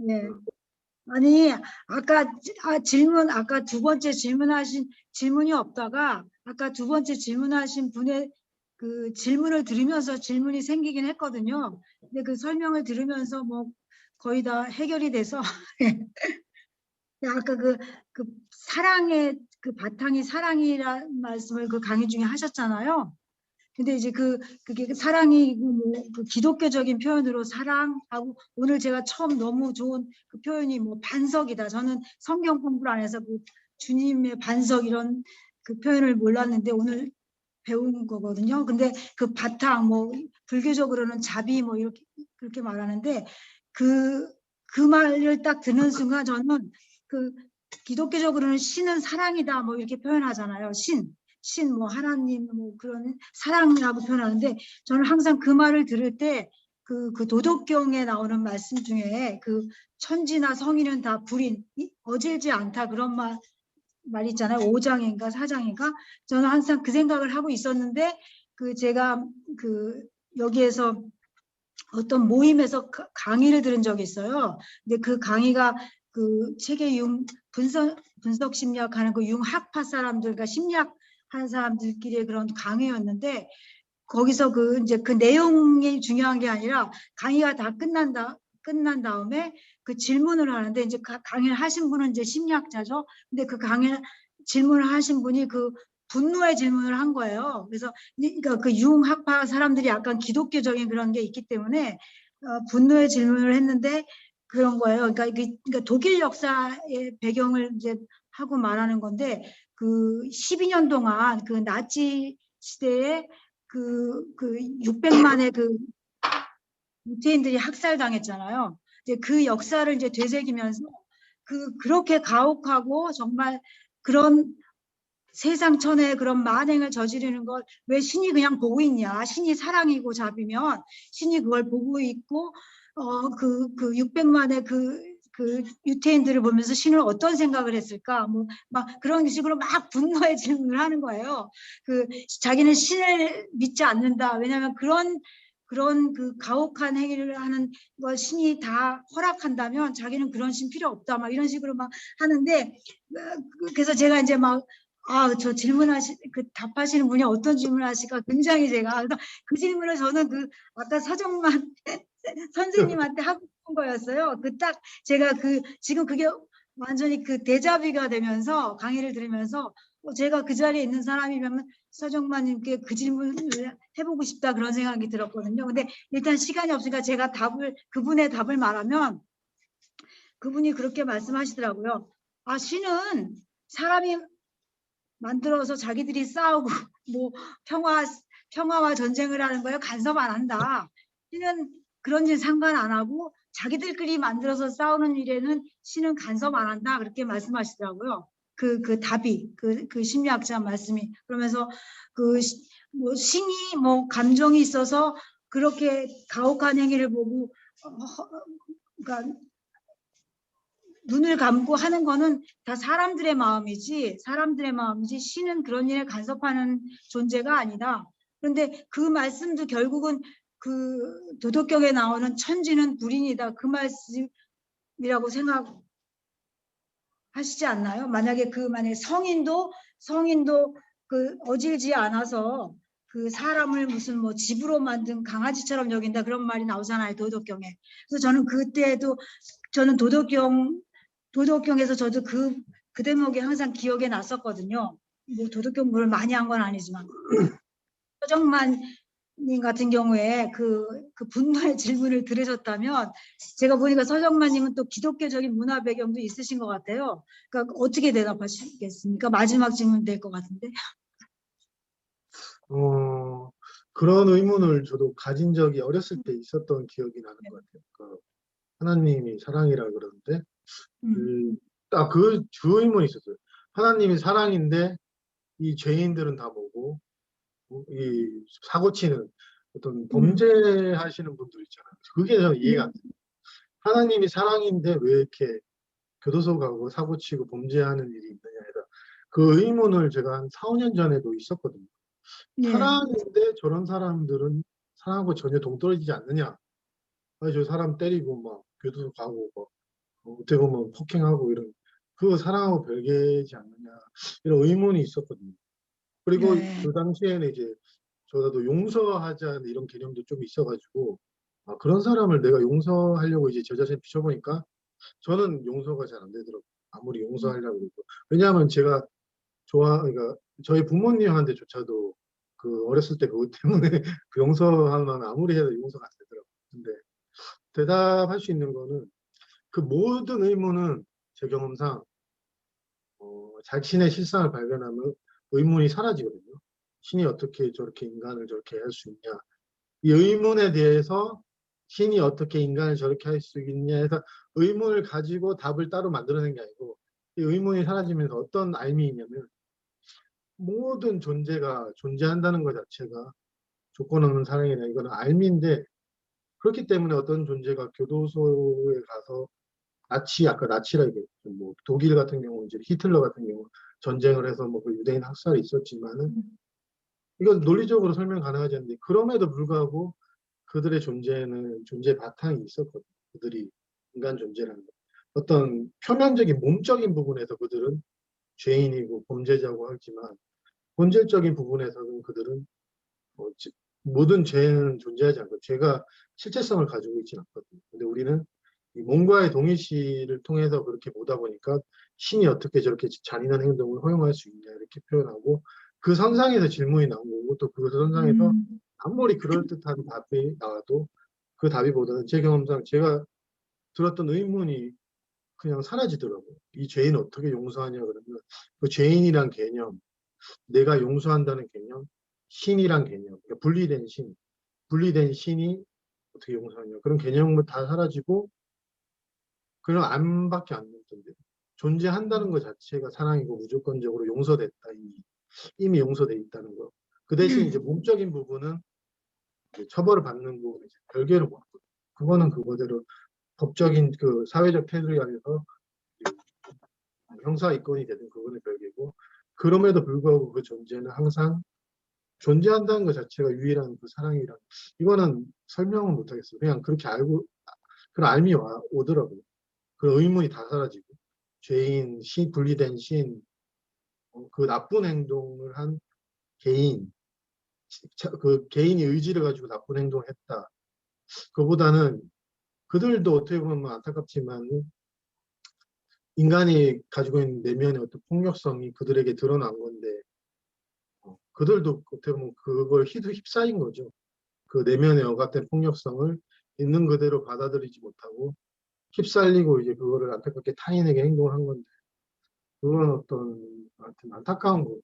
예. 아니, 아까 아까 두 번째 질문이 없다가 아까 두 번째 질문하신 분의 그 질문을 들으면서 질문이 생기긴 했거든요. 근데 그 설명을 들으면서 뭐 거의 다 해결이 돼서 아까 그 사랑의 그 바탕이 사랑이라는 말씀을 그 강의 중에 하셨잖아요. 근데 이제 그게 사랑이 뭐 그 기독교적인 표현으로 사랑하고 오늘 제가 처음 너무 좋은 그 표현이 뭐 반석이다. 저는 성경 공부를 안 해서 그 주님의 반석 이런 그 표현을 몰랐는데 오늘 배운 거거든요. 근데 그 바탕 뭐 불교적으로는 자비 뭐 이렇게 그렇게 말하는데 그 말을 딱 듣는 순간 저는 그 기독교적으로는 신은 사랑이다 뭐 이렇게 표현하잖아요. 신 뭐 하나님 뭐 그런 사랑이라고 표현하는데 저는 항상 그 말을 들을 때 그 도덕경에 나오는 말씀 중에 그 천지나 성인은 다 불인 어질지 않다 그런 말 있잖아요. 5장인가 4장인가 저는 항상 그 생각을 하고 있었는데 그 제가 그 여기에서 어떤 모임에서 강의를 들은 적이 있어요. 근데 그 강의가 그 세계 분석 심리학하는 그 융학파 사람들, 그러니까 심리학하는 사람들끼리의 그런 강의였는데 거기서 이제 그 내용이 중요한 게 아니라 강의가 다 끝난 다음에 그 질문을 하는데 이제 강의를 하신 분은 이제 심리학자죠. 근데 그 질문을 하신 분이 그 분노의 질문을 한 거예요. 그래서 그러니까 그 융학파 사람들이 약간 기독교적인 그런 게 있기 때문에 분노의 질문을 했는데 그런 거예요. 그러니까 독일 역사의 배경을 이제 하고 말하는 건데 그 12년 동안 그 나치 시대에 그 600만의 그 유태인들이 학살당했잖아요. 이제 그 역사를 이제 되새기면서 그렇게 가혹하고 정말 그런 세상천에 그런 만행을 저지르는 걸 왜 신이 그냥 보고 있냐? 신이 사랑이고 자비면 신이 그걸 보고 있고 그 600만의 그 유태인들을 보면서 신은 어떤 생각을 했을까? 뭐 막 그런 식으로 막 분노의 질문을 하는 거예요. 자기는 신을 믿지 않는다. 왜냐하면 그런 그 가혹한 행위를 하는 걸 신이 다 허락한다면 자기는 그런 신 필요 없다. 막 이런 식으로 막 하는데 그래서 제가 이제 막 저 답하시는 분이 어떤 질문을 하실까 굉장히 제가 그 질문을 저는 아까 서정만 선생님한테 하고 싶은 거였어요. 제가 지금 그게 완전히 데자비가 되면서 강의를 들으면서 제가 그 자리에 있는 사람이면 서정만님께 그 질문을 해보고 싶다 그런 생각이 들었거든요. 근데 일단 시간이 없으니까 제가 그분의 답을 말하면 그분이 그렇게 말씀하시더라고요. 신은 사람이 만들어서 자기들이 싸우고 뭐 평화와 전쟁을 하는 거에 간섭 안 한다. 신은 그런 일 상관 안 하고 자기들끼리 만들어서 싸우는 일에는 신은 간섭 안 한다. 그렇게 말씀하시더라고요. 답이 그 심리학자 말씀이 그러면서 뭐 신이 뭐 감정이 있어서 그렇게 가혹한 행위를 보고 그러니까 눈을 감고 하는 거는 다 사람들의 마음이지 신은 그런 일에 간섭하는 존재가 아니다. 그런데 그 말씀도 결국은 그 도덕경에 나오는 천지는 불인이다. 그 말씀이라고 생각하시지 않나요? 만약에 성인도 어질지 않아서 그 사람을 무슨 뭐 집으로 만든 강아지처럼 여긴다 그런 말이 나오잖아요. 도덕경에. 그래서 저는 그때도 저는 도덕경 도덕경에서 저도 그 대목이 항상 기억에 났었거든요. 뭐 도덕경 공부를 많이 한 건 아니지만 서정만님 같은 경우에 그 분노의 질문을 들으셨다면 제가 보니까 서정만님은 또 기독교적인 문화 배경도 있으신 것 같아요. 그러니까 어떻게 대답하시겠습니까? 마지막 질문 될 것 같은데. 그런 의문을 저도 가진 적이 어렸을 때 있었던 기억이 나는 것 같아요. 하나님이 사랑이라 그러는데 딱 그 의문이 있었어요. 하나님이 사랑인데 이 죄인들은 다 뭐고 이 사고치는 어떤 범죄하시는 분들 있잖아요. 그게 저는 이해가 안 돼요. 하나님이 사랑인데 왜 이렇게 교도소 가고 사고치고 범죄하는 일이 있느냐 해서 그 의문을 제가 한 4, 5년 전에도 있었거든요. 네. 사랑인데 저런 사람들은 사랑하고 전혀 동떨어지지 않느냐. 아니, 저 사람 때리고 막 교도소 가고 막 어떻게 보면 폭행하고 이런 그거 사랑하고 별개지 않느냐 이런 의문이 있었거든요. 그리고 네. 그 당시에는 이제 저도 용서하자는 이런 개념도 좀 있어가지고 그런 사람을 내가 용서하려고 이제 저 자신을 비춰보니까 저는 용서가 잘 안 되더라고요. 아무리 용서하려고 해도. 왜냐하면 제가 그러니까 저희 부모님한테조차도 그 어렸을 때 그것 때문에 그 용서하면 아무리 해도 용서가 안 되더라고요. 근데 대답할 수 있는 거는 그 모든 의문은 제 경험상 자신의 실상을 발견하면 의문이 사라지거든요. 신이 어떻게 저렇게 인간을 저렇게 할 수 있냐. 이 의문에 대해서 신이 어떻게 인간을 저렇게 할 수 있냐 해서 의문을 가지고 답을 따로 만들어낸 게 아니고 이 의문이 사라지면서 어떤 알미 있냐면 모든 존재가 존재한다는 것 자체가 조건 없는 사랑이다. 이거는 알미인데 그렇기 때문에 어떤 존재가 교도소에 가서 아까 나치라 얘기했죠. 뭐 독일 같은 경우 이제 히틀러 같은 경우 전쟁을 해서 뭐 그 유대인 학살이 있었지만은 이건 논리적으로 설명 가능하지 않는데 그럼에도 불구하고 그들의 존재는 존재 바탕이 있었거든요. 그들이 인간 존재라는 거. 어떤 표면적인 몸적인 부분에서 그들은 죄인이고 범죄자고 하지만 본질적인 부분에서는 그들은 모든 죄는 존재하지 않고 죄가 실체성을 가지고 있지는 않거든요. 근데 우리는 이 몸과의 동일시를 통해서 그렇게 보다 보니까 신이 어떻게 저렇게 잔인한 행동을 허용할 수 있냐 이렇게 표현하고 그 선상에서 질문이 나온 거고 또 그 선상에서 아무리 그럴듯한 답이 나와도 그 답이보다는 제 경험상 제가 들었던 의문이 그냥 사라지더라고요. 이 죄인 어떻게 용서하냐 그러면 그 죄인이란 개념, 내가 용서한다는 개념, 신이란 개념, 그러니까 분리된 신이 어떻게 용서하냐 그런 개념은 다 사라지고 그냥 안밖에 안 남던데 존재한다는 것 자체가 사랑이고 무조건적으로 용서됐다 이미 용서돼 있다는 거. 그 대신 이제 몸적인 부분은 이제 처벌을 받는 부분은 이제 별개로 보거든요. 그거는 그거대로 법적인 그 사회적 태도에 의해서 형사 입건이 되든 그거는 별개고 그럼에도 불구하고 그 존재는 항상 존재한다는 것 자체가 유일한 그 사랑이란 이거는 설명은 못하겠어요. 그냥 그렇게 알고 그런 알미 오더라고요. 그 의문이 다 사라지고 죄인, 분리된 신, 그 나쁜 행동을 한 개인, 그 개인이 의지를 가지고 나쁜 행동을 했다. 그보다는 그들도 어떻게 보면 안타깝지만 인간이 가지고 있는 내면의 어떤 폭력성이 그들에게 드러난 건데 그들도 어떻게 보면 그걸 휩싸인 거죠. 그 내면의 억압된 폭력성을 있는 그대로 받아들이지 못하고 휩쓸리고 이제 그거를 안타깝게 타인에게 행동을 한 건데 그건 어떤 하여튼 안타까운 거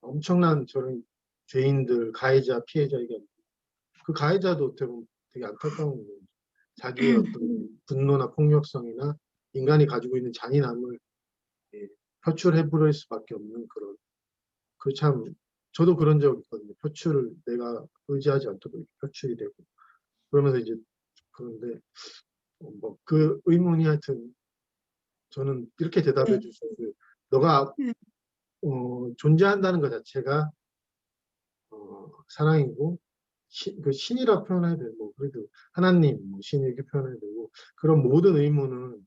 엄청난 저런 죄인들 가해자 피해자 이게 그 가해자도 어떻게 보면 되게 안타까운 거예요. 자기의 어떤 분노나 폭력성이나 인간이 가지고 있는 잔인함을 표출해 버릴 수밖에 없는 그런 그 참 저도 그런 적 있거든요. 표출을 내가 의지하지 않도록 이렇게 표출이 되고 그러면서 이제 그런데 뭐 그 의문이 하여튼 저는 이렇게 대답해 주셨어요. 너가 존재한다는 것 자체가 사랑이고 그 신이라 표현해야 되고 뭐 그래도 하나님 뭐 신 이렇게 표현해야 되고 그런 모든 의문은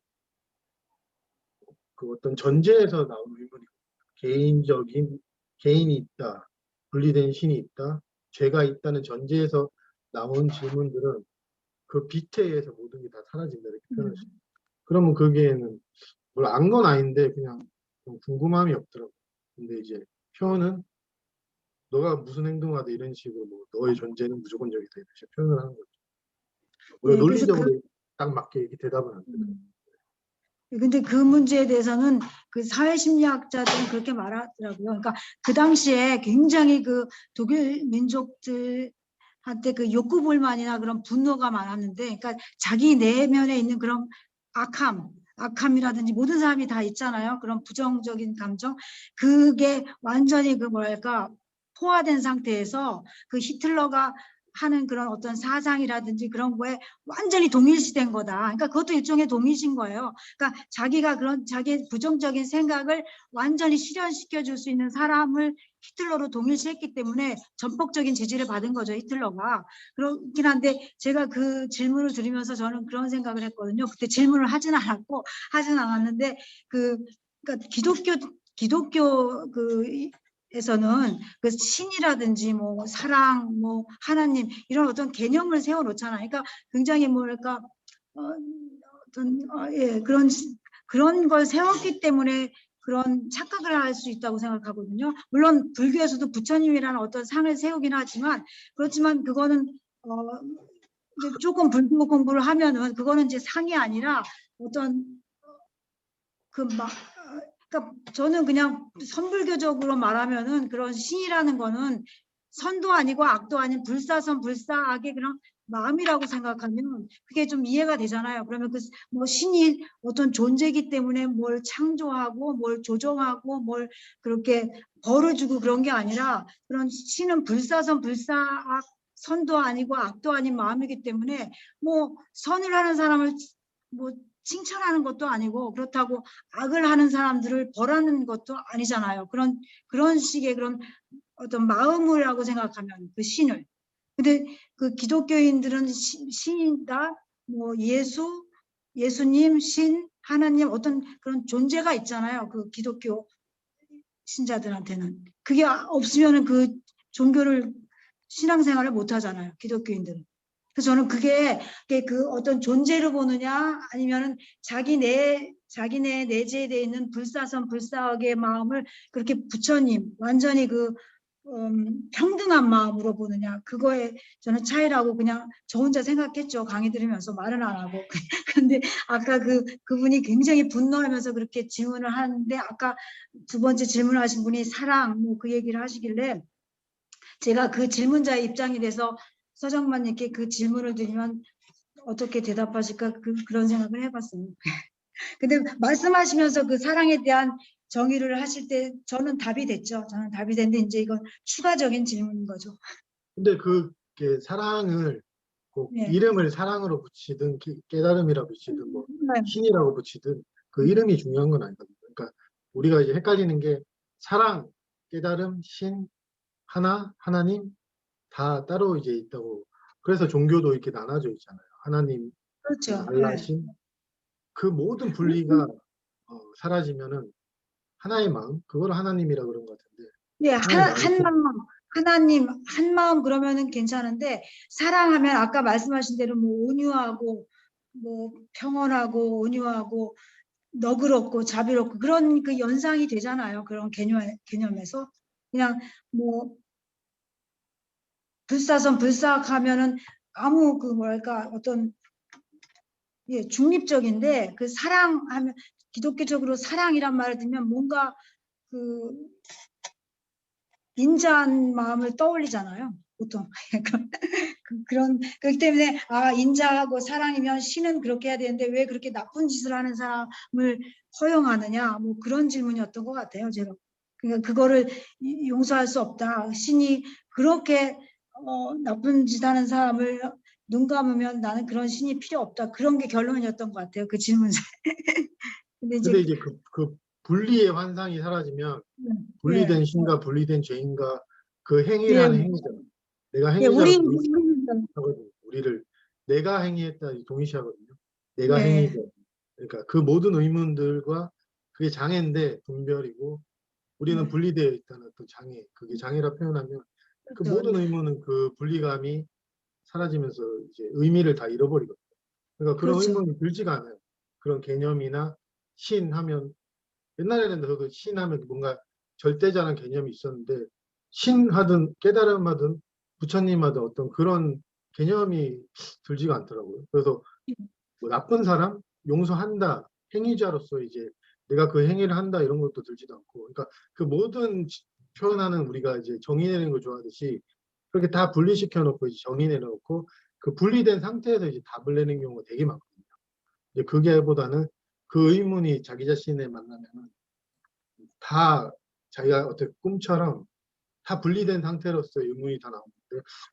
그 어떤 전제에서 나온 의문이고 개인적인 개인이 있다 분리된 신이 있다 죄가 있다는 전제에서 나온 질문들은 그 빛에 의해서 모든 게 다 사라진다 이렇게 표현할 수 있어요. 그러면 거기에는 뭘 안 건 아닌데 그냥 좀 궁금함이 없더라고. 근데 이제 표현은 너가 무슨 행동을 하든 이런 식으로 뭐 너의 존재는 무조건적이다 이런 식으로 표현을 하는 거죠. 우리가 네, 그래서 논리적으로 딱 맞게 이렇게 대답은 안 돼요. 근데 그 문제에 대해서는 그 사회심리학자들은 그렇게 말하더라고요. 그러니까 그 당시에 굉장히 그 독일 민족들한테 그 욕구불만이나 그런 분노가 많았는데, 그러니까 자기 내면에 있는 그런 악함이라든지 모든 사람이 다 있잖아요. 그런 부정적인 감정. 그게 완전히 그 뭐랄까 포화된 상태에서 그 히틀러가 하는 그런 어떤 사상이라든지 그런 거에 완전히 동일시된 거다. 그러니까 그것도 일종의 동일시인 거예요. 그러니까 자기가 그런 자기의 부정적인 생각을 완전히 실현시켜 줄 수 있는 사람을 히틀러로 동일시했기 때문에 전폭적인 제지를 받은 거죠, 히틀러가. 그렇긴 한데 제가 그 질문을 드리면서 저는 그런 생각을 했거든요. 그때 질문을 하진 않았는데 그러니까 기독교 에서는 그 신이라든지 뭐 사랑, 뭐 하나님 이런 어떤 개념을 세워놓잖아요. 그러니까 굉장히 뭐랄까 그런 걸 세웠기 때문에 그런 착각을 할 수 있다고 생각하거든요. 물론 불교에서도 부처님이라는 어떤 상을 세우긴 하지만 그렇지만 그거는 이제 조금 불교 공부를 하면은 그거는 이제 상이 아니라 어떤 그러니까 저는 그냥 선불교적으로 말하면은 그런 신이라는 거는 선도 아니고 악도 아닌 불사선 불사악의 그런 마음이라고 생각하면 그게 좀 이해가 되잖아요. 그러면 그 뭐 신이 어떤 존재이기 때문에 뭘 창조하고 뭘 조정하고 뭘 그렇게 벌을 주고 그런 게 아니라 그런 신은 불사선 불사악 선도 아니고 악도 아닌 마음이기 때문에 뭐 선을 하는 사람을 뭐 칭찬하는 것도 아니고 그렇다고 악을 하는 사람들을 벌하는 것도 아니잖아요. 그런 식의 그런 어떤 마음이라고 생각하면 그 신을. 근데 그 기독교인들은 신이다, 뭐 예수님, 신, 하나님 어떤 그런 존재가 있잖아요. 그 기독교 신자들한테는. 그게 없으면은 그 종교를 신앙생활을 못 하잖아요. 기독교인들은. 그래서 저는 그게 그 어떤 존재를 보느냐 아니면은 자기네 내재에 돼 있는 불사선 불사악의 마음을 그렇게 부처님 완전히 그 평등한 마음으로 보느냐 그거에 저는 차이라고 그냥 저 혼자 생각했죠. 강의 들으면서 말은 안 하고. 근데 아까 그분이 굉장히 분노하면서 그렇게 질문을 하는데 아까 두 번째 질문하신 분이 사랑 뭐 그 얘기를 하시길래 제가 그 질문자의 입장이 돼서 서정만님께 그 질문을 드리면 어떻게 대답하실까 그런 생각을 해봤어요. 근데 말씀하시면서 그 사랑에 대한 정의를 하실 때 저는 답이 됐죠. 저는 답이 됐는데 이제 이건 추가적인 질문인 거죠. 근데 그게 사랑을 꼭 네. 이름을 사랑으로 붙이든 깨달음이라고 붙이든 뭐 네. 신이라고 붙이든 그 이름이 중요한 건 아니거든요. 그러니까 우리가 이제 헷갈리는 게 사랑, 깨달음, 신, 하나님 다 따로 이제 있다고. 그래서 종교도 이렇게 나눠져 있잖아요. 하나님, 그렇죠. 알라, 네. 신. 그 모든 분리가 사라지면은 하나의 마음, 그걸 하나님이라 그런 것 같은데. 예, 하나의 마음. 하나님 한 마음 그러면은 괜찮은데 사랑하면 아까 말씀하신 대로 뭐 온유하고 뭐 평온하고 온유하고 너그럽고 자비롭고 그런 그 연상이 되잖아요. 그런 개념에서 그냥 뭐 불사선 불사하면은 아무 그 뭐랄까 어떤 중립적인데 그 사랑하면 기독교적으로 사랑이란 말을 듣면 뭔가 그 인자한 마음을 떠올리잖아요. 보통 그렇기 때문에 인자하고 사랑이면 신은 그렇게 해야 되는데 왜 그렇게 나쁜 짓을 하는 사람을 허용하느냐 뭐 그런 질문이었던 것 같아요. 제가 그러니까 그거를 용서할 수 없다. 신이 그렇게 나쁜 짓 하는 사람을 눈 감으면 나는 그런 신이 필요 없다. 그런 게 결론이었던 것 같아요. 그 질문에. 근데 근데 이제 그 분리의 환상이 사라지면 분리된 신과 분리된 죄인과 그 행위를 하는 행위잖아. 내가 행위자로 동의하거든요. 우리를 내가 행위했다 동의시하거든요. 내가 행위자. 그러니까 그 모든 의문들과 그게 장애인데 분별이고 우리는 분리되어 있다는 또 장애. 그게 장애라 표현하면 그 모든 의문은 그 분리감이 사라지면서 이제 의미를 다 잃어버리거든요. 그러니까 그런 그렇죠. 의문이 들지가 않아요. 그런 개념이나 신 하면 옛날에는 저도 신 하면 뭔가 절대자라는 개념이 있었는데 신 하든 깨달음 하든 부처님 하든 어떤 그런 개념이 들지가 않더라고요. 그래서 뭐 나쁜 사람 용서한다 행위자로서 이제 내가 그 행위를 한다 이런 것도 들지도 않고 그러니까 그 모든 표현하는 우리가 이제 정의 내는 걸 좋아하듯이 그렇게 다 분리시켜 놓고 이제 정의 내놓고 그 분리된 상태에서 이제 답을 내는 경우가 되게 많거든요. 이제 그게보다는 그 의문이 자기 자신에 만나면은 다 자기가 어떻게 꿈처럼 다 분리된 상태로서 의문이 다 나오는데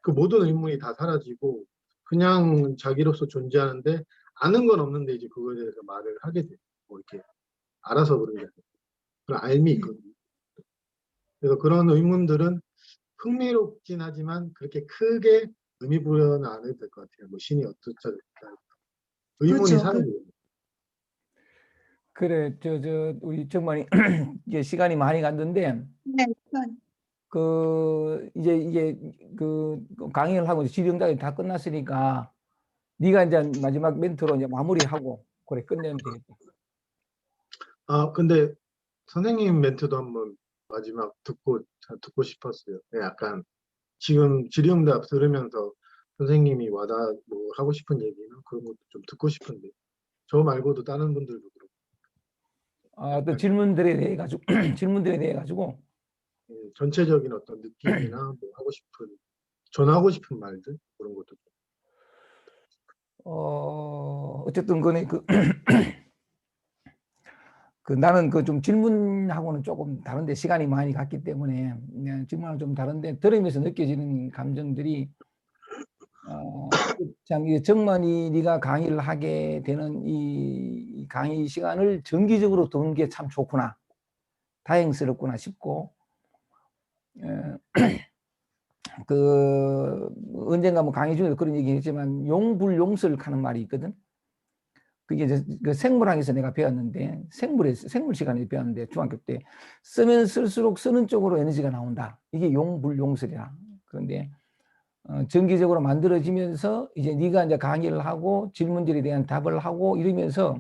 그 모든 의문이 다 사라지고 그냥 자기로서 존재하는데 아는 건 없는데 이제 그거에 대해서 말을 하게 돼요. 뭐 이렇게 알아서 그런 게 아니고 그런 알미 있거든요. 그래서 그런 의문들은 흥미롭긴 하지만 그렇게 크게 의미 부여는 안 해도 될 것 같아요. 뭐 신이 어떻다 의문이 그렇죠. 사라져요. 그래, 우리 정말 이제 시간이 많이 갔는데, 네, 이게 강의를 하고 질의응답이 다 끝났으니까, 네가 이제 마지막 멘트로 이제 마무리하고, 그래, 끝내면 되겠다. 아, 근데 선생님 멘트도 한번 마지막 듣고 싶었어요. 네, 약간 지금 질의응답 들으면서 선생님이 뭐 하고 싶은 얘기나 그런 것도 좀 듣고 싶은데 저 말고도 다른 분들도 그렇고 또 질문들에 대해 가지고, 질문들에 대해 가지고, 전체적인 어떤 느낌이나 뭐 하고 싶은 전하고 싶은 말들 그런 것도 좀. 어쨌든 간에 나는 좀 질문하고는 조금 다른데 시간이 많이 갔기 때문에 그냥 질문하고 좀 다른데 들으면서 느껴지는 감정들이 참 정만이 네가 강의를 하게 되는 이 강의 시간을 정기적으로 두는 게 참 좋구나, 다행스럽구나 싶고 언젠가 뭐 강의 중에도 그런 얘기 했지만 용불용설 하는 말이 있거든. 그게 이제 그 생물학에서 내가 배웠는데 생물 시간에 배웠는데 중학교 때 쓰면 쓸수록 쓰는 쪽으로 에너지가 나온다. 이게 용불용설이야. 그런데 정기적으로 만들어지면서 이제 네가 이제 강의를 하고 질문들에 대한 답을 하고 이러면서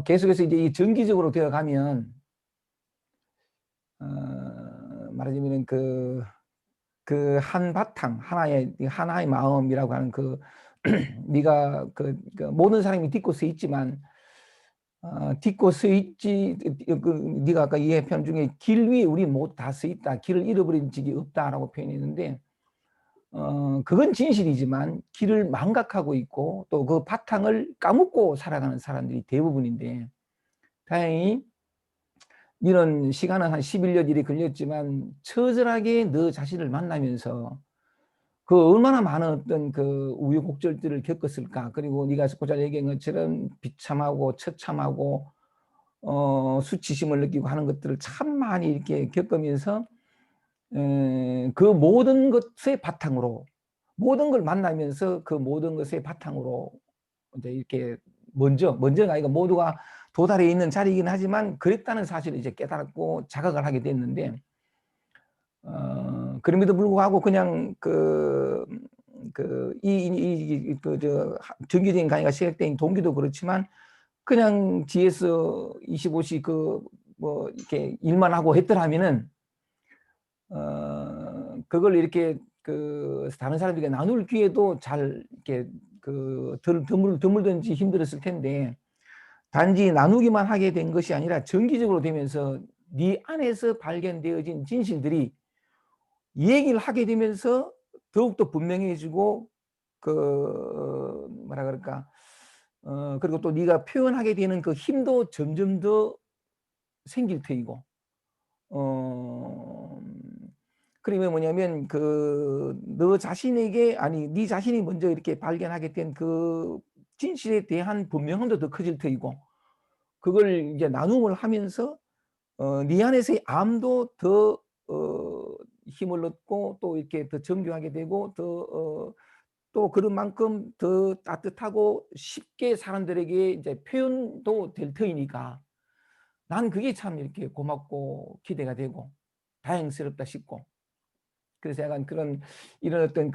계속해서 이제 이 정기적으로 되어 가면 말하자면 그 한바탕 하나의 마음이라고 하는 네가 모든 사람이 딛고 서 있지만 딛고 서 있지 네가 아까 이 표현 중에 길 위에 우리 모두 다 서 있다. 길을 잃어버린 적이 없다라고 표현했는데 그건 진실이지만 길을 망각하고 있고 또 그 바탕을 까먹고 살아가는 사람들이 대부분인데 다행히 이런 시간은 한 11년 일이 걸렸지만 처절하게 너 자신을 만나면서 얼마나 많은 어떤 우여곡절들을 겪었을까. 그리고 네가 고잘 얘기한 것처럼 비참하고 처참하고 수치심을 느끼고 하는 것들을 참 많이 이렇게 겪으면서 그 모든 것의 바탕으로 모든 걸 만나면서 그 모든 것의 바탕으로 이제 이렇게 먼저가 아니고 모두가 도달해 있는 자리이긴 하지만 그랬다는 사실을 이제 깨달았고 자각을 하게 됐는데 그럼에도 불구하고 그냥 정기적인 강의가 시작된 동기도 그렇지만 그냥 GS 25시 뭐 이렇게 일만 하고 했더라면은 그걸 이렇게 다른 사람들에게 나눌 기회도 잘 이렇게 드물든지 힘들었을 텐데 단지 나누기만 하게 된 것이 아니라 정기적으로 되면서 네 안에서 발견되어진 진실들이 얘기를 하게 되면서 더욱더 분명해지고 뭐라 그럴까 그리고 또 네가 표현하게 되는 그 힘도 점점 더 생길 테이고 그러면 뭐냐면 너 자신에게 네 자신이 먼저 이렇게 발견하게 된 그 진실에 대한 분명함도 더 커질 테이고 그걸 이제 나눔을 하면서 네 안에서의 암도 더 힘을 얻고 또 이렇게 더 정교하게 되고 또 그런 만큼 더 따뜻하고 쉽게 사람들에게 이제 표현도 될 터이니까 난 그게 참 이렇게 고맙고 기대가 되고 다행스럽다 싶고 그래서 약간 이런 어떤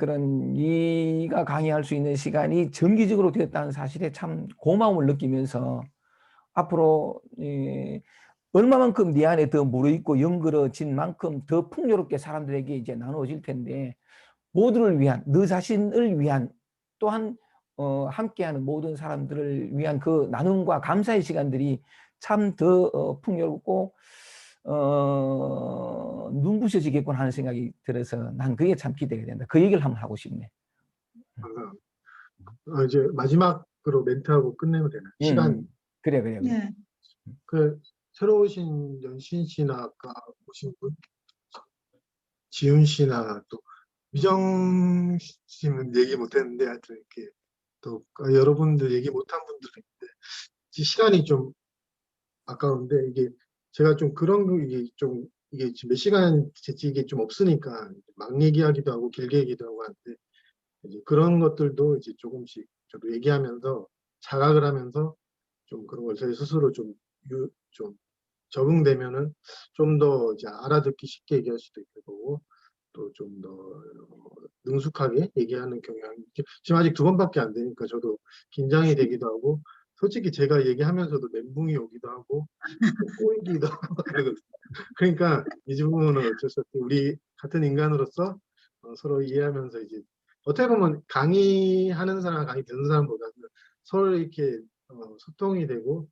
네가 강의할 수 있는 시간이 정기적으로 되었다는 사실에 참 고마움을 느끼면서 앞으로 얼마만큼 네 안에 더 무르익고 연그러진 만큼 더 풍요롭게 사람들에게 이제 나누어질 텐데, 모두를 위한, 너 자신을 위한, 또한 함께하는 모든 사람들을 위한 그 나눔과 감사의 시간들이 참 더 풍요롭고 눈부셔지겠구나 하는 생각이 들어서 난 그게 참 기대가 된다. 그 얘기를 한번 하고 싶네. 감사합니다. 이제 마지막으로 멘트하고 끝내면 되나요? 시간. 그래. 네. 그 새로 오신 연신 씨나 아까 오신 분, 지훈 씨나 또 미정 씨는 얘기 못했는데 하여튼 이렇게 또 여러분들 얘기 못한 분들도 있는데 시간이 좀 아까운데 이게 제가 좀 그런 거 이게 지금 몇 시간 이게 좀 없으니까 막 얘기하기도 하고 길게 얘기도 하고 하는데 이제 그런 것들도 이제 조금씩 저도 얘기하면서 자각을 하면서 좀 그런 걸 저희 스스로 좀 적응되면은 좀 더 이제 알아듣기 쉽게 얘기할 수도 있을 거고 또 좀 더 능숙하게 얘기하는 경향이 지금 아직 2번밖에 안 되니까 저도 긴장이 되기도 하고 솔직히 제가 얘기하면서도 멘붕이 오기도 하고 꼬이기도 하고 그러거든요. 그러니까 이 부분은 어쩔 수 없이 우리 같은 인간으로서 서로 이해하면서 이제 어떻게 보면 강의하는 사람, 강의 듣는 사람보다는 서로 이렇게 소통이 되고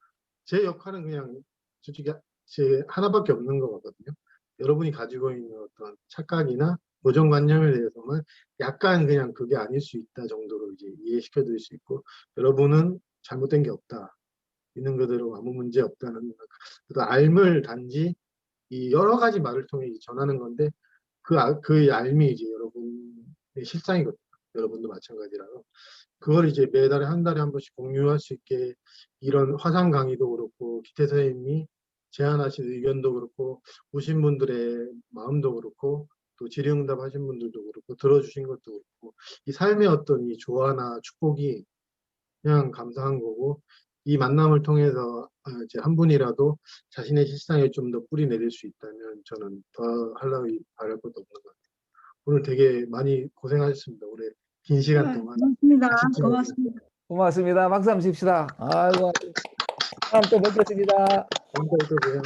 제 역할은 그냥 솔직히 제 하나밖에 없는 것 같거든요. 여러분이 가지고 있는 어떤 착각이나 고정관념에 대해서만 약간 그냥 그게 아닐 수 있다 정도로 이제 이해시켜 드릴 수 있고 여러분은 잘못된 게 없다. 있는 그대로 아무 문제 없다는 그 알을 단지 이 여러 가지 말을 통해 전하는 건데 그 알미 이제 여러분의 실상이거든요. 여러분도 마찬가지라서 그걸 이제 매달에 한 달에 한 번씩 공유할 수 있게 이런 화상 강의도 그렇고 기태 선생님이 제안하신 의견도 그렇고 오신 분들의 마음도 그렇고 또 질의응답 하신 분들도 그렇고 들어주신 것도 그렇고 이 삶의 어떤 이 조화나 축복이 그냥 감사한 거고 이 만남을 통해서 이제 한 분이라도 자신의 실상에 좀 더 뿌리 내릴 수 있다면 저는 더 하려고 바랄 것도 없는 것 같아요. 오늘 되게 많이 고생하셨습니다. 올해 긴 시간 동안. 고맙습니다. 같이 찍어주셔서. 고맙습니다. 고맙습니다. 박수 한번 칩시다. 아이고, 다음 또 뵙겠습니다. 다음 달에 또 봬요.